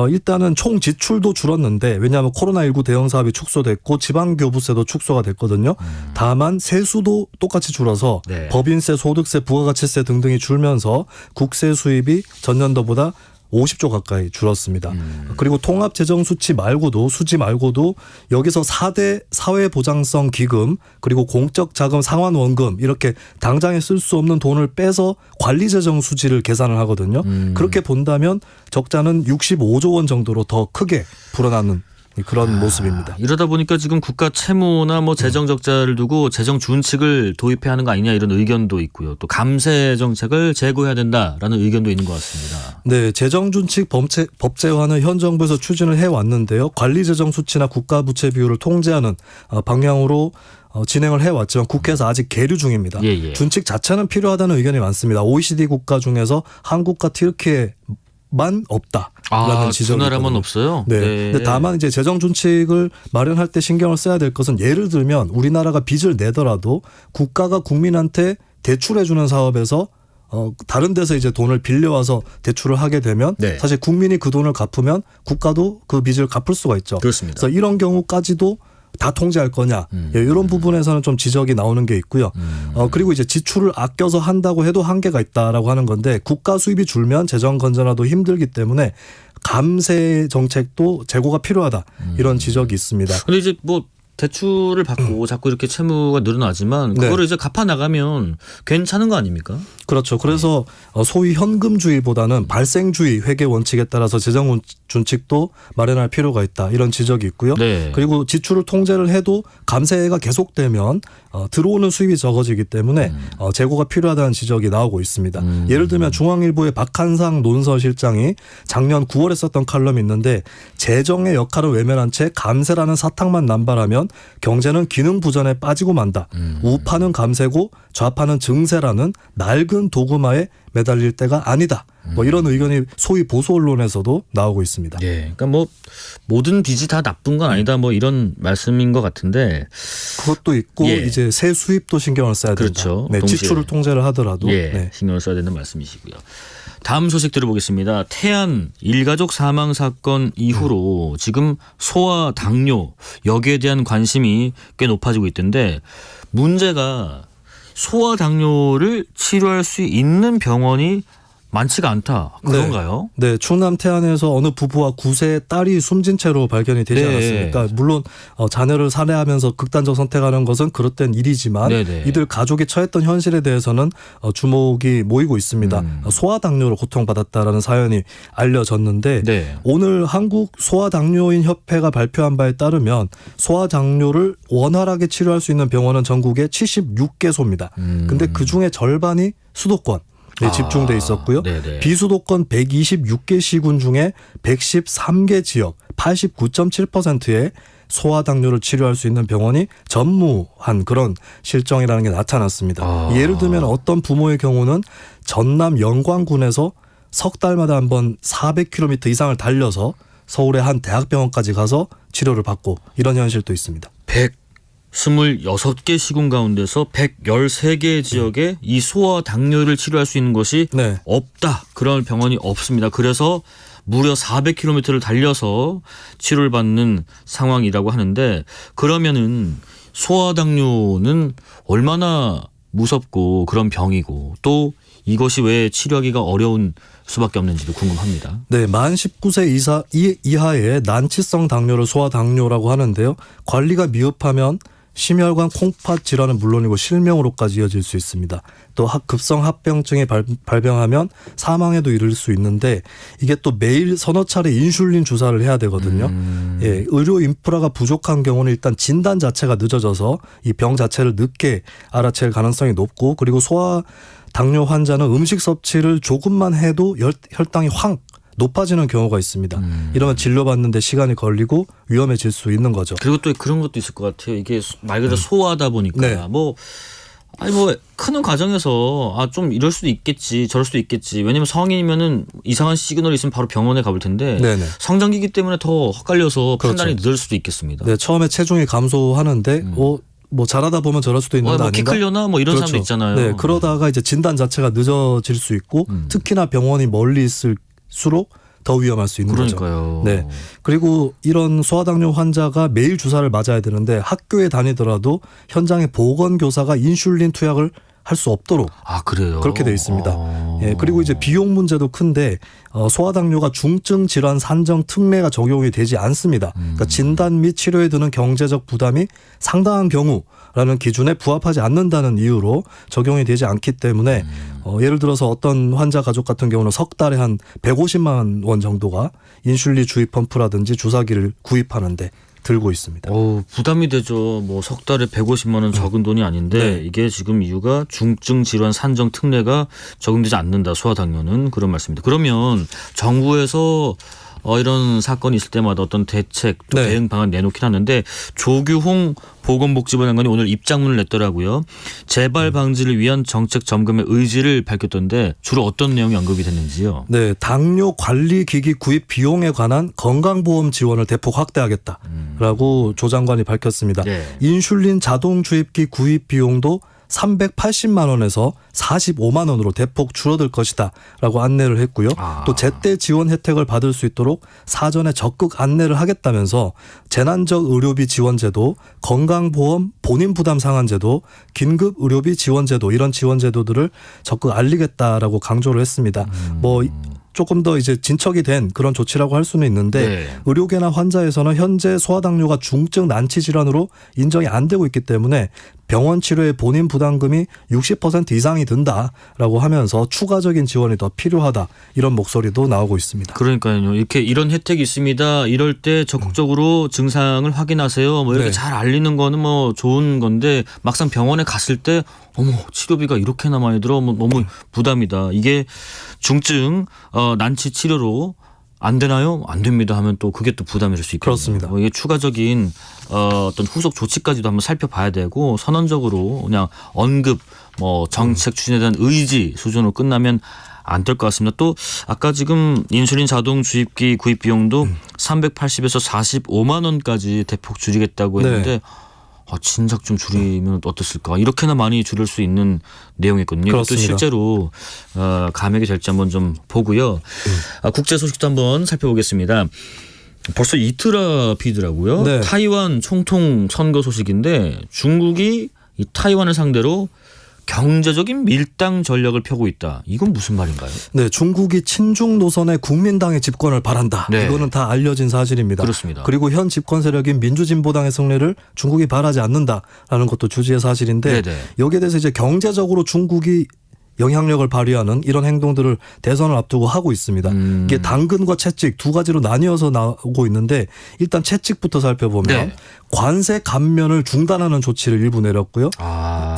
일단은 총 지출도 줄었는데 왜냐하면 코로나19 대응 사업이 축소됐고 지방교부세도 축소가 됐거든요. 다만 세수도 똑같이 줄어서 법인세, 소득세, 부가가치세 등등이 줄면서 국세 수입이 전년도보다 50조 가까이 줄었습니다. 그리고 통합재정수치 말고도 수지 말고도 여기서 4대 사회보장성 기금 그리고 공적자금 상환원금 이렇게 당장에 쓸 수 없는 돈을 빼서 관리재정 수지를 계산을 하거든요. 그렇게 본다면 적자는 65조 원 정도로 더 크게 불어나는 그런 모습입니다. 이러다 보니까 지금 국가 채무나 뭐 재정 적자를 두고 재정 준칙을 도입해야 하는 거 아니냐 이런 의견도 있고요. 또 감세 정책을 제고해야 된다라는 의견도 있는 것 같습니다. 네, 재정 준칙 법제화는 현 정부에서 추진을 해왔는데요. 관리재정 수치나 국가 부채 비율을 통제하는 방향으로 진행을 해왔지만 국회에서 아직 계류 중입니다. 준칙 자체는 필요하다는 의견이 많습니다. OECD 국가 중에서 한국과 튀르키예만 없다라는 지적이 두 나라만 없어요? 네. 근데 다만 이제 재정 준칙을 마련할 때 신경을 써야 될 것은 예를 들면 우리나라가 빚을 내더라도 국가가 국민한테 대출해주는 사업에서 다른 데서 이제 돈을 빌려와서 대출을 하게 되면 사실 국민이 그 돈을 갚으면 국가도 그 빚을 갚을 수가 있죠. 그렇습니다. 그래서 이런 경우까지도 다 통제할 거냐 이런 부분에서는 좀 지적이 나오는 게 있고요. 그리고 이제 지출을 아껴서 한다고 해도 한계가 있다라고 하는 건데 국가 수입이 줄면 재정 건전화도 힘들기 때문에 감세 정책도 재고가 필요하다 이런 지적이 있습니다. 근데 이제 뭐 대출을 받고 자꾸 이렇게 채무가 늘어나지만 그거를 이제 갚아 나가면 괜찮은 거 아닙니까? 그렇죠. 그래서 소위 현금주의보다는 발생주의 회계 원칙에 따라서 재정 준칙도 마련할 필요가 있다. 이런 지적이 있고요. 그리고 지출을 통제를 해도 감세가 계속되면 들어오는 수입이 적어지기 때문에 재고가 필요하다는 지적이 나오고 있습니다. 예를 들면 중앙일보의 박한상 논설실장이 작년 9월에 썼던 칼럼이 있는데 재정의 역할을 외면한 채 감세라는 사탕만 남발하면 경제는 기능 부전에 빠지고 만다. 우파는 감세고 좌파는 증세라는 낡은 도구마에 매달릴 때가 아니다. 뭐 이런 의견이 소위 보수 언론에서도 나오고 있습니다. 그러니까 뭐 모든 빚이 다 나쁜 건 아니다. 뭐 이런 말씀인 것 같은데 그것도 있고 이제 세 수입도 신경을 써야 된다. 그렇죠. 네, 지출을 통제를 하더라도 신경을 써야 되는 말씀이시고요. 다음 소식 들어보겠습니다. 태안 일가족 사망 사건 이후로 지금 소아 당뇨 여기에 대한 관심이 꽤 높아지고 있던데 문제가 소아 당뇨를 치료할 수 있는 병원이 많지가 않다. 그런가요? 네, 충남 태안에서 어느 부부와 9세 딸이 숨진 채로 발견이 되지 않았습니까? 물론 자녀를 살해하면서 극단적 선택하는 것은 그릇된 일이지만 이들 가족이 처했던 현실에 대해서는 주목이 모이고 있습니다. 소아당뇨로 고통받았다라는 사연이 알려졌는데 오늘 한국 소아당뇨인 협회가 발표한 바에 따르면 소아당뇨를 원활하게 치료할 수 있는 병원은 전국에 76개소입니다. 근데 그중에 절반이 수도권 집중돼 있었고요. 비수도권 126개 시군 중에 113개 지역 89.7%에 소아당뇨를 치료할 수 있는 병원이 전무한 그런 실정이라는 게 나타났습니다. 예를 들면 어떤 부모의 경우는 전남 영광군에서 석 달마다 한번 400km 이상을 달려서 서울의 한 대학병원까지 가서 치료를 받고 이런 현실도 있습니다. 126개 시군 가운데서 113개 지역에 이 소아 당뇨를 치료할 수 있는 곳이 없다. 그런 병원이 없습니다. 그래서 무려 400km를 달려서 치료를 받는 상황이라고 하는데, 그러면은 소아 당뇨는 얼마나 무섭고 그런 병이고 또 이것이 왜 치료하기가 어려운 수밖에 없는지도 궁금합니다. 네, 만 19세 이하의 난치성 당뇨를 소아 당뇨라고 하는데요. 관리가 미흡하면 심혈관 콩팥 질환은 물론이고 실명으로까지 이어질 수 있습니다. 또 급성 합병증이 발병하면 사망에도 이를 수 있는데, 이게 또 매일 서너 차례 인슐린 주사를 해야 되거든요. 예, 의료 인프라가 부족한 경우는 일단 진단 자체가 늦어져서 이 병 자체를 늦게 알아챌 가능성이 높고, 그리고 소아 당뇨 환자는 음식 섭취를 조금만 해도 혈당이 확 높아지는 경우가 있습니다. 이러면 진료받는데 시간이 걸리고 위험해질 수 있는 거죠. 그리고 또 그런 것도 있을 것 같아요. 이게 말 그대로 소아다 보니까 크는 과정에서 좀 이럴 수도 있겠지, 저럴 수도 있겠지. 왜냐면 성인이면은 이상한 시그널이 있으면 바로 병원에 가볼 텐데 성장기이기 때문에 더 헷갈려서 판단이 늦을 수도 있겠습니다. 네, 처음에 체중이 감소하는데 뭐 잘하다 보면 저럴 수도 있는 거 아닌가? 키 클려나 뭐 이런 사람도 있잖아요. 네, 그러다가 이제 진단 자체가 늦어질 수 있고 특히나 병원이 멀리 있을수록 더 위험할 수 있는 거죠. 네. 그리고 이런 소아당뇨 환자가 매일 주사를 맞아야 되는데 학교에 다니더라도 현장에 보건교사가 인슐린 투약을 할 수 없도록 그래요? 그렇게 돼 있습니다. 예, 그리고 이제 비용 문제도 큰데 소아당뇨가 중증 질환 산정 특례가 적용이 되지 않습니다. 그러니까 진단 및 치료에 드는 경제적 부담이 상당한 경우라는 기준에 부합하지 않는다는 이유로 적용이 되지 않기 때문에 예를 들어서 어떤 환자 가족 같은 경우는 석 달에 한 150만 원 정도가 인슐린 주입 펌프라든지 주사기를 구입하는데 들고 있습니다. 부담이 되죠. 뭐 석 달에 150만 원 적은 돈이 아닌데 이게 지금 이유가 중증 질환 산정 특례가 적용되지 않는다. 소아당뇨는 그런 말씀입니다. 그러면 정부에서 이런 사건이 있을 때마다 어떤 대책, 또 대응 방안 내놓긴 하는데 조규홍 보건복지부 장관이 오늘 입장문을 냈더라고요. 재발 방지를 위한 정책 점검의 의지를 밝혔던데 주로 어떤 내용이 언급이 됐는지요? 네, 당뇨 관리 기기 구입 비용에 관한 건강보험 지원을 대폭 확대하겠다라고 조 장관이 밝혔습니다. 인슐린 자동 주입기 구입 비용도 380만 원에서 45만 원으로 대폭 줄어들 것이다 라고 안내를 했고요. 또 제때 지원 혜택을 받을 수 있도록 사전에 적극 안내를 하겠다면서 재난적 의료비 지원제도, 건강보험 본인부담 상한제도, 긴급의료비 지원제도 이런 지원제도들을 적극 알리겠다라고 강조를 했습니다. 조금 더 이제 진척이 된 그런 조치라고 할 수는 있는데 의료계나 환자에서는 현재 소아당뇨가 중증 난치 질환으로 인정이 안 되고 있기 때문에 병원 치료의 본인 부담금이 60% 이상이 든다라고 하면서 추가적인 지원이 더 필요하다 이런 목소리도 나오고 있습니다. 그러니까요. 이런 혜택이 있습니다. 이럴 때 적극적으로 증상을 확인하세요. 뭐 이렇게 잘 알리는 거는 뭐 좋은 건데 막상 병원에 갔을 때 치료비가 이렇게나 많이 들어 너무 부담이다. 이게 중증 난치 치료로 안 되나요? 안 됩니다 하면 또 그게 또 부담이 될 수 있거든요. 그렇습니다. 이게 추가적인 어떤 후속 조치까지도 한번 살펴봐야 되고 선언적으로 그냥 언급 정책 추진에 대한 의지 수준으로 끝나면 안 될 것 같습니다. 또 아까 지금 인슐린 자동 주입기 구입 비용도 380에서 45만 원까지 대폭 줄이겠다고 했는데 진작 좀 줄이면 어떻을까? 이렇게나 많이 줄일 수 있는 내용이거든요. 이것도 실제로 감액이 될지 한번 좀 보고요. 국제 소식도 한번 살펴보겠습니다. 벌써 이틀 앞이더라고요. 타이완 총통 선거 소식인데 중국이 이 타이완을 상대로 경제적인 밀당 전략을 펴고 있다. 이건 무슨 말인가요? 네, 중국이 친중 노선의 국민당의 집권을 바란다. 이거는 다 알려진 사실입니다. 그렇습니다. 그리고 현 집권 세력인 민주진보당의 승리를 중국이 바라지 않는다라는 것도 주지의 사실인데 여기에 대해서 이제 경제적으로 중국이 영향력을 발휘하는 이런 행동들을 대선을 앞두고 하고 있습니다. 이게 당근과 채찍 두 가지로 나뉘어서 나오고 있는데 일단 채찍부터 살펴보면 관세 감면을 중단하는 조치를 일부 내렸고요.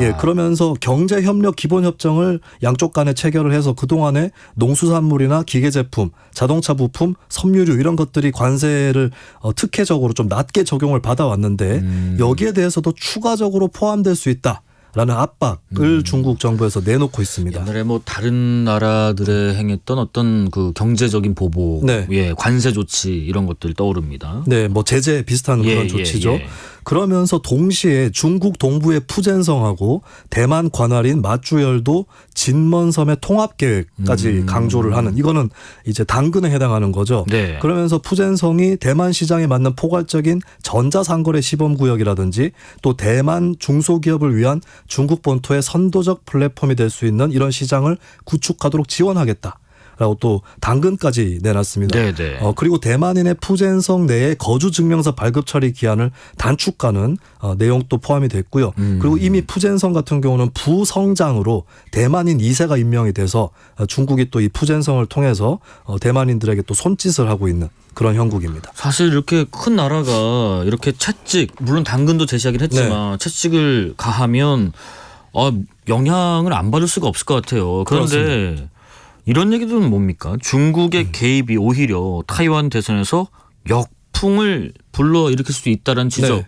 예, 그러면서 경제협력 기본협정을 양쪽 간에 체결을 해서 그동안에 농수산물이나 기계제품, 자동차 부품, 섬유류 이런 것들이 관세를 특혜적으로 좀 낮게 적용을 받아왔는데 여기에 대해서도 추가적으로 포함될 수 있다. 라는 압박을 중국 정부에서 내놓고 있습니다. 옛날에 뭐 다른 나라들에 행했던 어떤 그 경제적인 보복, 네. 예, 관세 조치 이런 것들 떠오릅니다. 네, 뭐 제재 비슷한 그런 조치죠. 그러면서 동시에 중국 동부의 푸젠성하고 대만 관할인 마쭈열도 진먼섬의 통합 계획까지 강조를 하는, 이거는 이제 당근에 해당하는 거죠. 네. 그러면서 푸젠성이 대만 시장에 맞는 포괄적인 전자상거래 시범구역이라든지 또 대만 중소기업을 위한 중국 본토의 선도적 플랫폼이 될 수 있는 이런 시장을 구축하도록 지원하겠다. 라고 또 당근까지 내놨습니다. 네네. 그리고 대만인의 푸젠성 내에 거주 증명서 발급 처리 기한을 단축하는 내용도 포함이 됐고요. 그리고 이미 푸젠성 같은 경우는 부성장으로 대만인 2세가 임명이 돼서 중국이 또 이 푸젠성을 통해서 대만인들에게 또 손짓을 하고 있는 그런 형국입니다. 사실 이렇게 큰 나라가 이렇게 채찍, 물론 당근도 제시하긴 했지만 채찍을 가하면 영향을 안 받을 수가 없을 것 같아요. 그런데 그렇습니다. 이런 얘기는 뭡니까? 중국의 개입이 오히려 타이완 대선에서 역풍을 불러일으킬 수도 있다는 지적.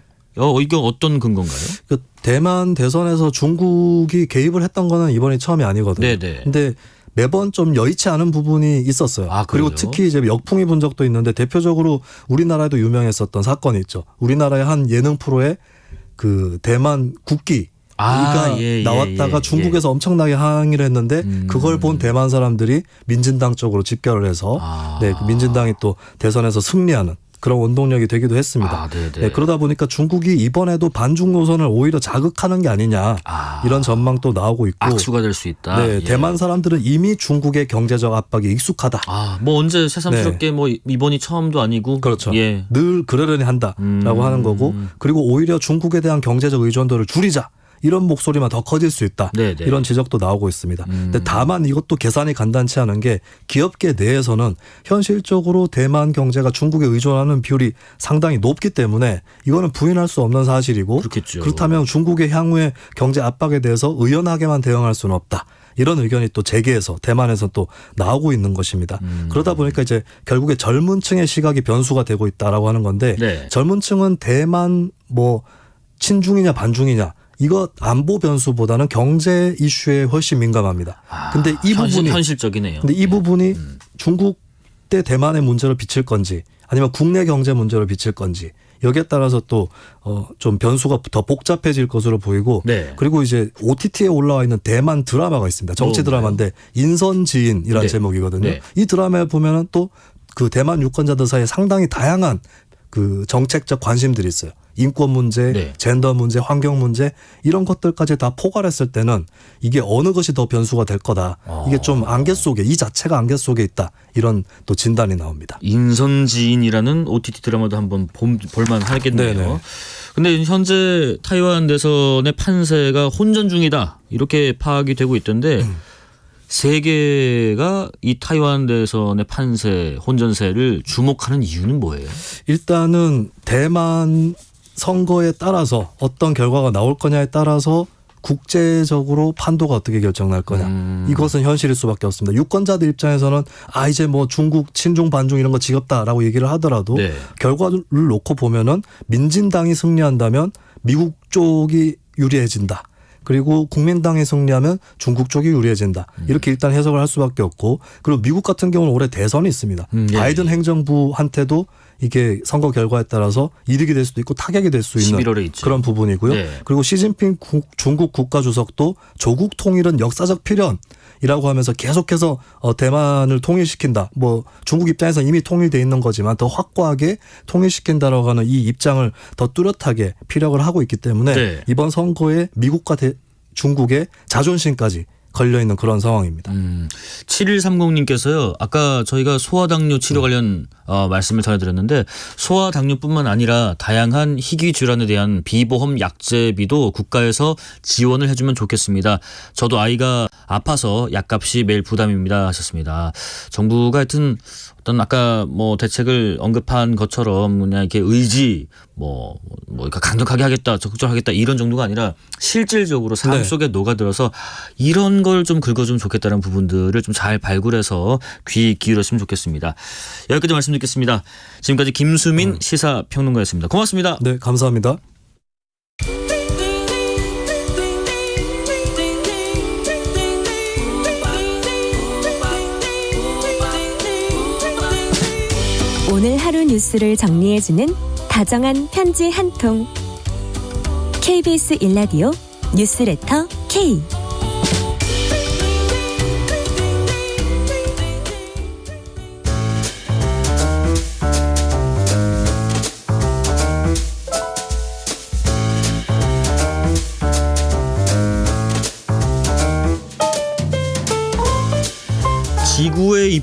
이게 어떤 근거인가요? 그 대만 대선에서 중국이 개입을 했던 거는 이번이 처음이 아니거든요. 네네. 근데 매번 좀 여의치 않은 부분이 있었어요. 그리고 특히 이제 역풍이 분 적도 있는데 대표적으로 우리나라에도 유명했었던 사건이 있죠. 우리나라의 한 예능 프로에 그 대만 국기 나왔다가 중국에서 엄청나게 항의를 했는데 그걸 본 대만 사람들이 민진당 쪽으로 집결을 해서 그 민진당이 또 대선에서 승리하는 그런 원동력이 되기도 했습니다. 네, 그러다 보니까 중국이 이번에도 반중 노선을 오히려 자극하는 게 아니냐 이런 전망도 나오고 있고 악수가 될 수 있다. 네, 대만 사람들은 이미 중국의 경제적 압박에 익숙하다. 뭐 언제 새삼스럽게 뭐 이번이 처음도 아니고 그렇죠. 늘 그러려니 한다라고 하는 거고 그리고 오히려 중국에 대한 경제적 의존도를 줄이자. 이런 목소리만 더 커질 수 있다. 네네. 이런 지적도 나오고 있습니다. 근데 다만 이것도 계산이 간단치 않은 게 기업계 내에서는 현실적으로 대만 경제가 중국에 의존하는 비율이 상당히 높기 때문에 이거는 부인할 수 없는 사실이고 그렇겠죠. 그렇다면 중국의 향후의 경제 압박에 대해서 의연하게만 대응할 수는 없다. 이런 의견이 또 재계에서 대만에서 또 나오고 있는 것입니다. 그러다 보니까 이제 결국에 젊은 층의 시각이 변수가 되고 있다라고 하는 건데 젊은 층은 대만 뭐 친중이냐 반중이냐 이거 안보 변수보다는 경제 이슈에 훨씬 민감합니다. 근데 이 부분이 현실적이네요. 근데 이 부분이 중국 대 대만의 문제로 비칠 건지 아니면 국내 경제 문제로 비칠 건지 여기에 따라서 또 좀 변수가 더 복잡해질 것으로 보이고 그리고 이제 OTT에 올라와 있는 대만 드라마가 있습니다. 정치 드라마인데 인선지인이라는 제목이거든요. 이 드라마에 보면은 또 그 대만 유권자들 사이에 상당히 다양한 그 정책적 관심들이 있어요. 인권 문제, 젠더 문제, 환경 문제 이런 것들까지 다 포괄했을 때는 이게 어느 것이 더 변수가 될 거다. 이게 좀 안개 속에 이 자체가 안개 속에 있다. 이런 또 진단이 나옵니다. 인선지인이라는 OTT 드라마도 한번 볼만 하겠네요. 근데 현재 타이완 대선의 판세가 혼전 중이다. 이렇게 파악이 되고 있던데 세계가 이 타이완 대선의 판세, 혼전세를 주목하는 이유는 뭐예요? 일단은 대만 선거에 따라서 어떤 결과가 나올 거냐에 따라서 국제적으로 판도가 어떻게 결정날 거냐. 이것은 현실일 수밖에 없습니다. 유권자들 입장에서는 이제 뭐 중국 친중 반중 이런 거 지겹다라고 얘기를 하더라도 결과를 놓고 보면은 민진당이 승리한다면 미국 쪽이 유리해진다. 그리고 국민당이 승리하면 중국 쪽이 유리해진다. 이렇게 일단 해석을 할 수밖에 없고 그리고 미국 같은 경우는 올해 대선이 있습니다. 바이든 행정부한테도 이게 선거 결과에 따라서 이득이 될 수도 있고 타격이 될 수 있는 11월에 있죠. 그런 부분이고요. 그리고 시진핑 중국 국가주석도 조국 통일은 역사적 필연이라고 하면서 계속해서 대만을 통일시킨다. 뭐 중국 입장에서 이미 통일돼 있는 거지만 더 확고하게 통일시킨다라고 하는 이 입장을 더 뚜렷하게 피력을 하고 있기 때문에 이번 선거에 미국과 중국의 자존심까지 걸려있는 그런 상황입니다. 7130님께서요. 아까 저희가 소아당뇨 치료 관련 말씀을 전해드렸는데 소아당뇨뿐만 아니라 다양한 희귀 질환에 대한 비보험 약제비도 국가에서 지원을 해주면 좋겠습니다. 저도 아이가 아파서 약값이 매일 부담입니다 하셨습니다. 정부가 하여튼 어떤 아까 뭐 대책을 언급한 것처럼 그냥 이렇게 의지 그러니까 강력하게 하겠다, 적극적하겠다 이런 정도가 아니라 실질적으로 삶 네. 속에 녹아들어서 이런 걸 좀 긁어주면 좋겠다는 부분들을 좀 잘 발굴해서 귀 기울였으면 좋겠습니다. 여기까지 말씀드리겠습니다. 지금까지 김수민 시사평론가였습니다. 고맙습니다. 네, 감사합니다. 오늘 하루 뉴스를 정리해주는 다정한 편지 한 통. KBS 1라디오 뉴스레터 K. 지구의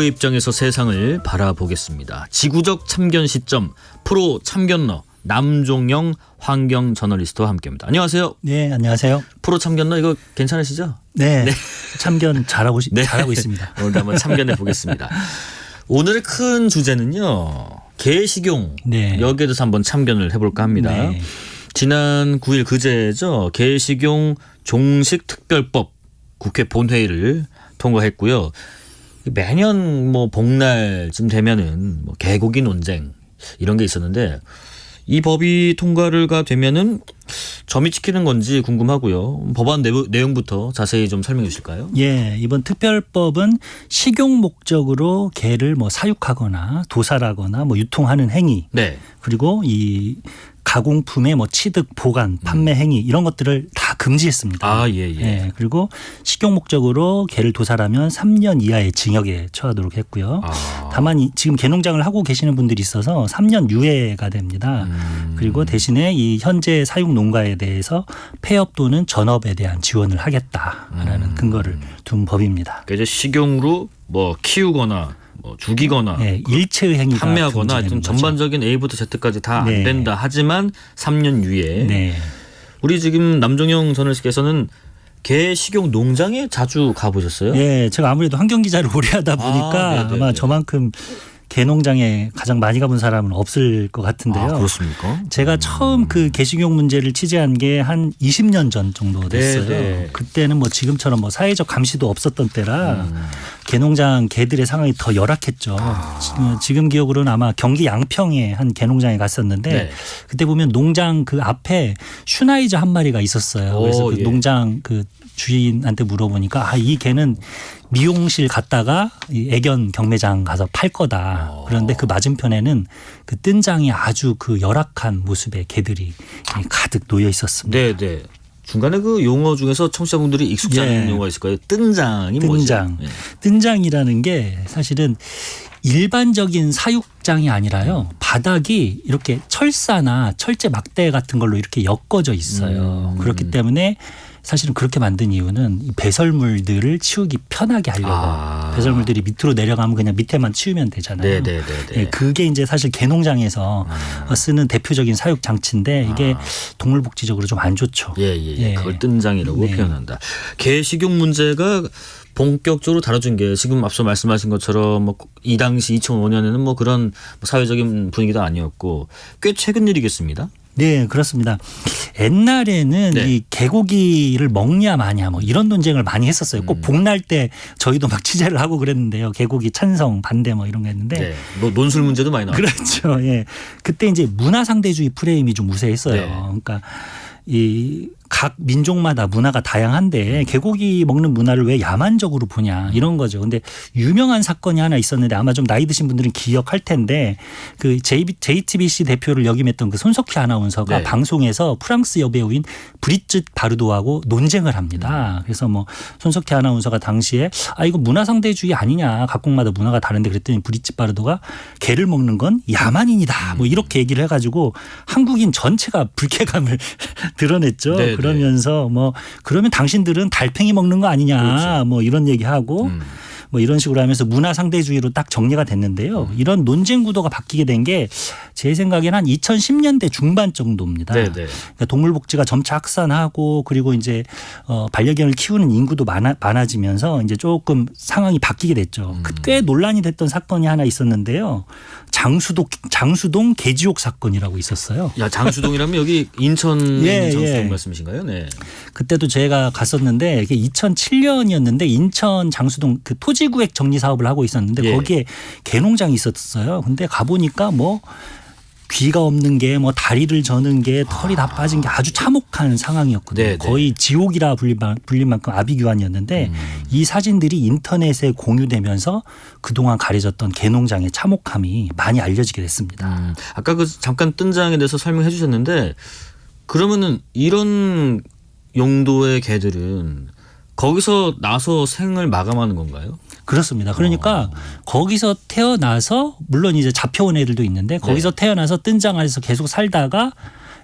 입장에서 세상을 바라보겠습니다. 지구적 참견 시점 프로 참견러 남종영 환경 저널리스트와 함께합니다. 안녕하세요. 네, 안녕하세요. 프로 참견러 이거 괜찮으시죠? 네, 참견 잘하고 네. 있습니다. 오늘도 한번 참견해 보겠습니다. 오늘의 큰 주제는요. 개식용 네. 여기에 대해서 한번 참견을 해볼까 합니다. 네. 지난 9일 그제죠. 개식용 종식특별법 국회 본회의를 통과했고요. 매년 뭐 복날쯤 되면은 뭐 개고기 논쟁 이런 게 있었는데 이 법이 통과가 되면은 점이 찍히는 건지 궁금하고요. 법안 내용부터 자세히 좀 설명해 주실까요? 예, 이번 특별법은 식용 목적으로 개를 뭐 사육하거나 도살하거나 뭐 유통하는 행위, 네. 그리고 이 가공품의 뭐 취득, 보관, 판매 행위 이런 것들을 다 금지했습니다. 아, 예. 예, 그리고 식용 목적으로 개를 도살하면 3년 이하의 징역에 처하도록 했고요. 다만 지금 개농장을 하고 계시는 분들이 있어서 3년 유예가 됩니다. 그리고 대신에 이 현재 사육 농가에 대해서 폐업 또는 전업에 대한 지원을 하겠다라는 근거를 둔 법입니다. 그러니까 이제 식용으로 뭐 키우거나 뭐 죽이거나 네, 일체의 행위가 판매하거나 하여튼 전반적인 A부터 Z까지 다 안 네. 된다. 하지만 3년 유예. 네. 우리 지금 남종영 저널리스트께서는 개 식용 농장에 자주 가보셨어요? 예, 제가 아무래도 환경 기자를 오래 하다 보니까 아마 저만큼 개농장에 가장 많이 가본 사람은 없을 것 같은데요. 아, 그렇습니까? 제가 처음 그 개식용 문제를 취재한 게 한 20년 전 정도 됐어요. 네. 그때는 뭐 지금처럼 뭐 사회적 감시도 없었던 때라 개농장 개들의 상황이 더 열악했죠. 지금 기억으로는 아마 경기 양평에 한 개농장에 갔었는데 네. 그때 보면 농장 그 앞에 슈나이저 한 마리가 있었어요. 그래서 그 농장 그 주인한테 물어보니까 이 개는 미용실 갔다가 이 애견 경매장 가서 팔 거다. 그런데 그 맞은편에는 그 뜬장이 아주 그 열악한 모습의 개들이 가득 놓여 있었습니다. 네. 중간에 그 용어 중에서 청취자분들이 익숙지 않은 용어가 있을 거예요. 뜬장이 뜬장. 뭐죠? 네. 뜬장이라는 게 사실은 일반적인 사육장이 아니라요. 바닥이 이렇게 철사나 철제 막대 같은 걸로 이렇게 엮어져 있어요. 그렇기 때문에 사실은 그렇게 만든 이유는 이 배설물들을 치우기 편하게 하려고. 배설물들이 밑으로 내려가면 그냥 밑에만 치우면 되잖아요. 네. 예, 그게 이제 사실 개농장에서 쓰는 대표적인 사육 장치인데 이게 동물복지적으로 좀 안 좋죠. 예. 그걸 뜬장이라고 표현한다. 개 식용 문제가 본격적으로 다뤄진 게 지금 앞서 말씀하신 것처럼 뭐 이 당시 2005년에는 뭐 그런 사회적인 분위기도 아니었고 꽤 최근 일이겠습니다. 네, 그렇습니다. 옛날에는 이 개고기를 먹냐 마냐 뭐 이런 논쟁을 많이 했었어요. 꼭 복날 때 저희도 막 취재를 하고 그랬는데요. 개고기 찬성 반대 뭐 이런 거 했는데. 네. 뭐 논술 문제도 많이 나왔죠. 그렇죠. 예. 그때 이제 문화상대주의 프레임이 좀 우세했어요. 그러니까 이 각 민족마다 문화가 다양한데 개고기 먹는 문화를 왜 야만적으로 보냐 이런 거죠. 근데 유명한 사건이 하나 있었는데 아마 좀 나이 드신 분들은 기억할 텐데 그 JTBC 대표를 역임했던 그 손석희 아나운서가 방송에서 프랑스 여배우인 브리짓 바르도하고 논쟁을 합니다. 그래서 뭐 손석희 아나운서가 당시에 이거 문화상대주의 아니냐 각국마다 문화가 다른데 그랬더니 브리짓 바르도가 개를 먹는 건 야만인이다 뭐 이렇게 얘기를 해가지고 한국인 전체가 불쾌감을 드러냈죠. 그러면서 뭐 그러면 당신들은 달팽이 먹는 거 아니냐 뭐 이런 얘기하고 뭐 이런 식으로 하면서 문화상대주의로 딱 정리가 됐는데요. 이런 논쟁 구도가 바뀌게 된 게 제 생각에는 한 2010년대 중반 정도입니다. 네네. 그러니까 동물복지가 점차 확산하고 그리고 이제 반려견을 키우는 인구도 많아지면서 이제 조금 상황이 바뀌게 됐죠. 꽤 논란이 됐던 사건이 하나 있었는데요. 장수동 개지옥 사건이라고 있었어요. 야, 장수동이라면 여기 인천 장수동 말씀이신가요? 네. 그때도 제가 갔었는데 이게 2007년이었는데 인천 장수동 그 토지구획 정리 사업을 하고 있었는데 거기에 개농장이 있었어요. 근데 가보니까 뭐 귀가 없는 게 뭐 다리를 저는 게 털이 다 빠진 게 아주 참혹한 상황이었거든요. 네네. 거의 지옥이라 불릴 만큼 아비규환이었는데 이 사진들이 인터넷에 공유되면서 그동안 가려졌던 개농장의 참혹함이 많이 알려지게 됐습니다. 아까 그 잠깐 뜬 장에 대해서 설명해 주셨는데 그러면은 이런 용도의 개들은 거기서 나서 생을 마감하는 건가요? 그렇습니다. 그러니까 거기서 태어나서 물론 이제 잡혀온 애들도 있는데 거기서 태어나서 뜬장 안에서 계속 살다가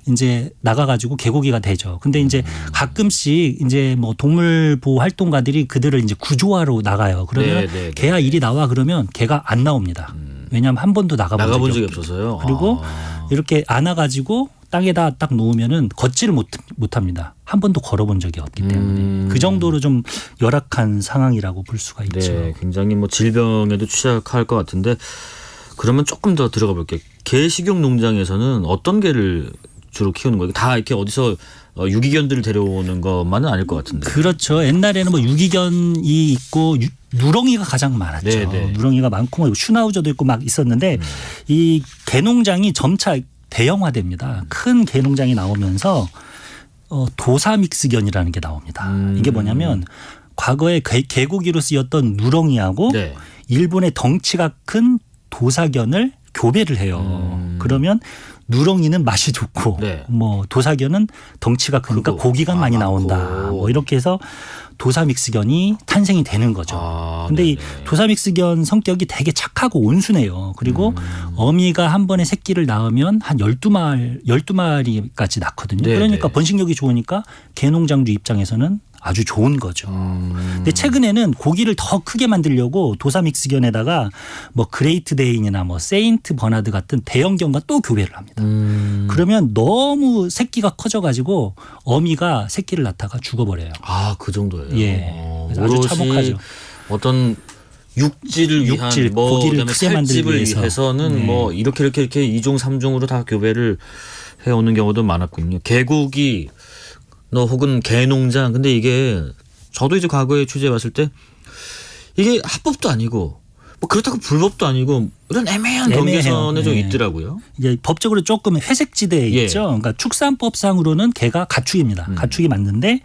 이제 나가가지고 개고기가 되죠. 근데 이제 가끔씩 이제 뭐 동물보호 활동가들이 그들을 이제 구조하러 나가요. 그러면 개야 이리 나와 그러면 개가 안 나옵니다. 왜냐하면 한 번도 나가본 적이 없어서요. 그리고 이렇게 안아가지고 땅에다 딱 놓으면은 걷지를 못합니다. 한 번도 걸어본 적이 없기 때문에 그 정도로 좀 열악한 상황이라고 볼 수가 있죠. 네, 굉장히 뭐 질병에도 취약할 것 같은데 그러면 조금 더 들어가 볼게요. 개 식용 농장에서는 어떤 개를 주로 키우는 거예요? 다 이렇게 어디서 유기견들을 데려오는 것만은 아닐 것 같은데. 그렇죠. 옛날에는 뭐 유기견이 있고 누렁이가 가장 많았죠. 네네. 누렁이가 많고 뭐 슈나우저도 있고 막 있었는데 이 개농장이 점차 대형화됩니다. 큰 개농장이 나오면서 도사 믹스견이라는 게 나옵니다. 이게 뭐냐면 과거에 개고기로 쓰였던 누렁이하고 일본의 덩치가 큰 도사견을 교배를 해요. 그러면 누렁이는 맛이 좋고 뭐 도사견은 덩치가 크니까 고기가 많이 나온다. 뭐 이렇게 해서 도사 믹스견이 탄생이 되는 거죠. 근데 이 도사 믹스견 성격이 되게 착하고 온순해요. 그리고 어미가 한 번에 새끼를 낳으면 한 12마리까지 낳거든요. 그러니까 번식력이 좋으니까 개농장주 입장에서는 아주 좋은 거죠. 근데 최근에는 고기를 더 크게 만들려고 도사 믹스견에다가 뭐 그레이트 데인이나 뭐 세인트 버나드 같은 대형견과 또 교배를 합니다. 그러면 너무 새끼가 커져가지고 어미가 새끼를 낳다가 죽어버려요. 아, 그 정도예요. 예. 그래서 아주 참혹하죠. 어떤 육질을 위한 뭐 고기를 크게 만들기 위해서는 뭐 이렇게 2종 3종으로 다 교배를 해오는 경우도 많았군요. 개고기 혹은 개농장. 근데 이게 저도 이제 과거에 취재해 봤을 때 이게 합법도 아니고 뭐 그렇다고 불법도 아니고 이런 애매한 경계선에 좀 있더라고요. 이제 법적으로 조금 회색지대에 있죠. 그러니까 축산법상으로는 개가 가축입니다. 가축이 맞는데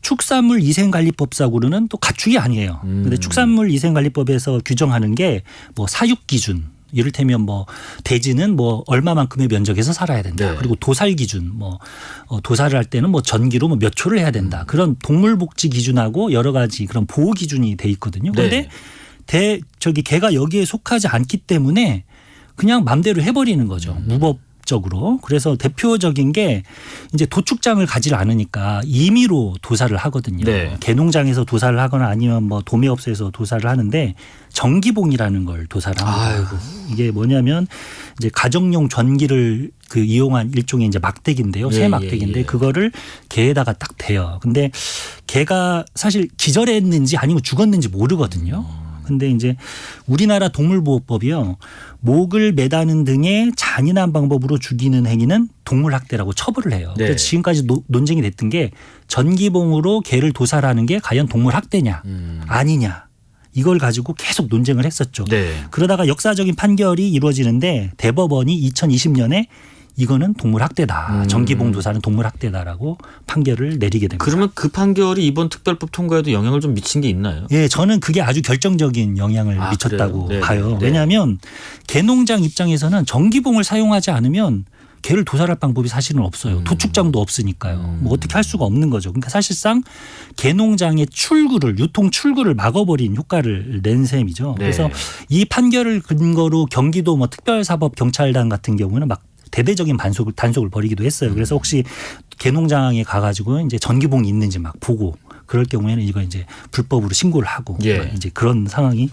축산물 위생관리법상으로는 또 가축이 아니에요. 근데 축산물 위생관리법에서 규정하는 게 뭐 사육 기준. 이를테면 뭐 돼지는 뭐 얼마만큼의 면적에서 살아야 된다. 그리고 도살 기준 뭐 도살을 할 때는 뭐 전기로 뭐 몇 초를 해야 된다. 그런 동물복지 기준하고 여러 가지 그런 보호 기준이 돼 있거든요. 그런데 개가 여기에 속하지 않기 때문에 그냥 맘대로 해버리는 거죠. 무법적으로. 그래서 대표적인 게 이제 도축장을 가지 않으니까 임의로 도살을 하거든요. 개농장에서 도살을 하거나 아니면 뭐 도매업소에서 도살을 하는데 전기봉이라는 걸 도살을 합니다. 이게 뭐냐면 이제 가정용 전기를 이용한 일종의 이제 막대기인데요. 새 막대기인데 그거를 개에다가 딱 대요. 근데 개가 사실 기절했는지 아니면 죽었는지 모르거든요. 근데 이제 우리나라 동물보호법이요. 목을 매다는 등의 잔인한 방법으로 죽이는 행위는 동물학대라고 처벌을 해요. 그래서 지금까지 논쟁이 됐던 게 전기봉으로 개를 도살하는 게 과연 동물학대냐 아니냐. 이걸 가지고 계속 논쟁을 했었죠. 그러다가 역사적인 판결이 이루어지는데 대법원이 2020년에 이거는 동물학대다. 전기봉 도살은 동물학대다라고 판결을 내리게 됩니다. 그러면 그 판결이 이번 특별법 통과에도 영향을 좀 미친 게 있나요? 예, 저는 그게 아주 결정적인 영향을 미쳤다고 봐요. 왜냐하면 개농장 입장에서는 전기봉을 사용하지 않으면 개를 도살할 방법이 사실은 없어요. 도축장도 없으니까요. 뭐 어떻게 할 수가 없는 거죠. 그러니까 사실상 개농장의 유통 출구를 막아버린 효과를 낸 셈이죠. 그래서 이 판결을 근거로 경기도 뭐 특별사법경찰단 같은 경우는 막 대대적인 단속을 벌이기도 했어요. 그래서 혹시 개농장에 가가지고 이제 전기봉이 있는지 막 보고 그럴 경우에는 이거 이제 불법으로 신고를 하고 예. 이제 그런 상황이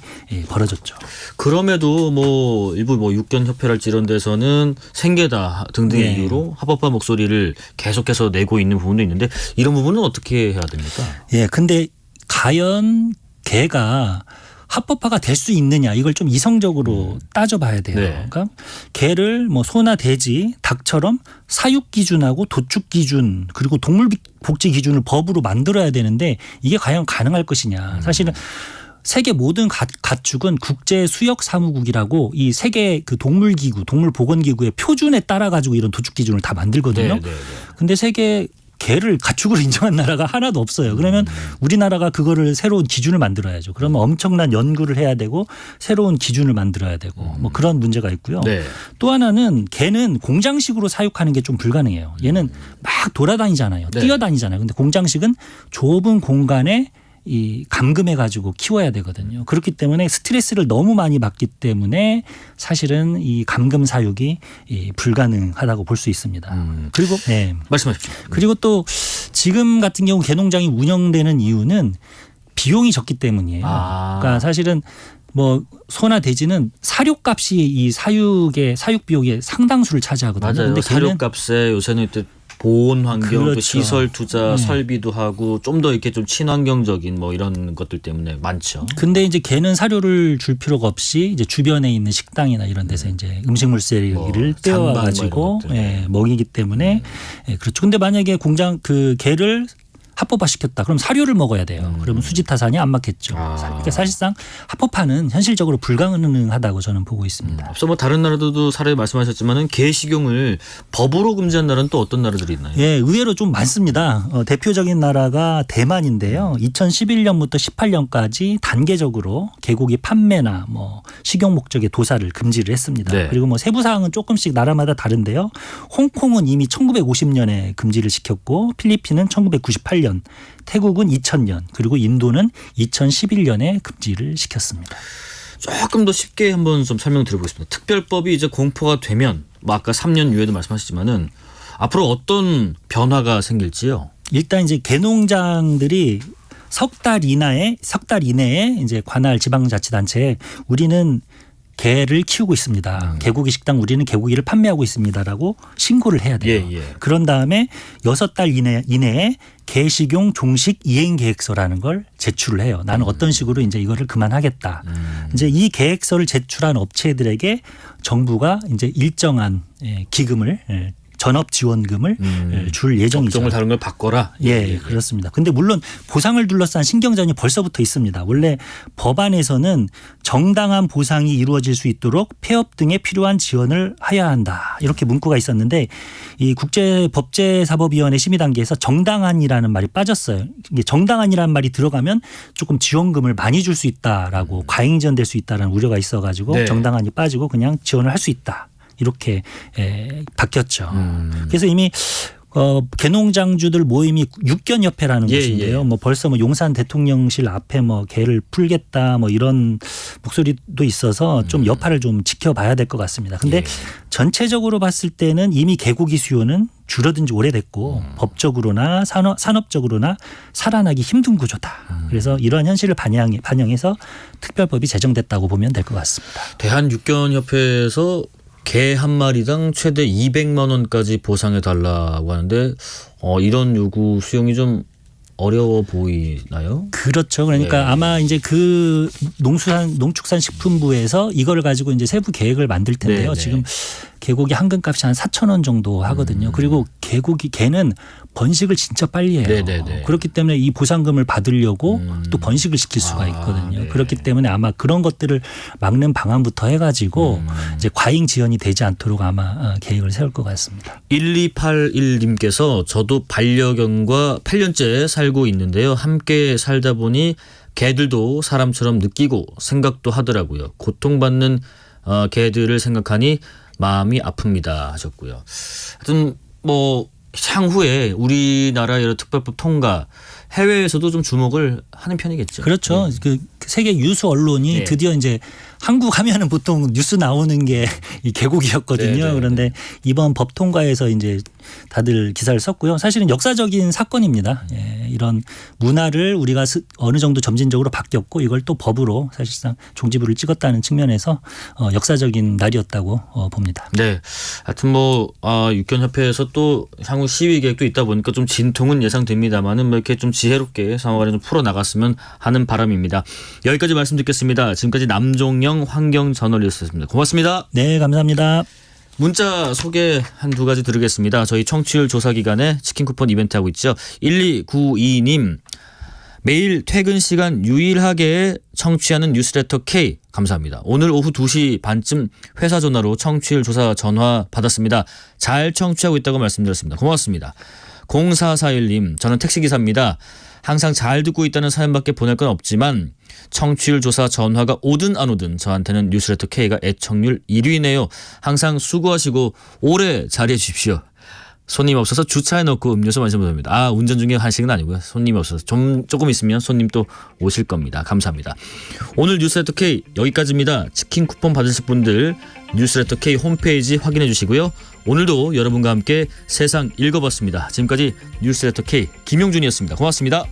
벌어졌죠. 그럼에도 뭐 일부 뭐 육견 협회랄지 이런 데서는 생계다 등등의 네. 이유로 합법화 목소리를 계속해서 내고 있는 부분도 있는데 이런 부분은 어떻게 해야 됩니까? 예, 근데 과연 개가 합법화가 될 수 있느냐 이걸 좀 이성적으로 따져봐야 돼요. 네. 그러니까 개를 뭐 소나 돼지, 닭처럼 사육 기준하고 도축 기준 그리고 동물 복지 기준을 법으로 만들어야 되는데 이게 과연 가능할 것이냐. 사실은 세계 모든 가축은 국제 수역 사무국이라고 이 세계 그 동물기구, 동물보건기구의 표준에 따라 가지고 이런 도축 기준을 다 만들거든요. 근데 세계 개를 가축으로 인정한 나라가 하나도 없어요. 그러면 우리나라가 그거를 새로운 기준을 만들어야죠. 그러면 엄청난 연구를 해야 되고 새로운 기준을 만들어야 되고 뭐 그런 문제가 있고요. 네. 또 하나는 개는 공장식으로 사육하는 게 좀 불가능해요. 얘는 막 돌아다니잖아요. 네. 뛰어다니잖아요. 근데 공장식은 좁은 공간에 이 감금해 가지고 키워야 되거든요. 그렇기 때문에 스트레스를 너무 많이 받기 때문에 사실은 이 감금 사육이 불가능하다고 볼 수 있습니다. 그리고 네. 말씀하십시오. 그리고 또 지금 같은 경우 개농장이 운영되는 이유는 비용이 적기 때문이에요. 그러니까 사실은 뭐 소나 돼지는 사료값이 이 사육 비용의 상당수를 차지하거든요. 맞아요. 근데 사료값에 요새는 또 보온 환경, 또 그렇죠. 시설 투자, 네. 설비도 하고 좀 더 이렇게 좀 친환경적인 뭐 이런 것들 때문에 많죠. 근데 이제 개는 사료를 줄 필요가 없이 이제 주변에 있는 식당이나 이런 데서 이제 음식물 쓰레기를 떼어와 가지고 먹이기 때문에 그렇죠. 근데 만약에 공장 그 개를 합법화시켰다. 그럼 사료를 먹어야 돼요. 그러면 수지타산이 안 맞겠죠. 그러니까 사실상 합법화는 현실적으로 불가능하다고 저는 보고 있습니다. 앞서 뭐 다른 나라들도 사례 말씀하셨지만은 개 식용을 법으로 금지한 나라는 또 어떤 나라들이 있나요? 예, 의외로 좀 많습니다. 대표적인 나라가 대만인데요. 2011년부터 18년까지 단계적으로 개고기 판매나 뭐 식용 목적의 도살을 금지를 했습니다. 네. 그리고 뭐 세부 사항은 조금씩 나라마다 다른데요. 홍콩은 이미 1950년에 금지를 시켰고 필리핀은 1998년, 태국은 2000년, 그리고 인도는 2011년에 금지를 시켰습니다. 조금 더 쉽게 한번 좀 설명드려보겠습니다. 특별법이 이제 공포가 되면 뭐 아까 3년 이후에도 말씀하셨지만은 앞으로 어떤 변화가 생길지요? 일단 이제 개농장들이 석 달 이내에 이제 관할 지방자치단체에 우리는 개를 키우고 있습니다. 개고기 식당 우리는 개고기를 판매하고 있습니다라고 신고를 해야 돼요. 그런 다음에 6달 이내에 개식용 종식 이행 계획서라는 걸 제출을 해요. 나는 어떤 식으로 이제 이거를 그만하겠다. 이제 이 계획서를 제출한 업체들에게 정부가 이제 일정한 기금을 전업 지원금을 줄 예정이죠. 업종을 다른 걸 바꿔라. 예, 그렇습니다. 근데 물론 보상을 둘러싼 신경전이 벌써부터 있습니다. 원래 법안에서는 정당한 보상이 이루어질 수 있도록 폐업 등에 필요한 지원을 해야 한다. 이렇게 문구가 있었는데 이 국제법제사법위원회 심의 단계에서 정당한이라는 말이 빠졌어요. 이게 정당한이라는 말이 들어가면 조금 지원금을 많이 줄 수 있다라고 과잉 지원될 수 있다는 우려가 있어가지고 네. 정당한이 빠지고 그냥 지원을 할 수 있다. 이렇게 바뀌었죠. 그래서 이미 개농장주들 모임이 육견협회라는 곳인데요. 뭐 벌써 뭐 용산 대통령실 앞에 뭐 개를 풀겠다 뭐 이런 목소리도 있어서 좀 여파를 좀 지켜봐야 될 것 같습니다. 근데 전체적으로 봤을 때는 이미 개고기 수요는 줄어든 지 오래됐고 법적으로나 산업적으로나 살아나기 힘든 구조다. 그래서 이러한 현실을 반영해서 특별법이 제정됐다고 보면 될 것 같습니다. 대한육견협회에서 개 한 마리당 최대 200만 원까지 보상해 달라고 하는데 이런 요구 수용이 좀 어려워 보이나요? 그렇죠. 그러니까 아마 이제 그 농축산식품부에서 이거를 가지고 이제 세부 계획을 만들 텐데요. 지금 개고기 한 근값이 한 4,000원 정도 하거든요. 그리고 개는 번식을 진짜 빨리 해요. 그렇기 때문에 이 보상금을 받으려고 또 번식을 시킬 수가 있거든요. 그렇기 때문에 아마 그런 것들을 막는 방안부터 해가지고 이제 과잉 지연이 되지 않도록 아마 계획을 세울 것 같습니다. 1281님께서 저도 반려견과 8년째 살고 있는데요. 함께 살다 보니 개들도 사람처럼 느끼고 생각도 하더라고요. 고통받는 개들을 생각하니 마음이 아픕니다 하셨고요. 하여튼 뭐 향후에 우리나라 여러 특별법 통과 해외에서도 좀 주목을 하는 편이겠죠. 그렇죠. 그 세계 유수 언론이 드디어 이제 한국 하면은 보통 뉴스 나오는 게 이 개고기였거든요. 그런데 이번 법 통과에서 이제 다들 기사를 썼고요. 사실은 역사적인 사건입니다. 이런 문화를 우리가 어느 정도 점진적으로 바뀌었고 이걸 또 법으로 사실상 종지부를 찍었다는 측면에서 역사적인 날이었다고 봅니다. 네. 하여튼 육견협회에서 또 향후 시위 계획도 있다 보니까 좀 진통은 예상됩니다만은 이렇게 좀 지혜롭게 상황을 좀 풀어나갔으면 하는 바람입니다. 여기까지 말씀 듣겠습니다. 지금까지 남종영 환경저널리스트였습니다. 고맙습니다. 네, 감사합니다. 문자 소개 한두 가지 드리겠습니다. 저희 청취율 조사 기간에 치킨 쿠폰 이벤트 하고 있죠. 1292님. 매일 퇴근 시간 유일하게 청취하는 뉴스레터 K 감사합니다. 오늘 오후 2시 반쯤 회사 전화로 청취율 조사 전화 받았습니다. 잘 청취하고 있다고 말씀드렸습니다. 고맙습니다. 0441님. 저는 택시기사입니다. 항상 잘 듣고 있다는 사연밖에 보낼 건 없지만 청취율 조사 전화가 오든 안 오든 저한테는 뉴스레터 K가 애청률 1위네요. 항상 수고하시고 오래 자리해 주십시오. 손님 없어서 주차해 놓고 음료수 마시면 됩니다. 운전 중에 한식은 아니고요. 손님이 없어서 조금 있으면 손님 또 오실 겁니다. 감사합니다. 오늘 뉴스레터 K 여기까지입니다. 치킨 쿠폰 받으실 분들 뉴스레터 K 홈페이지 확인해 주시고요. 오늘도 여러분과 함께 세상 읽어봤습니다. 지금까지 뉴스레터 K 김용준이었습니다. 고맙습니다.